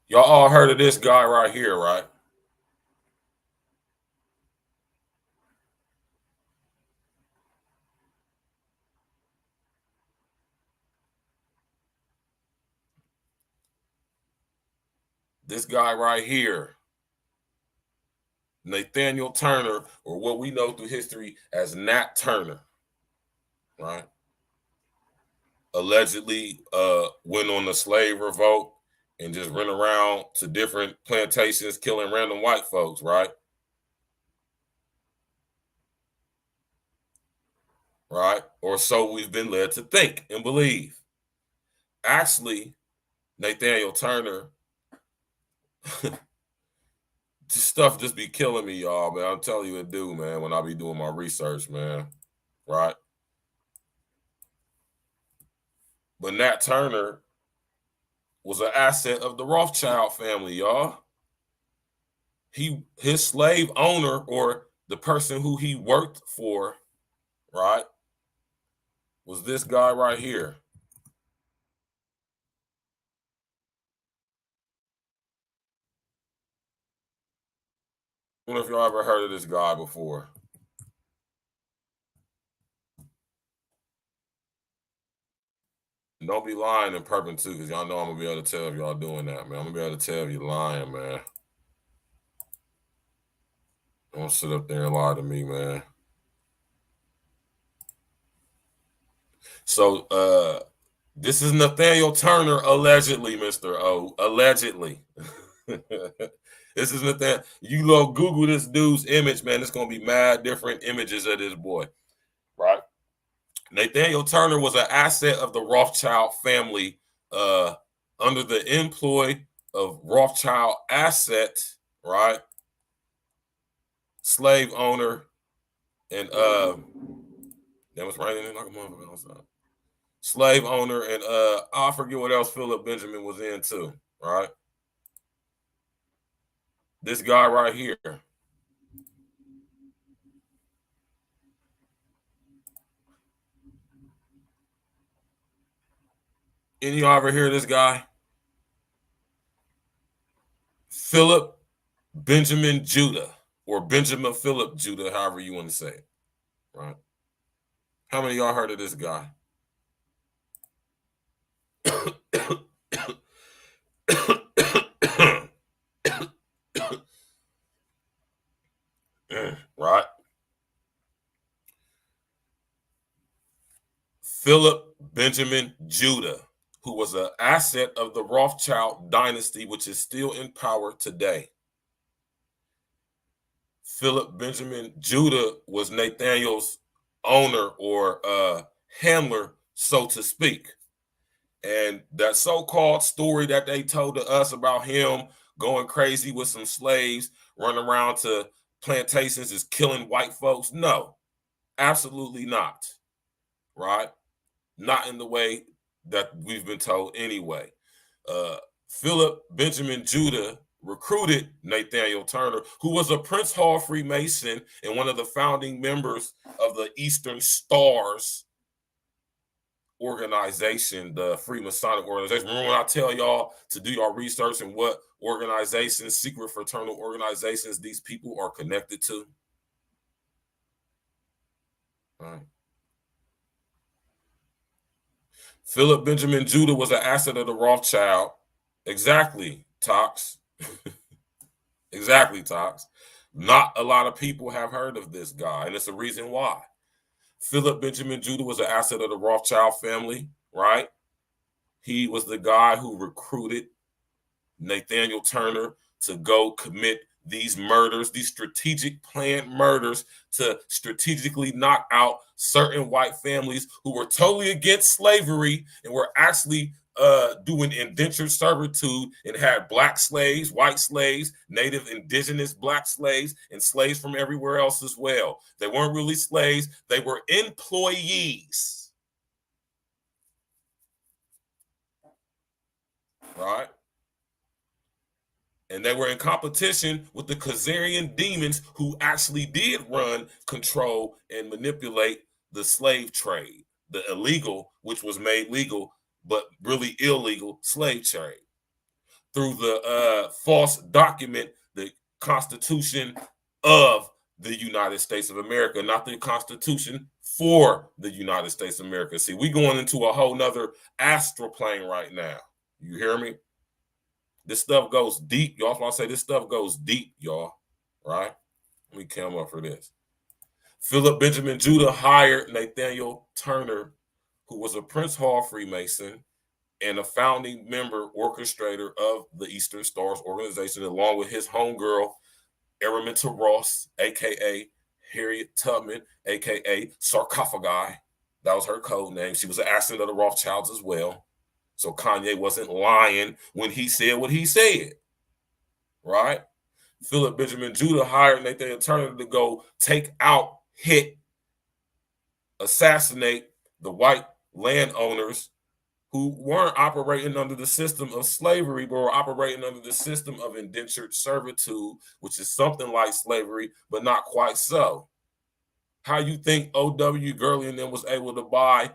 Y'all all heard of this guy right here, right? This guy right here, Nathaniel Turner, or what we know through history as Nat Turner, right? Allegedly went on the slave revolt and just went around to different plantations killing random white folks, right? Right? Or so we've been led to think and believe. Actually, Nathaniel Turner, stuff just be killing me, y'all, man. I'm telling you it do, man, when I be doing my research, man. Right? But Nat Turner was an asset of the Rothschild family, y'all. His slave owner, or the person who he worked for, right, was this guy right here. I don't know if y'all ever heard of this guy before. Don't be lying in perping too, because y'all know I'm gonna be able to tell if y'all doing that, man. I'm gonna be able to tell if you're lying, man. Don't sit up there and lie to me, man. So this is Nathaniel Turner, allegedly, Mr. O. Allegedly. This is Nathaniel. You go Google this dude's image, man. It's gonna be mad different images of this boy. Right? Nathaniel Turner was an asset of the Rothschild family under the employ of Rothschild asset, right? Slave owner, and that was right in there like a motherfucker outside. Slave owner, and I forget what else Philip Benjamin was in too, right? This guy right here. Any of y'all ever hear this guy? Philip Benjamin Judah, or Benjamin Philip Judah, however you want to say it, right? How many of y'all heard of this guy? Right? Philip Benjamin Judah, who was an asset of the Rothschild dynasty, which is still in power today. Philip Benjamin Judah was Nathaniel's owner, or handler, so to speak. And that so-called story that they told to us about him going crazy with some slaves, running around to plantations, is killing white folks. No, absolutely not. Right? Not in the way that we've been told anyway. Philip Benjamin Judah recruited Nathaniel Turner, who was a Prince Hall Freemason and one of the founding members of the Eastern Stars organization, the Freemasonic organization. Remember when I tell y'all to do your research and what organizations, secret fraternal organizations, these people are connected to? All right. Philip Benjamin Judah was an asset of the Rothschild. Exactly, Tox. Exactly, Tox. Not a lot of people have heard of this guy, and it's the reason why. Philip Benjamin Judah was an asset of the Rothschild family, right? He was the guy who recruited Nathaniel Turner to go commit these murders, these strategic planned murders to strategically knock out certain white families who were totally against slavery and were actually doing indentured servitude and had black slaves, white slaves, native indigenous black slaves, and slaves from everywhere else as well. They weren't really slaves, they were employees. Right? And they were in competition with the Khazarian demons who actually did run, control, and manipulate the slave trade, the illegal, which was made legal, but really illegal slave trade. Through the false document, the Constitution of the United States of America, not the Constitution for the United States of America. See, we're going into a whole nother astral plane right now. You hear me? This stuff goes deep, y'all. That's why I say this stuff goes deep, y'all. Right? Let me come up for this. Philip Benjamin Judah hired Nathaniel Turner, who was a Prince Hall Freemason and a founding member, orchestrator of the Eastern Stars organization, along with his homegirl, Araminta Ross, a.k.a. Harriet Tubman, a.k.a. Sarcophagi. That was her code name. She was an asset of the Rothschilds as well. So Kanye wasn't lying when he said what he said, right? Philip Benjamin Judah hired Nathaniel Turner to go take out, hit, assassinate the white landowners who weren't operating under the system of slavery, but were operating under the system of indentured servitude, which is something like slavery, but not quite so. How you think O.W. Gurley and them was able to buy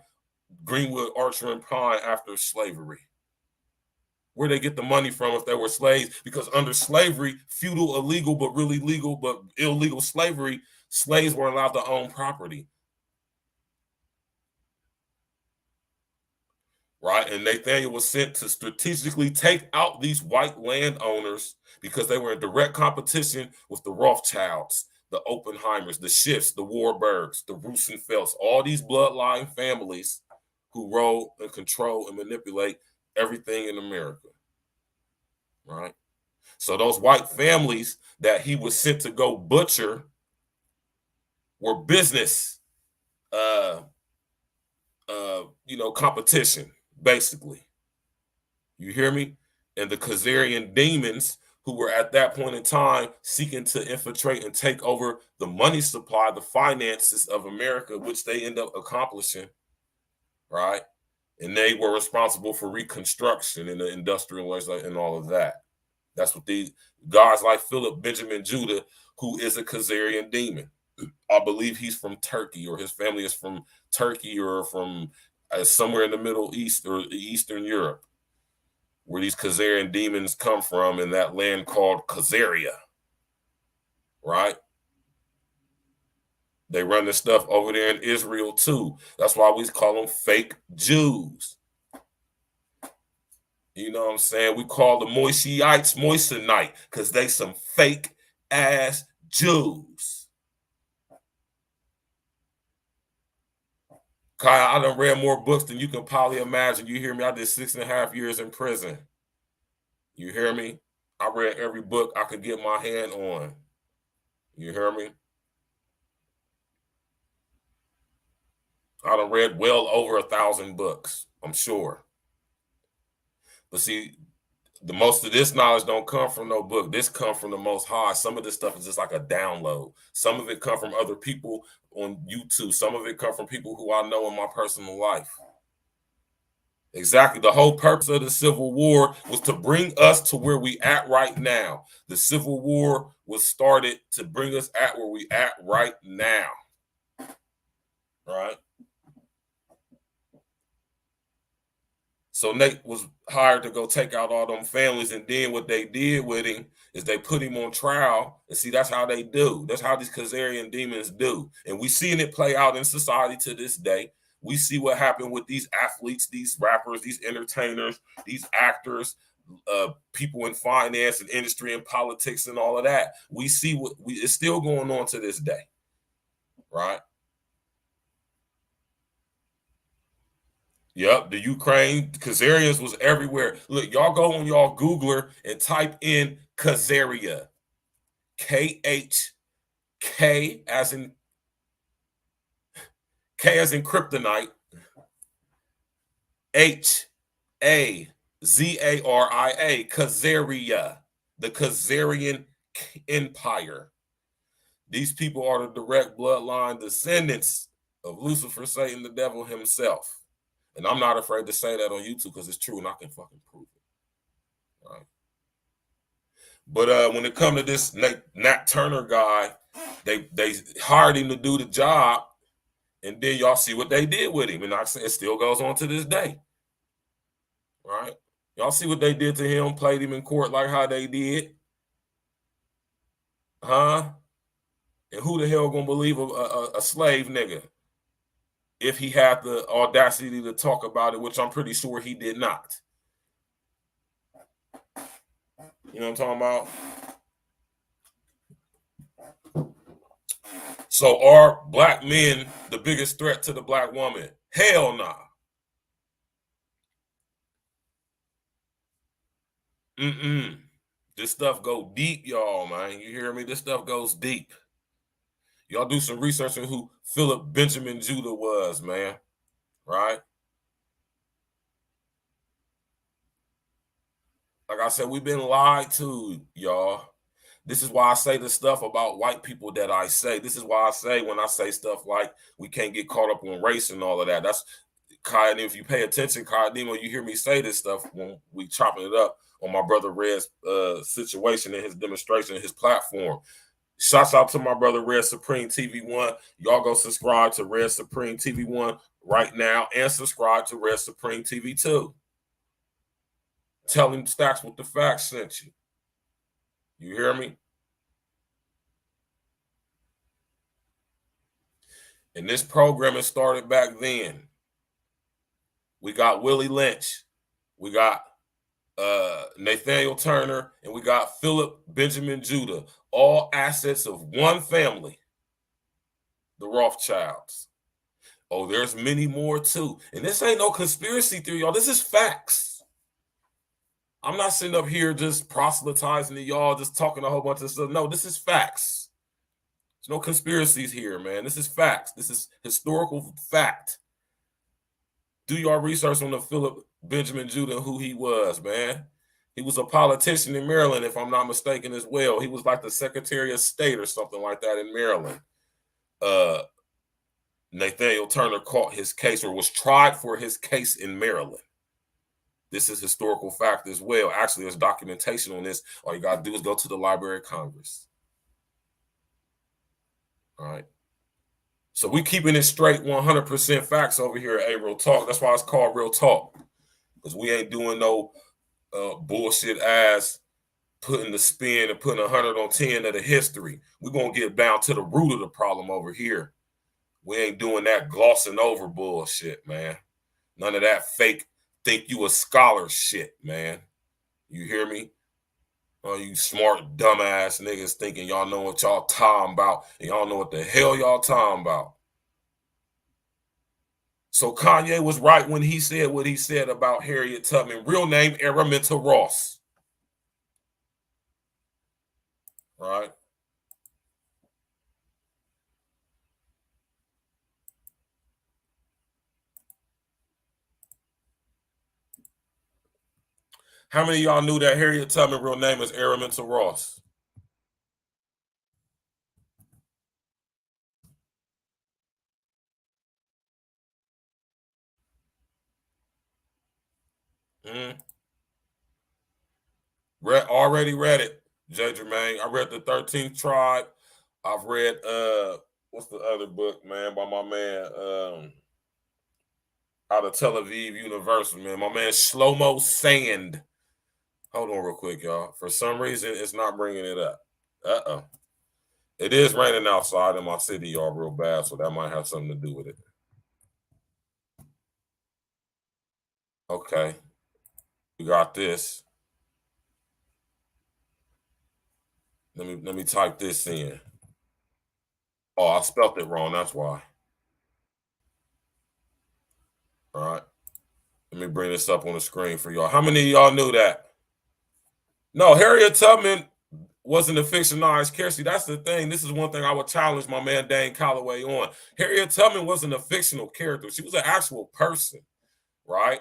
Greenwood, Archer, and Pine after slavery? Where they get the money from if they were slaves? Because under slavery, feudal, illegal, but really legal, but illegal slavery, slaves were allowed to own property. Right? And Nathaniel was sent to strategically take out these white landowners because they were in direct competition with the Rothschilds, the Oppenheimers, the Schiffs, the Warburgs, the Rosenfelds, all these bloodline families who rule and control and manipulate everything in America, right? So those white families that he was sent to go butcher were business, competition, basically. You hear me? And the Khazarian demons, who were at that point in time seeking to infiltrate and take over the money supply, the finances of America, which they end up accomplishing, right? And they were responsible for Reconstruction and the industrial ways and all of that. That's what these guys like Philip Benjamin Judah, who is a Khazarian demon. I believe he's from Turkey, or his family is from Turkey, or from somewhere in the Middle East or Eastern Europe, where these Khazarian demons come from, in that land called Khazaria, right? They run this stuff over there in Israel too. That's why we call them fake Jews. You know what I'm saying? We call the Moisheites Moissanite because they some fake ass Jews. Kyle, I done read more books than you can probably imagine. You hear me? I did 6.5 years in prison. You hear me? I read every book I could get my hand on. You hear me? I done read well over 1,000 books, I'm sure. But see, the most of this knowledge don't come from no book. This come from the Most High. Some of this stuff is just like a download. Some of it come from other people on YouTube. Some of it come from people who I know in my personal life. Exactly. The whole purpose of the Civil War was to bring us to where we at right now. The Civil War was started to bring us at where we at right now. Right? So Nate was hired to go take out all them families, and then what they did with him is they put him on trial. And see, that's how they do. That's how these Khazarian demons do. And we seeing it play out in society to this day. We see what happened with these athletes, these rappers, these entertainers, these actors, people in finance and industry and politics and all of that. We see it's still going on to this day, right? Yep, the Ukraine Khazarians was everywhere. Look, y'all go on y'all Googler and type in Khazaria. K as in kryptonite. Hazaria. Khazaria. The Khazarian Empire. These people are the direct bloodline descendants of Lucifer, Satan, the devil himself. And I'm not afraid to say that on YouTube because it's true and I can fucking prove it. Right. But when it comes to this Nat Turner guy, they hired him to do the job, and then y'all see what they did with him. And I say it still goes on to this day. Right? Y'all see what they did to him, played him in court like how they did. Huh? And who the hell gonna believe a slave nigga if he had the audacity to talk about it, which I'm pretty sure he did not. You know what I'm talking about? So are black men the biggest threat to the black woman? Hell nah. This stuff go deep, y'all, man. You hear me? This stuff goes deep. Y'all do some research on who Philip Benjamin Judah was, man. Right? Like I said, we've been lied to, y'all. This is why I say the stuff about white people that I say. This is why I say when I say stuff like we can't get caught up on race and all of that. That's Kai. If you pay attention, Kai Demo, you hear me say this stuff when we chopping it up on my brother Red's situation and his demonstration, his platform. Shouts out to my brother Red Supreme TV1. Y'all go subscribe to Red Supreme TV1 right now and subscribe to Red Supreme TV2. Tell him Stacks with the Facts sent you. You hear me? And this program has started back then. We got Willie Lynch. We got Nathaniel Turner, and we got Philip Benjamin Judah, all assets of one family, the Rothschilds. Oh, there's many more too. And this ain't no conspiracy theory, y'all. This is facts. I'm not sitting up here just proselytizing to y'all, just talking a whole bunch of stuff. No, this is facts. There's no conspiracies here, man. This is facts. This is historical fact. Do your research on the Philip Benjamin Judah, who he was, man. He was a politician in Maryland, if I'm not mistaken, as well. He was like the Secretary of State or something like that in Maryland. Nathaniel Turner caught his case or was tried for his case in Maryland. This is historical fact as well. Actually, there's documentation on this. All you got to do is go to the Library of Congress. All right. So we keeping it straight 100% facts over here at A Real Talk. That's why it's called Real Talk. Because we ain't doing no bullshit ass putting the spin and putting 100 on 10 of the history. We're going to get down to the root of the problem over here. We ain't doing that glossing over bullshit, man. None of that fake think you a scholar shit, man. You hear me? Oh, you smart, dumbass niggas thinking y'all know what y'all talking about, and y'all know what the hell y'all talking about. So Kanye was right when he said what he said about Harriet Tubman. Real name, Araminta Ross. Right? How many of y'all knew that Harriet Tubman real name is Araminta Ross? Already read it, J. Jermaine. I read the 13th Tribe. I've read what's the other book, man, by my man out of Tel Aviv University, man. My man Shlomo Sand. Hold on real quick, y'all. For some reason, it's not bringing it up. Uh-oh. It is raining outside in my city, y'all, real bad, so that might have something to do with it. Okay. We got this. Let me type this in. Oh, I spelled it wrong. That's why. All right. Let me bring this up on the screen for y'all. How many of y'all knew that? No, Harriet Tubman wasn't a fictionalized character. See, that's the thing. This is one thing I would challenge my man Dane Calloway on. Harriet Tubman wasn't a fictional character. She was an actual person, right?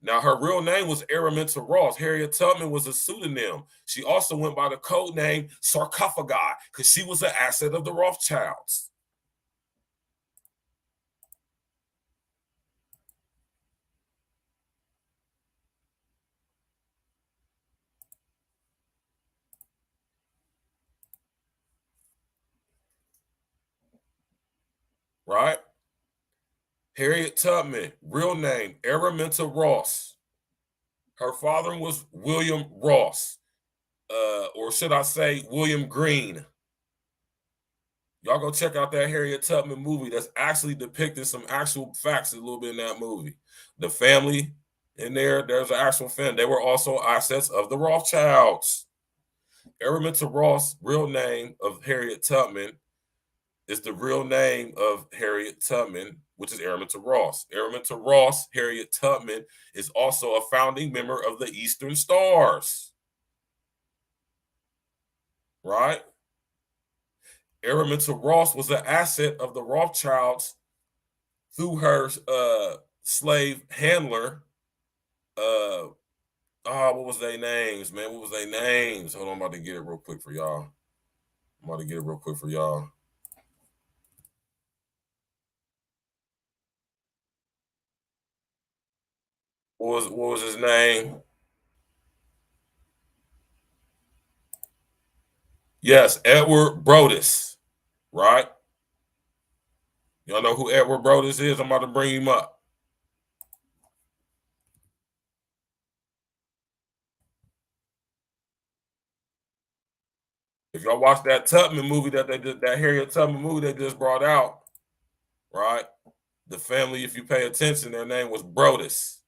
Now, her real name was Araminta Ross. Harriet Tubman was a pseudonym. She also went by the code name Sarcophagi because she was an asset of the Rothschilds. Right? Harriet Tubman, real name Araminta Ross. Her father was William Ross, or should I say William Green. Y'all go check out that Harriet Tubman movie that's actually depicting some actual facts a little bit in that movie. The family in there's an actual family. They were also assets of the Rothschilds. Araminta Ross, real name of Harriet Tubman, is the real name of Harriet Tubman, which is Araminta Ross. Araminta Ross, Harriet Tubman, is also a founding member of the Eastern Stars. Right? Araminta Ross was an asset of the Rothschilds through her slave handler. What was their names, man? What was their names? Hold on, I'm about to get it real quick for y'all. What was his name? Yes, Edward Brodus, right? Y'all know who Edward Brodus is? I'm about to bring him up. If y'all watch that Tubman movie that Harriet Tubman movie they just brought out, right? The family, if you pay attention, their name was Brodus,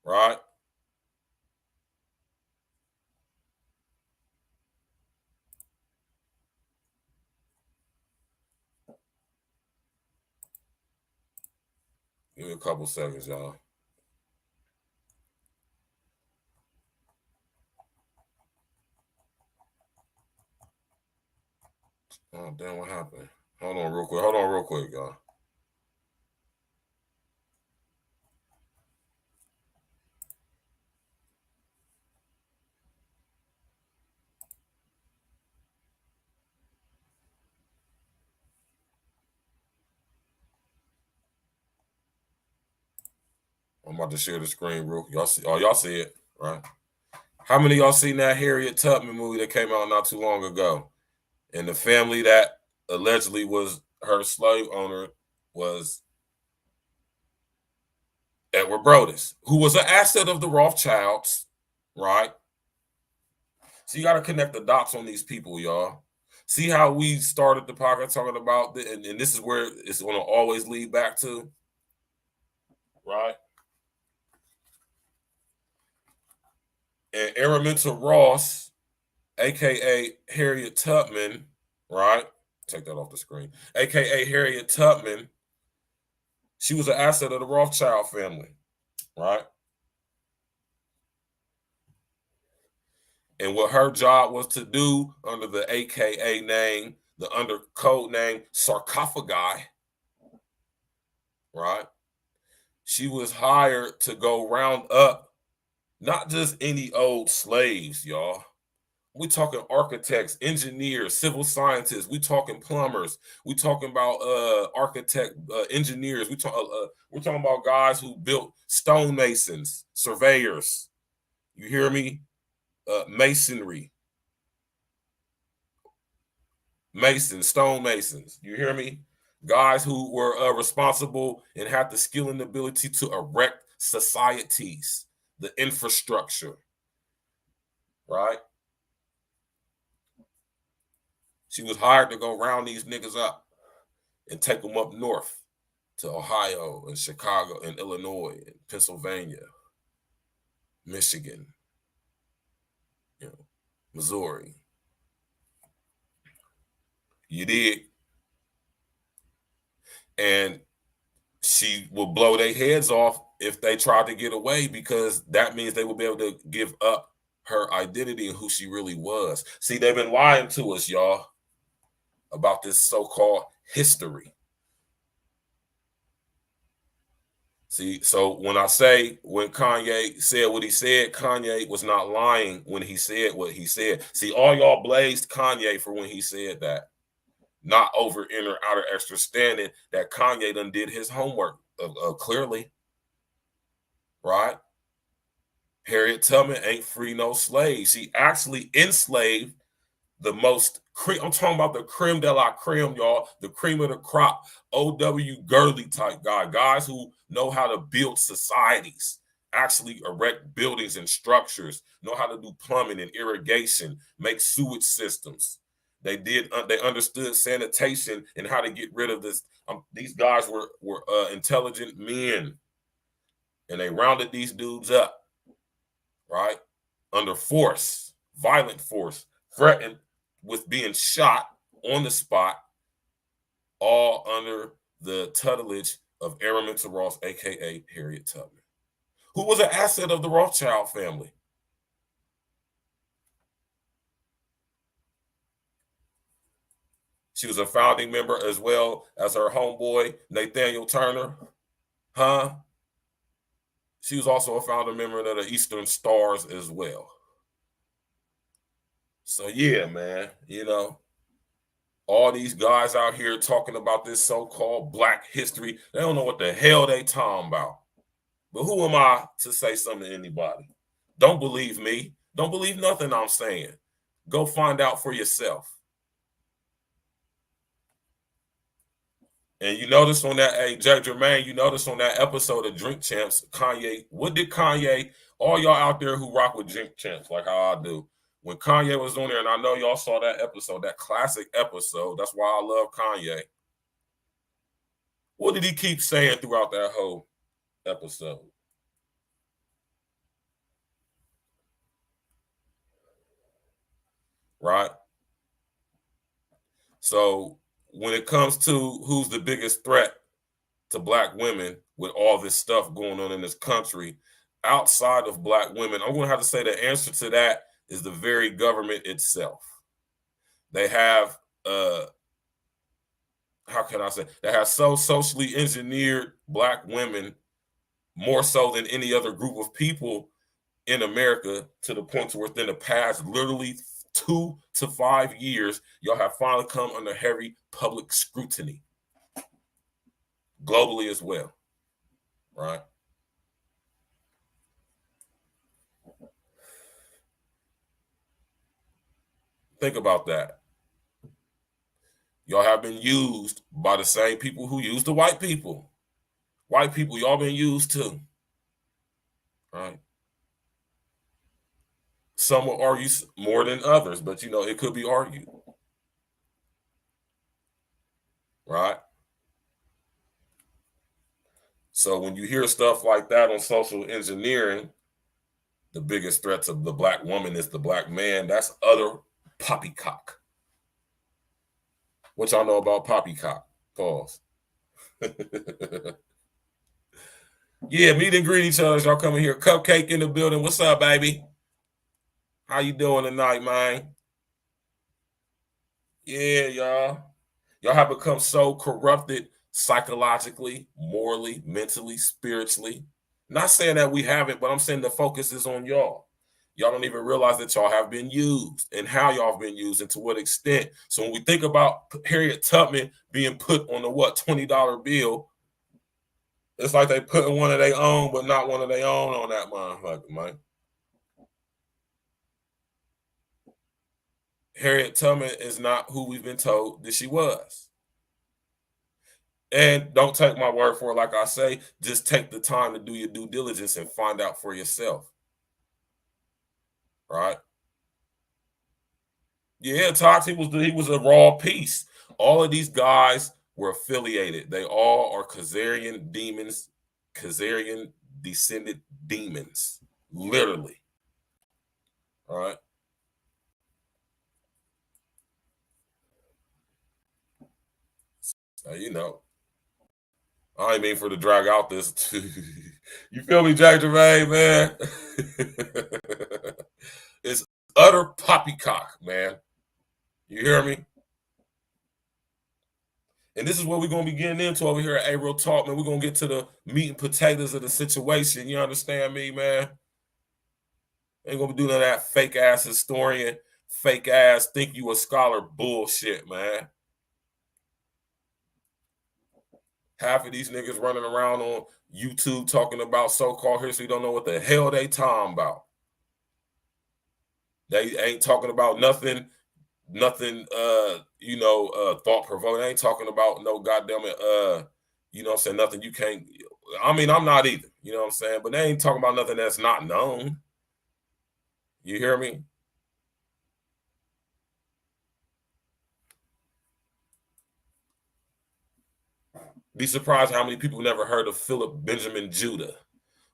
right? Give me a couple seconds, y'all. Oh, damn, what happened? Hold on real quick, y'all. I'm about to share the screen real quick. Y'all see it, right? How many of y'all seen that Harriet Tubman movie that came out not too long ago? And the family that allegedly was her slave owner was Edward Brodus, who was an asset of the Rothschilds, right? So you got to connect the dots on these people, y'all. See how we started the podcast talking about, and this is where it's going to always lead back to, right? And Araminta Ross, aka Harriet Tubman, right? Take that off the screen. AKA Harriet Tubman. She was an asset of the Rothschild family, right? And what her job was to do under the AKA name, the under code name Sarcophagi, right? She was hired to go round up not just any old slaves, y'all. We talking architects, engineers, civil scientists. We talking plumbers. We talking about engineers. We're talking about guys who built stonemasons, surveyors. You hear me? Masonry, masons, stonemasons. You hear me? Guys who were responsible and had the skill and ability to erect societies, the infrastructure, right? She was hired to go round these niggas up and take them up north to Ohio and Chicago and Illinois and Pennsylvania, Michigan, Missouri. You did. And she will blow their heads off if they try to get away, because that means they will be able to give up her identity and who she really was. See, they've been lying to us, y'all, about this so-called history. See, so when I say when Kanye said what he said, Kanye was not lying when he said what he said. See, all y'all blazed Kanye for when he said that, not over inner outer extra standing that Kanye done did his homework clearly, right? Harriet Tubman ain't free no slaves. She actually enslaved the most, I'm talking about the creme de la creme, y'all, the cream of the crop, O.W. Gurley type guys who know how to build societies, actually erect buildings and structures, know how to do plumbing and irrigation, make sewage systems. They understood sanitation and how to get rid of this. These guys were intelligent men, and they rounded these dudes up, right? Under force, violent force, threatened with being shot on the spot, all under the tutelage of Araminta Ross, aka Harriet Tubman, who was an asset of the Rothschild family. She was a founding member as well as her homeboy, Nathaniel Turner. Huh? She was also a founding member of the Eastern Stars as well. So yeah, man, you know, all these guys out here talking about this so-called Black history, they don't know what the hell they talking about. But who am I to say something to anybody? Don't believe me. Don't believe nothing I'm saying. Go find out for yourself. And you notice on that, hey, Jay Jermaine, you notice on that episode of Drink Champs, Kanye, what did Kanye, all y'all out there who rock with Drink Champs, like how I do, when Kanye was on there, and I know y'all saw that episode, that classic episode, that's why I love Kanye. What did he keep saying throughout that whole episode? Right? So when it comes to who's the biggest threat to Black women with all this stuff going on in this country, outside of Black women, I'm going to have to say the answer to that is the very government itself. They have, how can I say, they have so socially engineered Black women more so than any other group of people in America, to the point to within the past literally 2 to 5 years, y'all have finally come under heavy public scrutiny globally as well, right? Think about that. Y'all have been used by the same people who use the white people. White people, y'all been used too, right? Some will argue more than others, but you know, it could be argued, right? So when you hear stuff like that on social engineering, the biggest threat to the Black woman is the Black man, that's utter poppycock. What y'all know about poppycock? Pause. Yeah, meet and greet each other as y'all coming here. Cupcake in the building. What's up, baby? How you doing tonight, man? Yeah, y'all. Y'all have become so corrupted psychologically, morally, mentally, spiritually. Not saying that we haven't, but I'm saying the focus is on y'all. Y'all don't even realize that y'all have been used and how y'all have been used and to what extent. So when we think about Harriet Tubman being put on the $20 bill, it's like they putting one of their own, but not one of their own on that motherfucker, man. Harriet Tubman is not who we've been told that she was. And don't take my word for it, like I say, just take the time to do your due diligence and find out for yourself. Right? Yeah, Tox, he was a raw piece. All of these guys were affiliated. They all are Khazarian demons, Khazarian descended demons, literally. All right. So, you know, I ain't mean for to drag out this. You feel me, Jack Jermaine, man? It's utter poppycock, man. You hear me? And this is what we're gonna be getting into over here at A-Real Talk, man. We're gonna get to the meat and potatoes of the situation. You understand me, man? Ain't gonna be doing none of that fake ass historian, fake ass think you a scholar bullshit, man. Half of these niggas running around on YouTube talking about so-called history don't know what the hell they talking about. They ain't talking about nothing thought-provoking. They ain't talking about no goddamn it, you know what I'm saying, nothing you can't. I mean, I'm not either, you know what I'm saying? But they ain't talking about nothing that's not known. You hear me? Be surprised how many people never heard of Philip Benjamin Judah.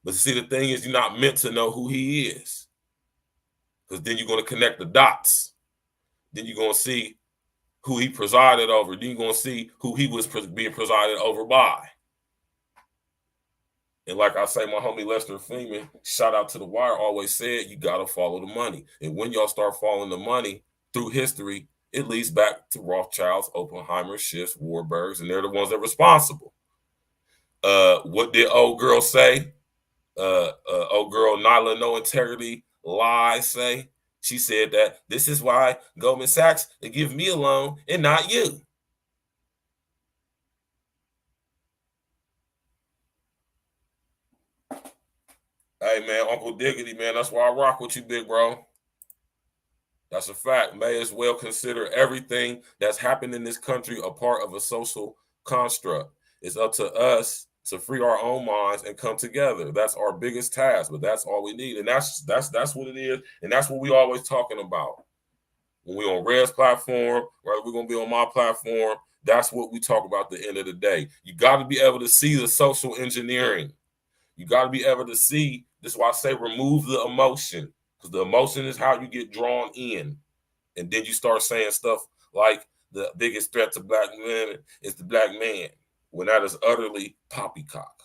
But see, the thing is, you're not meant to know who he is. Because then you're going to connect the dots. Then you're going to see who he presided over. Then you're going to see who he was being presided over by. And like I say, my homie Lester Freeman, shout out to The Wire, always said, you got to follow the money. And when y'all start following the money through history, it leads back to Rothschilds, Oppenheimer, Schiffs, Warburgs, and they're the ones that are responsible. What did old girl say? Old girl Nyla No Integrity Lie say? She said that this is why Goldman Sachs they give me a loan and not you. Hey, man, Uncle Diggity, man, that's why I rock with you, big bro. That's a fact. May as well consider everything that's happened in this country a part of a social construct. It's up to us to free our own minds and come together. That's our biggest task, but that's all we need. And that's what it is. And that's what we always talking about. When we're on Red's platform, right, we're going to be on my platform. That's what we talk about at the end of the day. You got to be able to see the social engineering. You got to be able to see. This is why I say remove the emotion. Because the emotion is how you get drawn in. And then you start saying stuff like the biggest threat to black men is the black man, when that is utterly poppycock.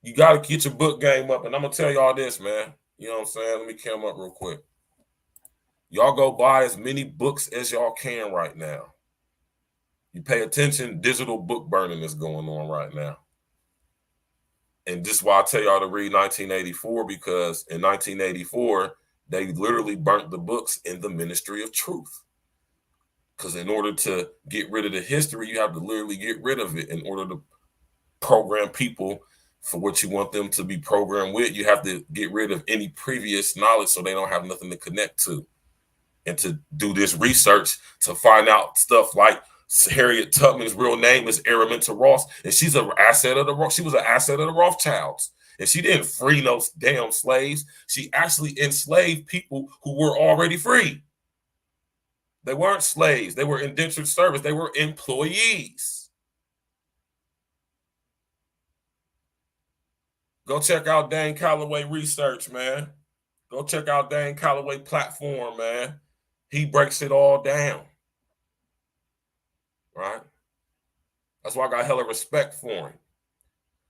You got to get your book game up. And I'm going to tell y'all this, man. You know what I'm saying? Let me come up real quick. Y'all go buy as many books as y'all can right now. You pay attention, digital book burning is going on right now. And this is why I tell y'all to read 1984, because in 1984, they literally burnt the books in the Ministry of Truth. Because in order to get rid of the history, you have to literally get rid of it. In order to program people for what you want them to be programmed with, you have to get rid of any previous knowledge so they don't have nothing to connect to. And to do this research to find out stuff like Harriet Tubman's real name is Araminta Ross, and she's an asset of the. She was an asset of the Rothschilds, and she didn't free no damn slaves. She actually enslaved people who were already free. They weren't slaves; they were indentured servants. They were employees. Go check out Dane Calloway research, man. Go check out Dane Calloway platform, man. He breaks it all down. Right? That's why I got hella respect for him.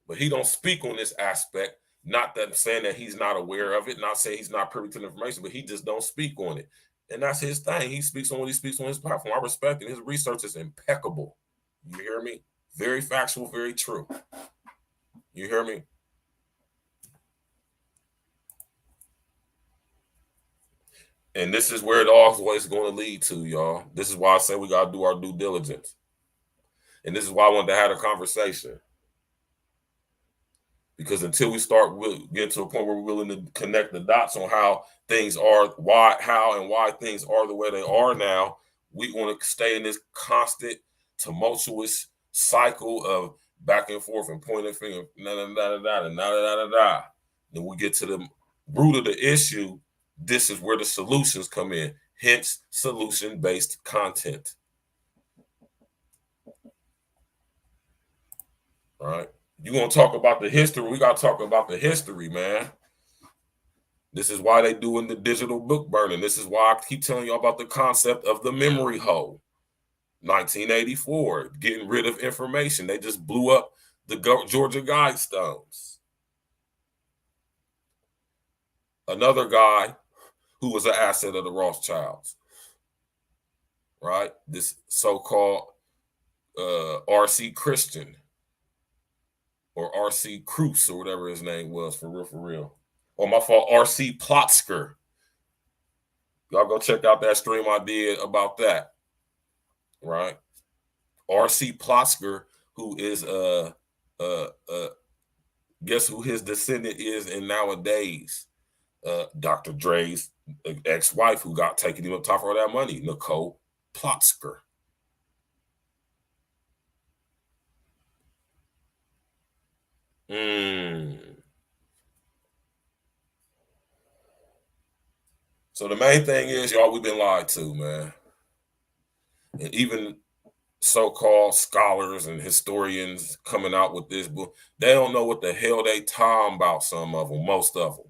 But he don't speak on this aspect. Not that I'm saying that he's not aware of it, not saying he's not privy to the information, but he just don't speak on it. And that's his thing. He speaks on what he speaks on his platform. I respect him. His research is impeccable. You hear me? Very factual, very true. You hear me? And this is where it always going to lead to, y'all. This is why I say we got to do our due diligence. And this is why I wanted to have a conversation. Because until we start getting to a point where we're willing to connect the dots on how things are, why things are the way they are now, we want to stay in this constant, tumultuous cycle of back and forth and pointing finger, Then we get to the root of the issue. This is where the solutions come in. Hence, solution-based content. All right. You want to talk about the history? We got to talk about the history, man. This is why they doing the digital book burning. This is why I keep telling you about the concept of the memory hole. 1984, getting rid of information. They just blew up the Georgia Guidestones. Another guy who was an asset of the Rothschilds, right? This so-called R.C. Christian or R.C. Cruz or whatever his name was, for real. Or my fault, R.C. Plotzker. Y'all go check out that stream I did about that, right? R.C. Plotzker, who is guess who his descendant is in nowadays? Dr. Dre's ex-wife, who got taken him up top for all that money, Nicole Plotzker. So the main thing is, y'all, we've been lied to, man. And even so-called scholars and historians coming out with this book, they don't know what the hell they talking about, some of them, most of them.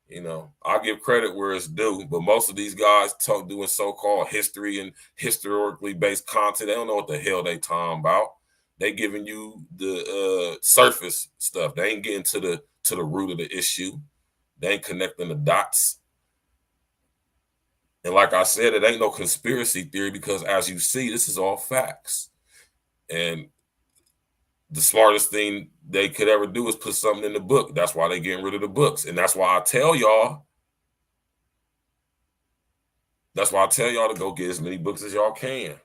You know, I give credit where it's due, but most of these guys doing so-called history and historically based content, they don't know what the hell they talking about. They giving you the surface stuff. They ain't getting to the root of the issue. They ain't connecting the dots. And like I said, it ain't no conspiracy theory, because as you see, this is all facts. And the smartest thing they could ever do is put something in the book. That's why they getting rid of the books. And that's why I tell y'all to go get as many books as y'all can.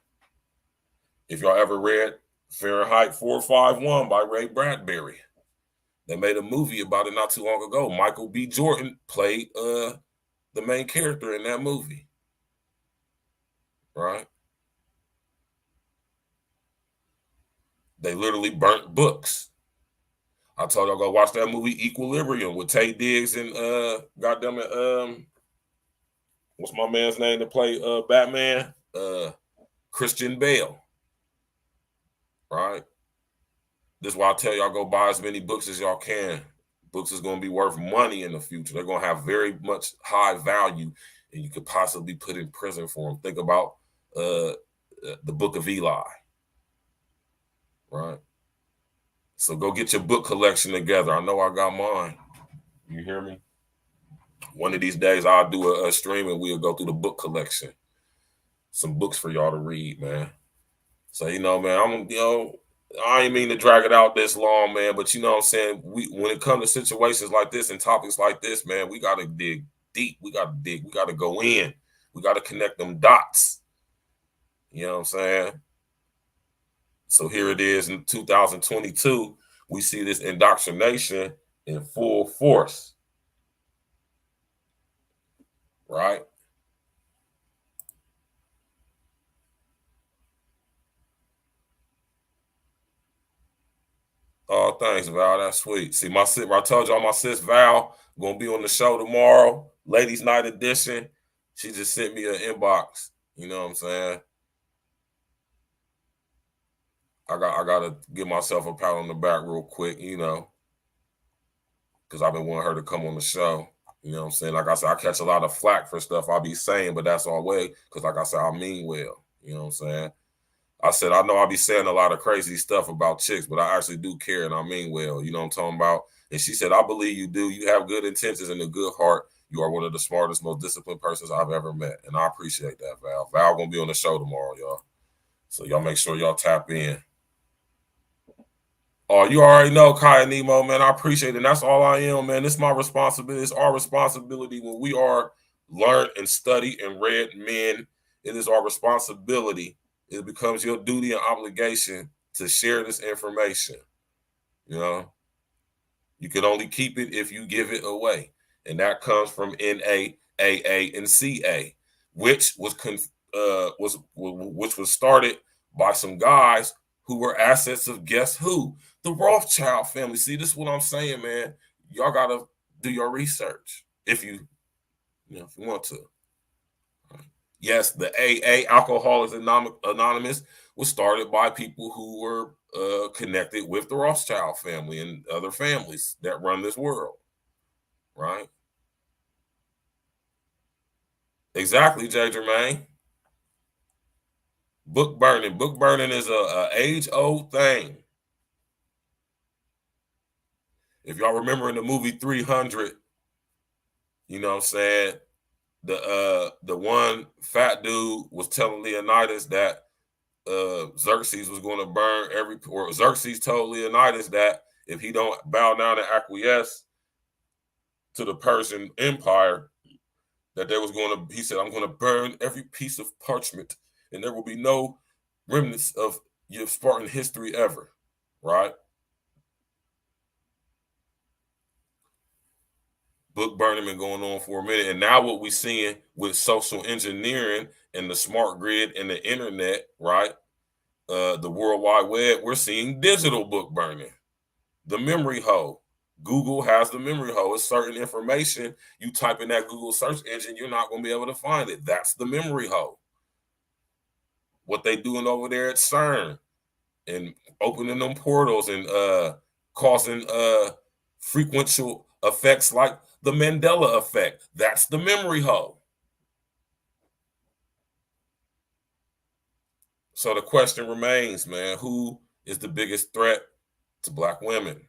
If y'all ever read Fahrenheit 451 by Ray Bradbury, they made a movie about it not too long ago. Michael B. Jordan played the main character in that movie. Right? They literally burnt books. I told y'all go watch that movie Equilibrium with Taye Diggs and goddamn it, what's my man's name to play Batman? Christian Bale. Right? This is why I tell y'all go buy as many books as y'all can. Books is gonna be worth money in the future. They're gonna have very much high value, and you could possibly put in prison for them. Think about the Book of Eli. Right? So go get your book collection together. I know I got mine. You hear me? One of these days I'll do a stream and we'll go through the book collection. Some books for y'all to read, man. So, you know, man, I ain't mean to drag it out this long, man, but you know what I'm saying? When it comes to situations like this and topics like this, man, we got to dig deep. We got to go in. We got to connect them dots. You know what I'm saying? So here it is in 2022. We see this indoctrination in full force. Right? Oh, thanks, Val. That's sweet. See, I told y'all my sis Val gonna be on the show tomorrow, Ladies Night Edition. She just sent me an inbox. You know what I'm saying? I gotta give myself a pat on the back real quick, you know, because I've been wanting her to come on the show. You know what I'm saying? Like I said, I catch a lot of flack for stuff I be saying, but that's all way because, like I said, I mean well. You know what I'm saying? I said, I know I be saying a lot of crazy stuff about chicks, but I actually do care and I mean well. You know what I'm talking about? And she said, I believe you do. You have good intentions and a good heart. You are one of the smartest, most disciplined persons I've ever met. And I appreciate that, Val. Val gonna be on the show tomorrow, y'all. So y'all make sure y'all tap in. Oh, you already know, Kai and Nemo, man. I appreciate it. And that's all I am, man. It's my responsibility. It's our responsibility when we are learned and studied and read men. It is our responsibility. It becomes your duty and obligation to share this information. You know, you can only keep it if you give it away. And that comes from NA, AA, and CA, which was started by some guys who were assets of guess who? The Rothschild family. See, this is what I'm saying, man. Y'all gotta do your research if you want to. Yes, the AA, Alcoholics Anonymous, was started by people who were connected with the Rothschild family and other families that run this world, right? Exactly, J. Jermaine. Book burning. Book burning is a age-old thing. If y'all remember in the movie 300, you know what I'm saying, the one fat dude was telling Leonidas that Xerxes was going to burn or Xerxes told Leonidas that if he don't bow down and acquiesce to the Persian Empire, that there was going to, he said, I'm going to burn every piece of parchment and there will be no remnants of your Spartan history ever, right? Book burning been going on for a minute. And now what we're seeing with social engineering and the smart grid and the internet, right? The World Wide Web, we're seeing digital book burning. The memory hole. Google has the memory hole. It's certain information. You type in that Google search engine, you're not going to be able to find it. That's the memory hole. What they doing over there at CERN and opening them portals and causing frequential effects like the Mandela effect. That's the memory hole. So the question remains, man, who is the biggest threat to Black women?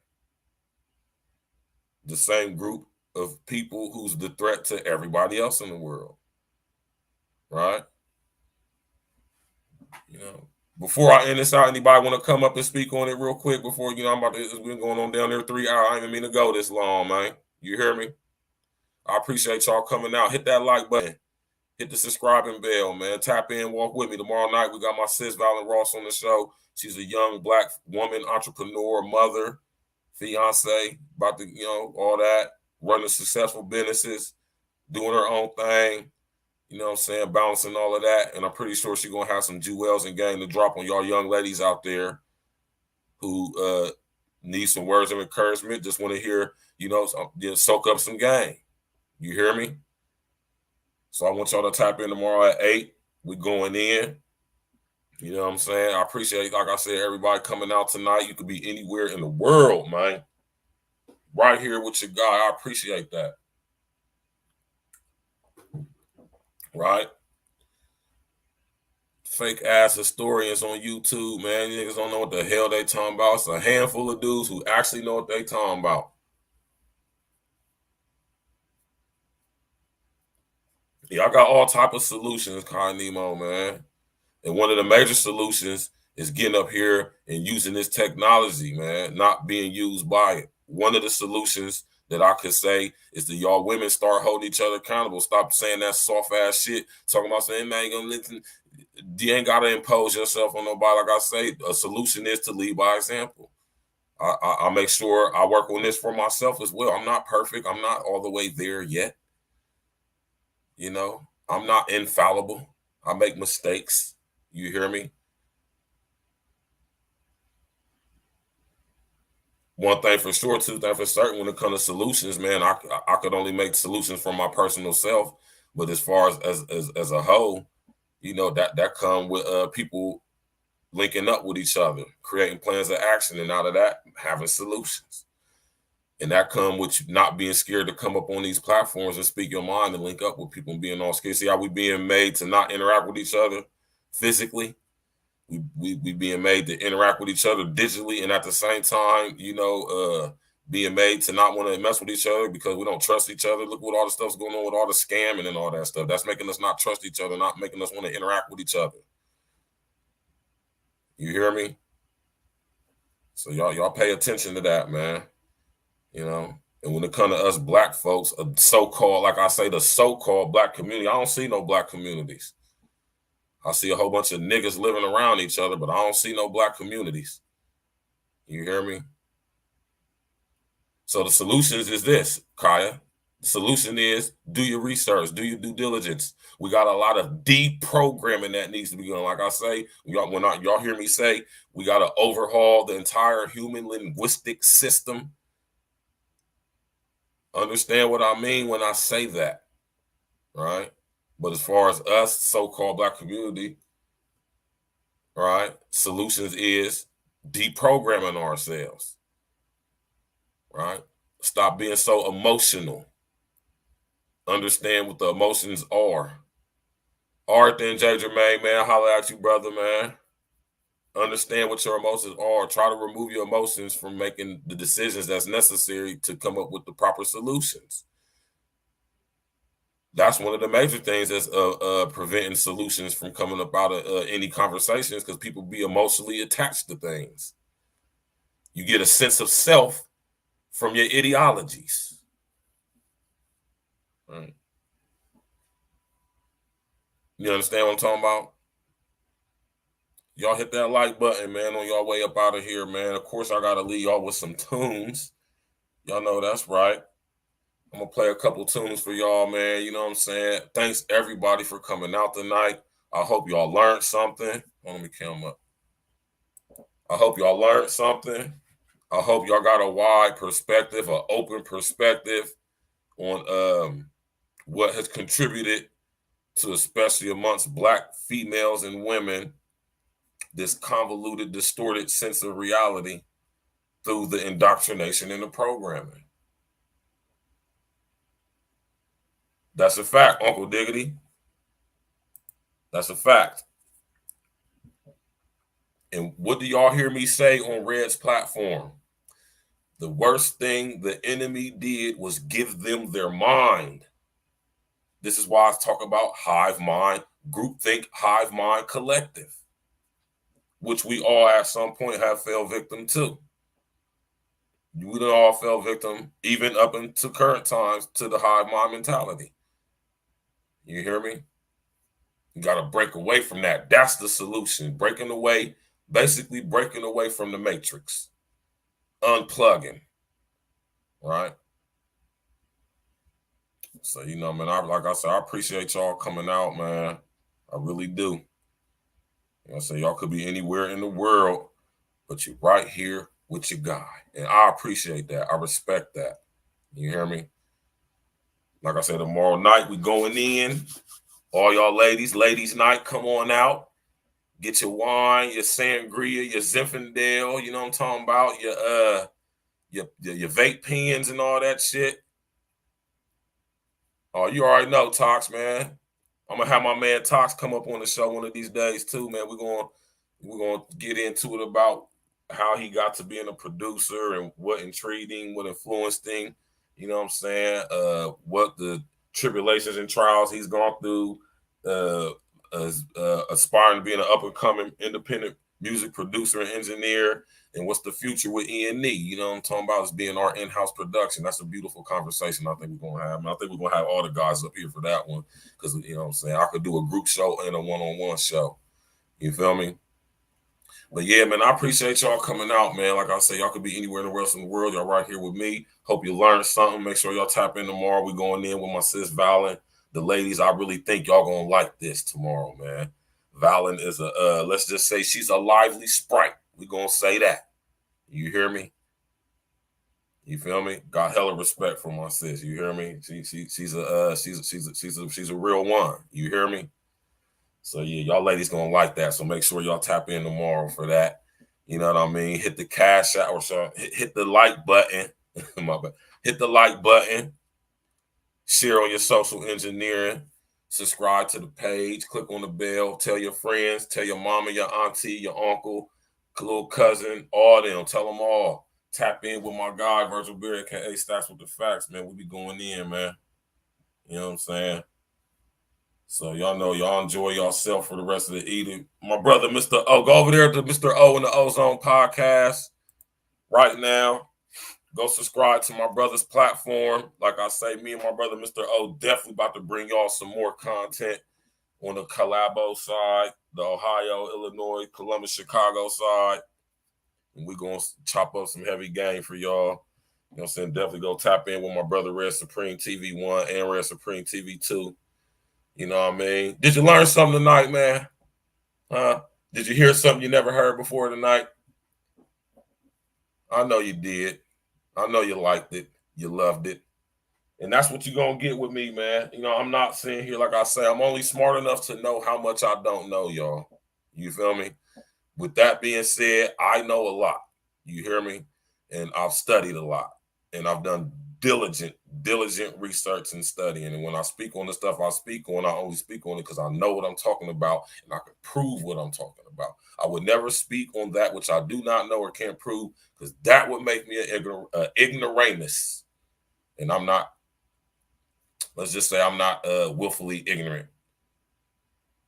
The same group of people who's the threat to everybody else in the world, right? You know, before I end this out, anybody want to come up and speak on it real quick before, you know, it's been going on down there 3 hours. I didn't mean to go this long, man. You hear me? I appreciate y'all coming out. Hit that like button. Hit the subscribing bell, man. Tap in, walk with me. Tomorrow night, we got my sis, Valen Ross, on the show. She's a young Black woman, entrepreneur, mother, fiance, about to, you know, all that, running successful businesses, doing her own thing, you know what I'm saying, balancing all of that. And I'm pretty sure she's going to have some jewels and game to drop on y'all young ladies out there who need some words of encouragement, just want to hear, you know, soak up some game. You hear me? So I want y'all to tap in tomorrow at 8. We going in. You know what I'm saying? I appreciate, like I said, everybody coming out tonight. You could be anywhere in the world, man. Right here with your guy. I appreciate that. Right? Fake ass historians on YouTube, man. You niggas don't know what the hell they talking about. It's a handful of dudes who actually know what they talking about. Yeah, I got all type of solutions, Kai Nemo, man. And one of the major solutions is getting up here and using this technology, man, not being used by it. One of the solutions that I could say is that y'all women start holding each other accountable. Stop saying that soft ass shit. Talking about saying, man, ain't gonna listen. You ain't gotta impose yourself on nobody. Like I say, a solution is to lead by example. I make sure I work on this for myself as well. I'm not perfect. I'm not all the way there yet. You know, I'm not infallible. I make mistakes. You hear me? One thing for sure, two things for certain, when it comes to solutions, man, I could only make solutions for my personal self. But as far as a whole, you know, that come with people linking up with each other, creating plans of action, and out of that, having solutions. And that come with not being scared to come up on these platforms and speak your mind and link up with people and being all scared. See how we being made to not interact with each other physically? We being made to interact with each other digitally, and at the same time, you know, being made to not want to mess with each other because we don't trust each other. Look what all the stuff's going on with all the scamming and all that stuff. That's making us not trust each other, not making us want to interact with each other. You hear me? So y'all pay attention to that, man. You know, and when it comes to us Black folks, a so-called, like I say, the so-called Black community, I don't see no Black communities. I see a whole bunch of niggas living around each other, but I don't see no Black communities. You hear me? So the solution is this, Kaya. The solution is do your research, do your due diligence. We got a lot of deprogramming that needs to be going. Like I say, y'all hear me say, we got to overhaul the entire human linguistic system. Understand what I mean when I say that, right? But as far as us, so-called Black community, right, solutions is deprogramming ourselves, right? Stop being so emotional. Understand what the emotions are. All right then, J. Jermaine, man, holla at you, brother, man. Understand what your emotions are. Try to remove your emotions from making the decisions that's necessary to come up with the proper solutions. That's one of the major things that's preventing solutions from coming up out of any conversations, because people be emotionally attached to things. You get a sense of self from your ideologies. Right. You understand what I'm talking about? Y'all hit that like button, man, on y'all way up out of here, man. Of course, I got to leave y'all with some tunes. Y'all know that's right. I'm going to play a couple tunes for y'all, man. You know what I'm saying? Thanks, everybody, for coming out tonight. I hope y'all learned something. Let me come up. I hope y'all learned something. I hope y'all got a wide perspective, an open perspective on what has contributed to, especially amongst Black females and women, this convoluted, distorted sense of reality through the indoctrination and the programming. That's a fact, Uncle Diggity. That's a fact. And what do y'all hear me say on Red's platform? The worst thing the enemy did was give them their mind. This is why I talk about hive mind, groupthink, hive mind collective, which we all at some point have fell victim to. We done all fell victim, even up into current times, to the hive mind mentality. You hear me? You got to break away from that. That's the solution. Breaking away, basically breaking away from the matrix. Unplugging. Right? So, you know, man, like I said, I appreciate y'all coming out, man. I really do. You know, I say y'all could be anywhere in the world, but you're right here with your guy. And I appreciate that. I respect that. You hear me? Like I said, tomorrow night we going in. All y'all ladies night, come on out. Get your wine, your sangria, your Zinfandel, you know what I'm talking about, your vape pens and all that shit. Oh, you already know, Tox, man. I'm gonna have my man Tox come up on the show one of these days too, man. We're gonna get into it about how he got to being a producer and what intrigued him, what influenced him. You know what I'm saying? What the tribulations and trials he's gone through, aspiring to being an up and coming independent music producer and engineer, and what's the future with E&E. You know what I'm talking about? Is being our in-house production. That's a beautiful conversation I think we're gonna have. I think we're gonna have all the guys up here for that one, because you know what I'm saying, I could do a group show and a one-on-one show. You feel me? But yeah, man, I appreciate y'all coming out, man. Like I say, y'all could be anywhere in the world. Y'all right here with me. Hope you learned something. Make sure y'all tap in tomorrow. We going in with my sis Valen. The ladies, I really think y'all gonna like this tomorrow, man. Valen is let's just say she's a lively sprite. We gonna say that. You hear me? You feel me? Got hella respect for my sis. You hear me? She's a real one. You hear me? So yeah, y'all ladies gonna like that. So make sure y'all tap in tomorrow for that. You know what I mean? Hit the cash out or so. Hit the like button. My bad. Hit the like button. Share on your social engineering. Subscribe to the page. Click on the bell. Tell your friends. Tell your mama, your auntie, your uncle, little cousin, all them. Tell them all. Tap in with my guy, Virgil Beer, aka Stacks with the Facts, man. We be going in, man. You know what I'm saying? So y'all know y'all enjoy yourself for the rest of the evening. My brother, Mr. O, go over there to Mr. O and the Ozone Podcast right now. Go subscribe to my brother's platform. Like I say, me and my brother, Mr. O, definitely about to bring y'all some more content on the Collabo side, the Ohio, Illinois, Columbus, Chicago side. And we're going to chop up some heavy game for y'all. You know what I'm saying? Definitely go tap in with my brother, Red Supreme TV 1 and Red Supreme TV 2. You know what I mean? Did you learn something tonight, man? Huh? Did you hear something you never heard before tonight? I know you did. I know you liked it. You loved it. And that's what you're going to get with me, man. You know, I'm not sitting here, like I say, I'm only smart enough to know how much I don't know, y'all. You feel me? With that being said, I know a lot. You hear me? And I've studied a lot. And I've done diligent research and studying. And when I speak on the stuff I speak on, I only speak on it because I know what I'm talking about and I can prove what I'm talking about. I would never speak on that which I do not know or can't prove, because that would make me an ignoramus. And I'm not, let's just say I'm not willfully ignorant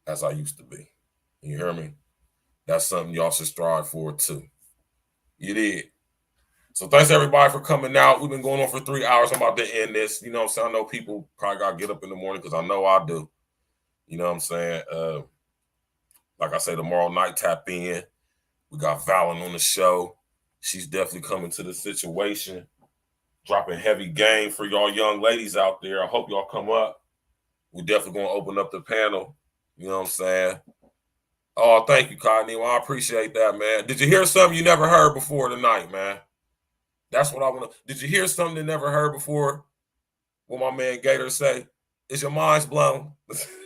as I used to be. You hear me? That's something y'all should strive for too. You did. So thanks everybody for coming out. We've been going on for 3 hours. I'm about to end this. You know what I'm saying? I know people probably got to get up in the morning because I know I do. You know what I'm saying? Like I say, tomorrow night, tap in. We got Valen on the show. She's definitely coming to the situation, dropping heavy game for y'all young ladies out there. I hope y'all come up. We're definitely going to open up the panel. You know what I'm saying? Oh, thank you, Connie. Well, I appreciate that, man. Did you hear something you never heard before tonight, man? That's what I want to. Did you hear something you never heard before? What my man Gator say? Is your mind's blown?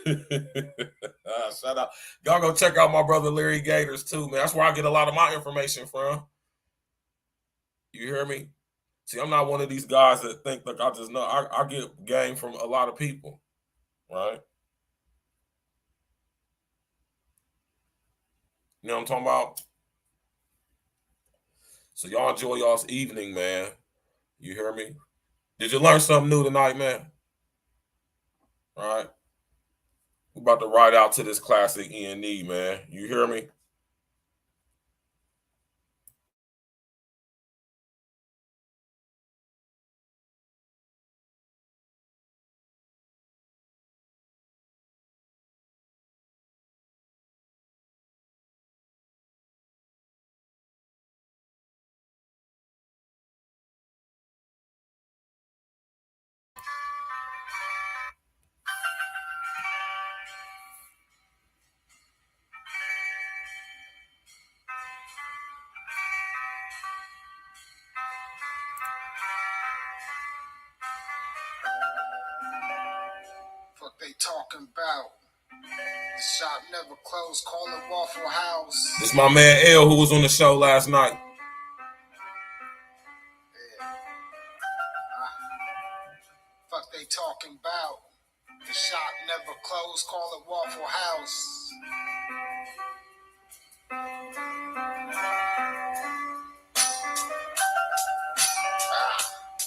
Shout out. Y'all go check out my brother Larry Gators too, man. That's where I get a lot of my information from. You hear me? See, I'm not one of these guys that think like I just know. I get game from a lot of people, right? You know what I'm talking about? So y'all enjoy y'all's evening, man. You hear me? Did you learn something new tonight, man? All right. We're about to ride out to this classic E&E, man. You hear me? Fuck they talking about? The shop never closed, call it Waffle House. This my man L, who was on the show last night. Yeah. Fuck they talking about? The shop never closed, call it Waffle House.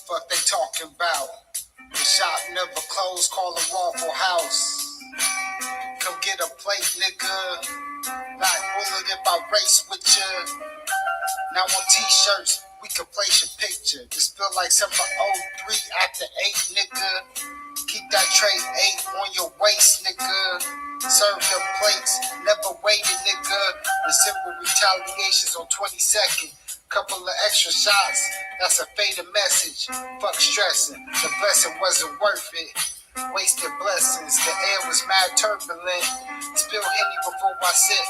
Fuck they talking about? The shop never closed, call it Waffle House. Come get a plate, nigga. Black bullet if I race with ya. Now on t-shirts, we can place your picture. This feel like Summer 03 after 8, nigga. Keep that tray 8 on your waist, nigga. Serve your plates, never waited, nigga. December retaliations on 22nd. Couple of extra shots, that's a faded message. Fuck stressing, the blessing wasn't worth it. Wasted blessings, the air was mad turbulent. Spill Henny before I sip.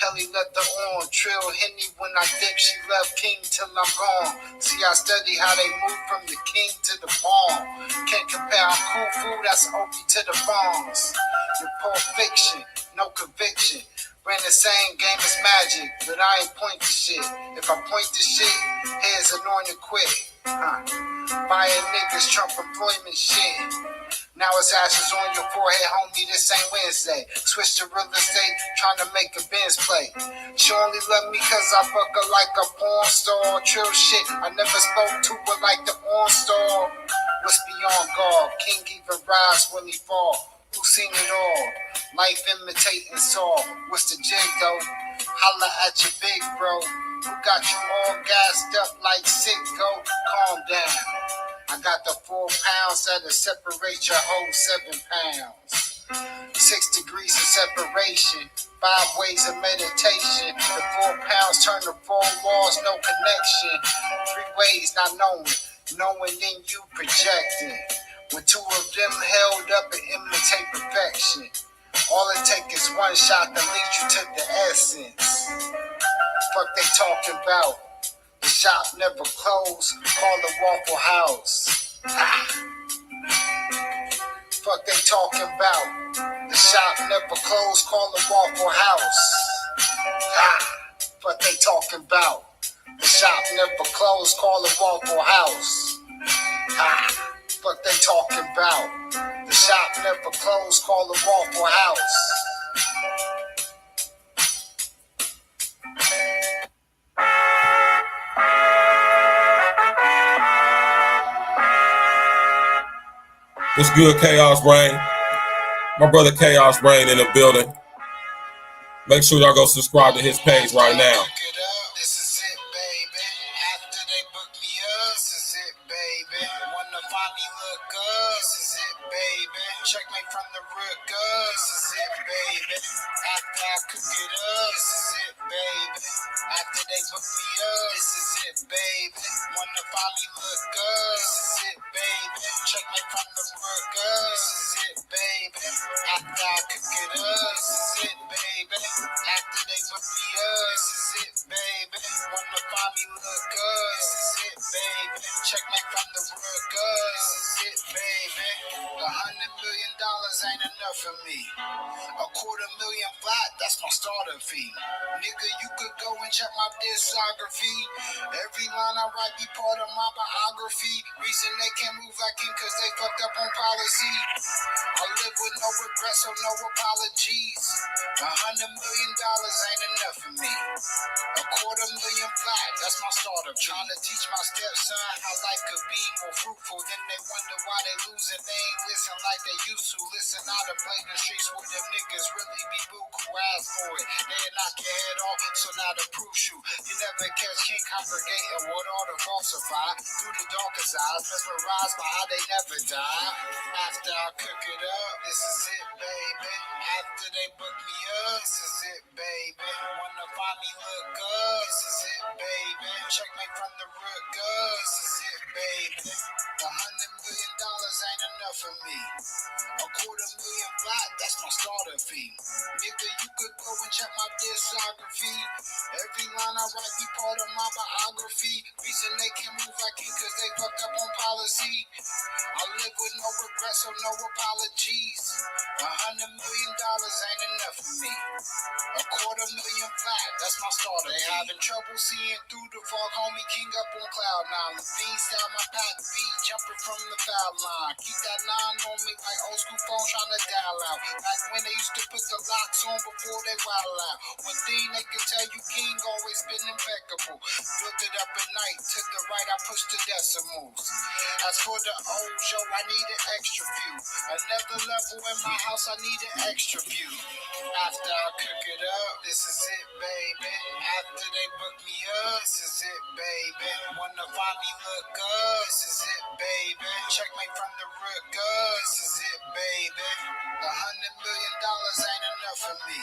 Pelly leather on, trill Henny when I dip. She love King till I'm gone. See, I study how they move from the king to the bomb. Can't compare, I'm cool food, that's OP to the bombs. Your Pulp Fiction, no conviction. Ran the same game as Magic, but I ain't point to shit. If I point to shit, heads anointed quick. Fire niggas, Trump employment shit. Now it's ashes on your forehead, homie, this ain't Wednesday. Switch to real estate, trying to make a Benz play. She only love me cause I fuck her like a porn star. Trill shit, I never spoke to her like the porn star. What's beyond God? King even rise when he fall. Who seen it all? Life imitating Saul. What's the jig though? Holla at your big bro. Who got you all gassed up like sicko? Calm down. I got the 4 pounds that'll separate your whole 7 pounds. 6 degrees of separation, 5 ways of meditation. The 4 pounds turn to 4 walls, no connection. 3 ways not knowing then you projecting. When 2 of them held up and imitate perfection. All it takes is 1 shot to lead you to the essence. Fuck they talking about? The shop never closed, call it Waffle House. Fuck they talking about? The shop never closed, call it Waffle House. Fuck they talking about? The shop never closed, call it Waffle House. What they talking about? The shop never closed, call the Waffle House. What's good, Chaos Rain? My brother Chaos Rain in the building. Make sure y'all go subscribe to his page right now. This is it, baby. After they book me up, this is it, baby. Wanna find me, look up, this is it, baby. Checkmate from the rook up, this is it, baby. After I cook it up, this is it, baby. After they book me up, this is it, baby. Wanna find me, look up, this is it, baby. Checkmate from the rook up, this is it, baby. After I cook it up, this is it, baby. After they book me up, this is it, baby. Wanna find me, look up, this is it, baby. Checkmate from the rook up, this is it, baby. $100 million ain't enough for me. $250,000 flat, that's my starter fee. Nigga, you could go and check my discography. Every line I write be part of my biography. Reason they can't move like king cause they fucked up on policy. I live with no regrets, so no apologies. $100 million ain't enough for me. $250,000 flat, that's my starter. Trying to teach my stepson how life could be more fruitful. Then they wonder why they losing. They ain't listen like they used to. Listen out of play the streets where them niggas really be buku. Ask for it, they'll knock your head off. So now to prove you, you never catch king congregating what all the falsify. Through the darkest eyes, mesmerized by how they never die. After I cook it up, this is it, baby. After they book me up, this is it, baby. Wanna find me, look up, this is it, baby. Checkmate from the rook up, this is it, baby. $100 million ain't enough for me. $250,000 flat, that's my starter fee. Nigga, you could go and check my discography. Every line I write be part of my biography. Reason they can't move like king cause they fucked up on policy. I live with no regrets, so no apologies. $100 million ain't enough for me. $250,000 flat, that's my starter. They having trouble seeing through the fog, homie, king up on cloud nine. The fiend style my pack beat, jumping from the foul line. Keep that 9 on me like old school phone trying to dial out. Back when they used to put the locks on before they wild out. One thing they could tell you, king always been impeccable. Built it up at night, to the right, I pushed the decimals. As for the old show, I need an extra view. Another level in my house, I need an extra view. After I cook it up, this is it, baby. After they book me up, this is it, baby. Wanna find me, look up, this is it, baby. Checkmate from the rook up, this is it, baby. $100 million ain't enough for me.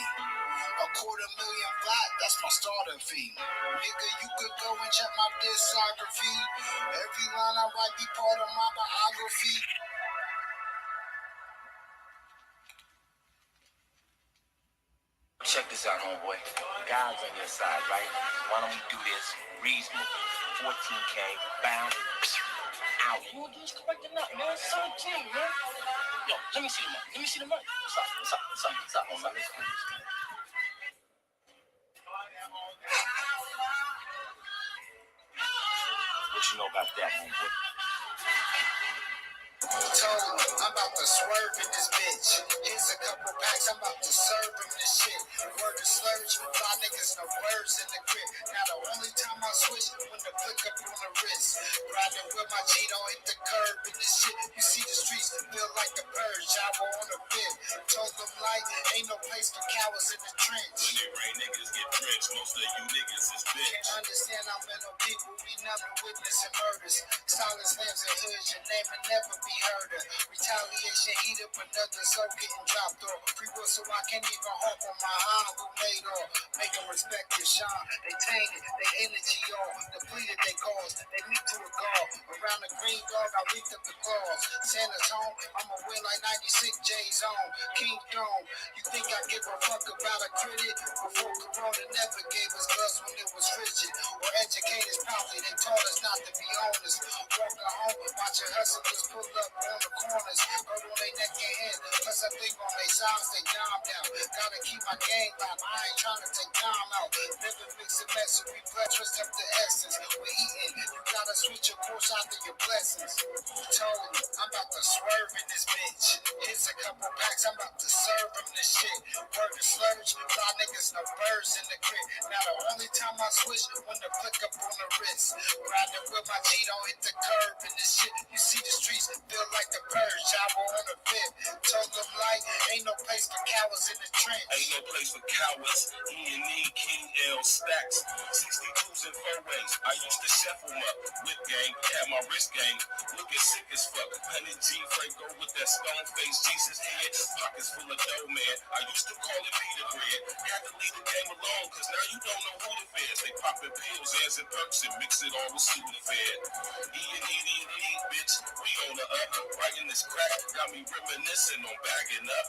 $250,000 flat, that's my starter fee. Nigga, you could go and check my discography. Every line I write be part of my biography. Check this out, homeboy. God's on your side, right? Why don't we do this reasonable? 14K, bound, out. You just correcting up, man. 17, man. Yo, let me see the money. Let me see the money. What's up, homie? What you know about that, homeboy? Told him, I'm about to swerve in this bitch. Here's a couple packs, I'm about to serve him this shit. Word is slurge, fly niggas, no words in the grip. Now the only time I switch when the flick up on the wrist. Riding with my G, don't hit the curb in this shit. You see the streets feel like the purge, Java on the bit. Told them like, ain't no place for cowards in the trench. When it rain, niggas get drenched. Most of you niggas is bitch. Can't understand how mental people be numb to witnessing murders. Silence slams and hoods, your name will never be heard of. Retaliation heat up another soul getting dropped off. Free will so I can't even hop on my high who made off. Make them respect this shine. They tainted, they energy off. Depleted they cause, they meet to a goal. Around the green dog, I reaped up the claws. Santa's home, I'ma win like 96 J's on. King Throne, you think I give a fuck about a critic? Before Corona never gave us gloves when it was frigid. Or educators probably, they taught us not to be honest. Walking home, watching hustlers pull up on the corners. Hurt on their neck and head, plus I think on their sides, they down. Gotta keep my game locked, I ain't trying to take time time out. Never mix and mess with me, blood, trust up the essence. We eating, you gotta switch your course after your blessings. Told me, I'm about to swerve in this bitch. Here's a couple packs, I'm about to serve them this shit. Word to slurge, fly niggas, no birds in the crib. Now the only time I switch, when the flick up on the wrist. Riding with my G, don't hit the curb in this shit. You see the streets, feel like the purge. I on the fit. Told them like, ain't no place for cowards in the trench. Ain't no place for cowards. E&E, King L, Stacks, 62s and 4-ways. I used to shuffle up. Whip gang, had my wrist gang. Looking sick as fuck. 100 G Franco with that stone face. Jesus head, pockets full of dough, man. I used to call it Peter bread. Had to leave the game alone, cause now you don't know who the feds. They popping pills, as and perks, and mix it all with Sudafed. E&E, the elite, bitch. We on the up. Writing this crack, got me reminiscing on bagging up.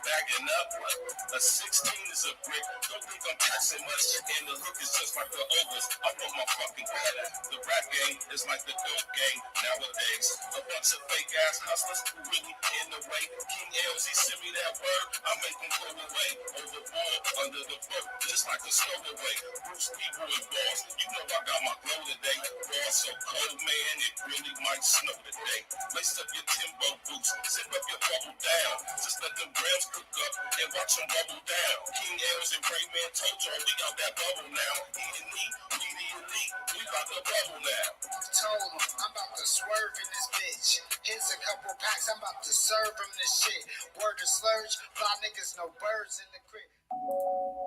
Bagging up, what? A 16 is a brick. Don't think I'm taxing much. And the hook is just like the overs. I want my fucking cut. The rap game is like the dope game nowadays. A bunch of fake ass hustlers who really in the way. King LZ send me that word, I make them go away. Overboard, under the boat, just like a stowaway. Bruce people and boss, you know I got my glow today. Raw so cold, man, it really might snow today. Lace up your Timbo boots, zip up your bubble down. Just let them grams cook up and watch them bubble down. King L's and Rayman told y'all we got that bubble now. E&E, we the elite, we got the bubble now. Told them, I'm about to swerve in this bitch. Here's a couple packs, I'm about to serve them this shit. Word to slurge, fly niggas, no birds in the crib.